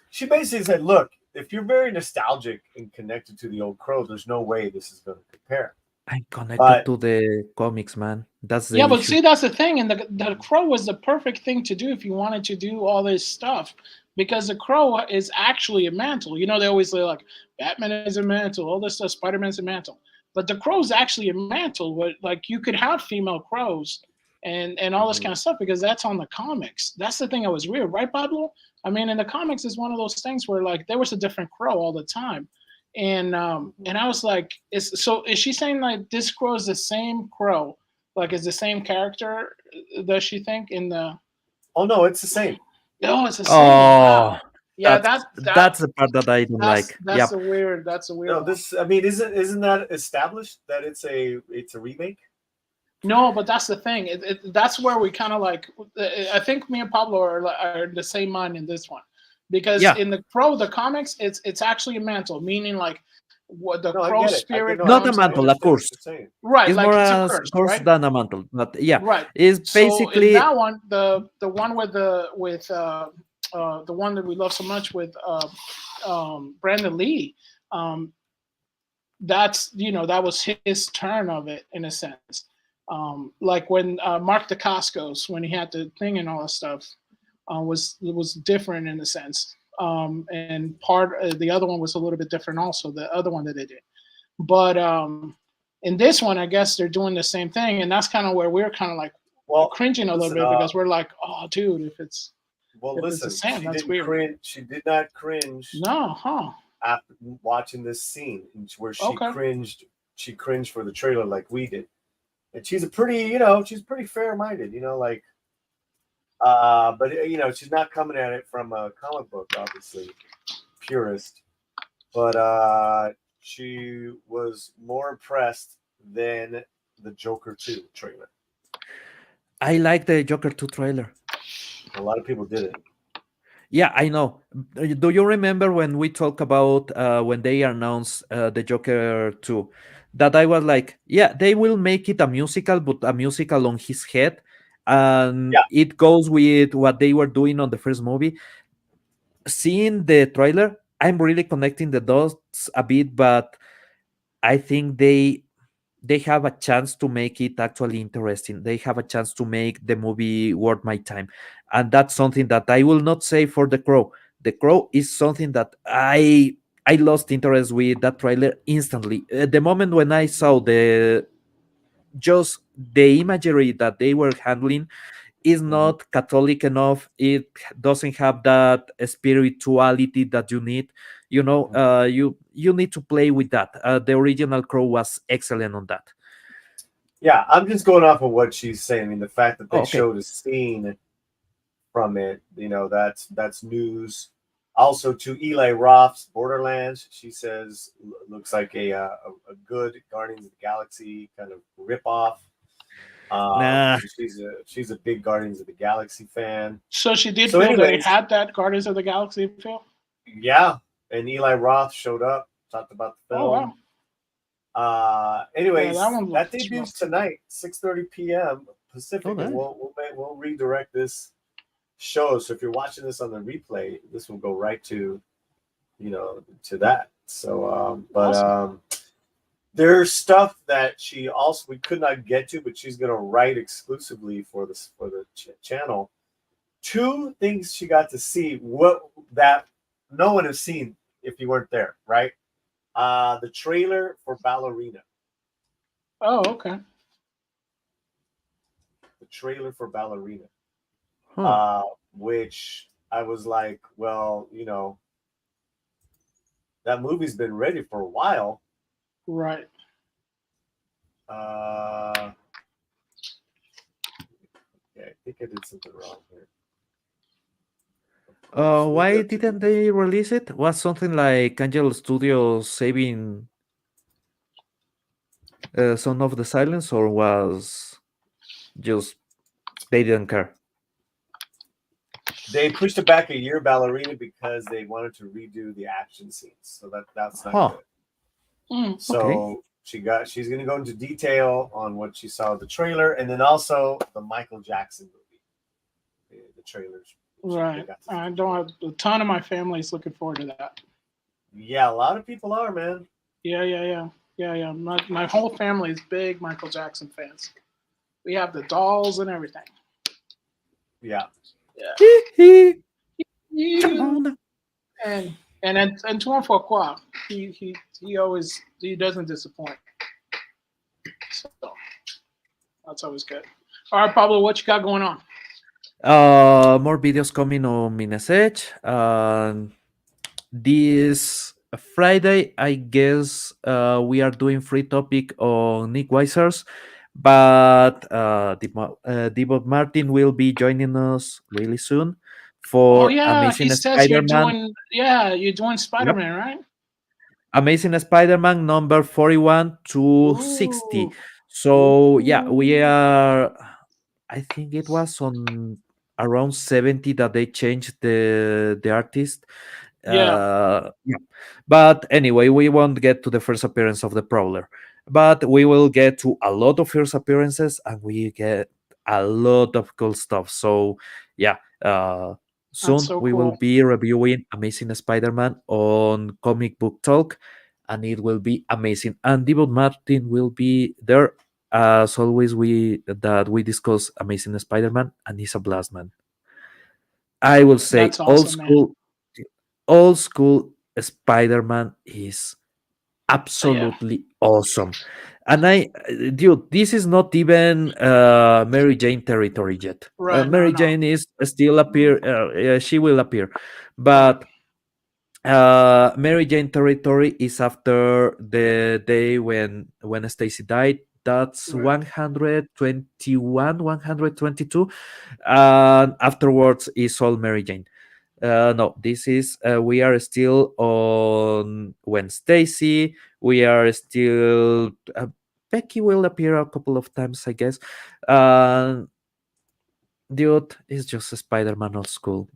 she basically said, "Look, if you're very nostalgic and connected to the old Crow, there's no way this is going to compare." I'm connected But to the comics, man. That's the Yeah, but issue. see, that's the thing, and the crow was the perfect thing to do if you wanted to do all this stuff, because the crow is actually a mantle. They always say like Batman is a mantle, all this stuff, Spider Man's a mantle, but the crow is actually a mantle. But like you could have female crows and all this kind of stuff because that's on the comics. That's the thing that was weird, right, Pablo? I mean, in the comics, it's one of those things where like there was a different crow all the time. And I was like, is she saying like this crow is the same crow? Like, is the same character? Does she think in the? oh no, it's the same. No, it's the same. Oh, Wow. Yeah, that's the part that I don't like. that's Yep. a weird. That's a weird No, one. this. I mean, isn't that established that it's a remake? No, but that's the thing. That's where we kind of like. I think me and Pablo are the same mind in this one, because Yeah. in the comics, it's actually a mantle, meaning like what the No, I crow get it. spirit Not a comes. mantle, a understand what curse. you're saying. Right, It's like more it's a a curse, curse right? than a mantle. But yeah, Right. it's So in basically that one, the one with the one that we love so much with Brandon Lee, that's that was his turn of it in a sense. Like when Mark Dacascos, when he had the thing and all that stuff, was different in a sense. And part the other one was a little bit different also. The other one that they did, but in this one, I guess they're doing the same thing, and that's kind of where we're kind of like cringing a little bit because we're like, oh, dude, if it's the same, that's weird. She did not cringe. No, huh? After watching this scene where she cringed, she cringed for the trailer like we did. And she's a pretty, she's pretty fair-minded, like, but she's not coming at it from a comic book, obviously, purist. But she was more impressed than the Joker 2 trailer. I like the Joker 2 trailer. A lot of people did it. Yeah, I know. Do you remember when we talk about when they announced the Joker 2? That I was like, yeah, they will make it a musical, but a musical on his head. And it goes with what they were doing on the first movie. Seeing the trailer, I'm really connecting the dots a bit, but I think they have a chance to make it actually interesting. They have a chance to make the movie worth my time. And that's something that I will not say for The Crow. The Crow is something that I lost interest with that trailer instantly. The moment when I saw just the imagery that they were handling is not Catholic enough. It doesn't have that spirituality that you need. You need to play with that. The original Crow was excellent on that. Yeah, I'm just going off of what she's saying. I mean, the fact that they showed a scene from it, that's news. Also, to Eli Roth's Borderlands, she says looks like a good Guardians of the Galaxy kind of ripoff. She's a big Guardians of the Galaxy fan. So she did feel they had that Guardians of the Galaxy feel? Yeah, and Eli Roth showed up, talked about the film. Oh, wow. Anyways, that debuts tonight, 6:30 p.m. Pacific, and we'll redirect this show. So if you're watching this on the replay, this will go right to to that. So awesome. There's stuff that we could not get to, but she's gonna write exclusively for the channel. 2 things she got to see that no one has seen if you weren't there, right? The trailer for Ballerina. Oh, okay. The trailer for Ballerina. Which I was like, well, that movie's been ready for a while. Right. Yeah, I think I did something wrong here. Why didn't they release it? Was something like Angel Studios saving Son of the Silence, or was just they didn't care? They pushed it back a year, Ballerina, because they wanted to redo the action scenes. So that's not good. So she's going to go into detail on what she saw in the trailer, and then also the Michael Jackson movie, the trailers. Right. I don't have a ton of my family is looking forward to that. Yeah, a lot of people are, man. Yeah. My whole family is big Michael Jackson fans. We have the dolls and everything. Yeah. Come on. And Antoine Fuqua, he always doesn't disappoint. So that's always good. All right, Pablo, what you got going on? More videos coming on my message. This Friday, I guess we are doing free topic on Nick Weisers, but Debo Martin will be joining us really soon for Amazing Spider-Man. You're doing Spider-Man, right? Amazing Spider-Man number 41 to 60. So yeah, we are. I think it was on around 70 that they changed the artist. Yeah. But anyway, we won't get to the first appearance of the Prowler, but we will get to a lot of first appearances, and we get a lot of cool stuff. So yeah, soon we will be reviewing Amazing Spider-Man on Comic Book Talk, and it will be amazing. And Debo Martin will be there as always, we discuss Amazing Spider-Man, and he's a blast, man. I will say That's awesome, man. old school Spider-Man is Yeah. absolutely awesome. And dude, this is not even Mary Jane territory yet. Right. Mary No. Jane is still appear. She will appear, but Mary Jane territory is after the day when Stacy died. That's Right. 121, 122, and afterwards is all Mary Jane. No, this is we are still on when Stacy. We are still Becky will appear a couple of times, I guess. Dude is just a Spider-Man old school.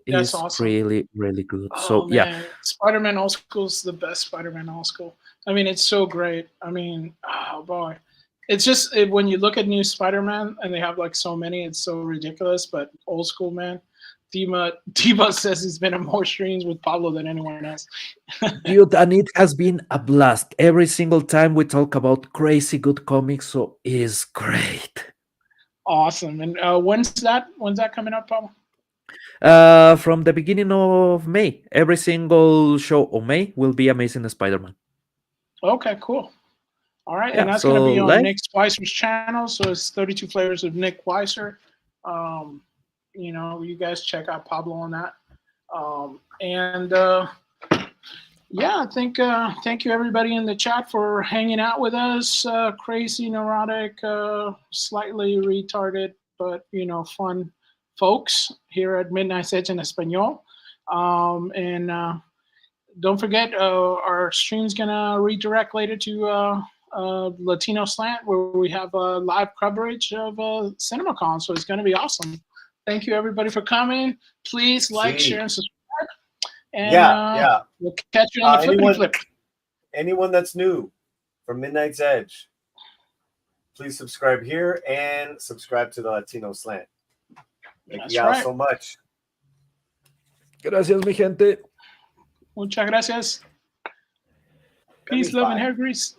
That's Is awesome. really, really good. Oh So yeah, man, Spider-Man Old School is the best Spider-Man Old School. I mean, it's so great. I mean, oh boy, it's just when you look at new Spider-Man and they have like so many, it's so ridiculous. But old school, man, Dima says he's been in more streams with Pablo than anyone else. dude, and it has been a blast. Every single time we talk about crazy good comics, so it is great. Awesome. And when's that coming up, Pablo? From the beginning of May, every single show of May will be Amazing Spider-Man. Okay, cool. All right, Yeah, and that's so going to be on live. Nick Weiser's channel. So it's 32 Flavors of Nick Weiser. You know, you guys check out Pablo on that. Yeah, I think thank you everybody in the chat for hanging out with us. Crazy, neurotic, slightly retarded, but you know, fun folks here at Midnight's Edge in Espanol. Don't forget, our stream's gonna redirect later to Latino Slant, where we have live coverage of CinemaCon. So it's gonna be awesome. Thank you everybody for coming. Please like, share, and subscribe. And yeah. We'll catch you on the flippity flip. Anyone that's new from Midnight's Edge, please subscribe here and subscribe to the Latino Slant. Thank you all so much. Gracias, mi gente. Muchas gracias. Peace, love, and hair grease.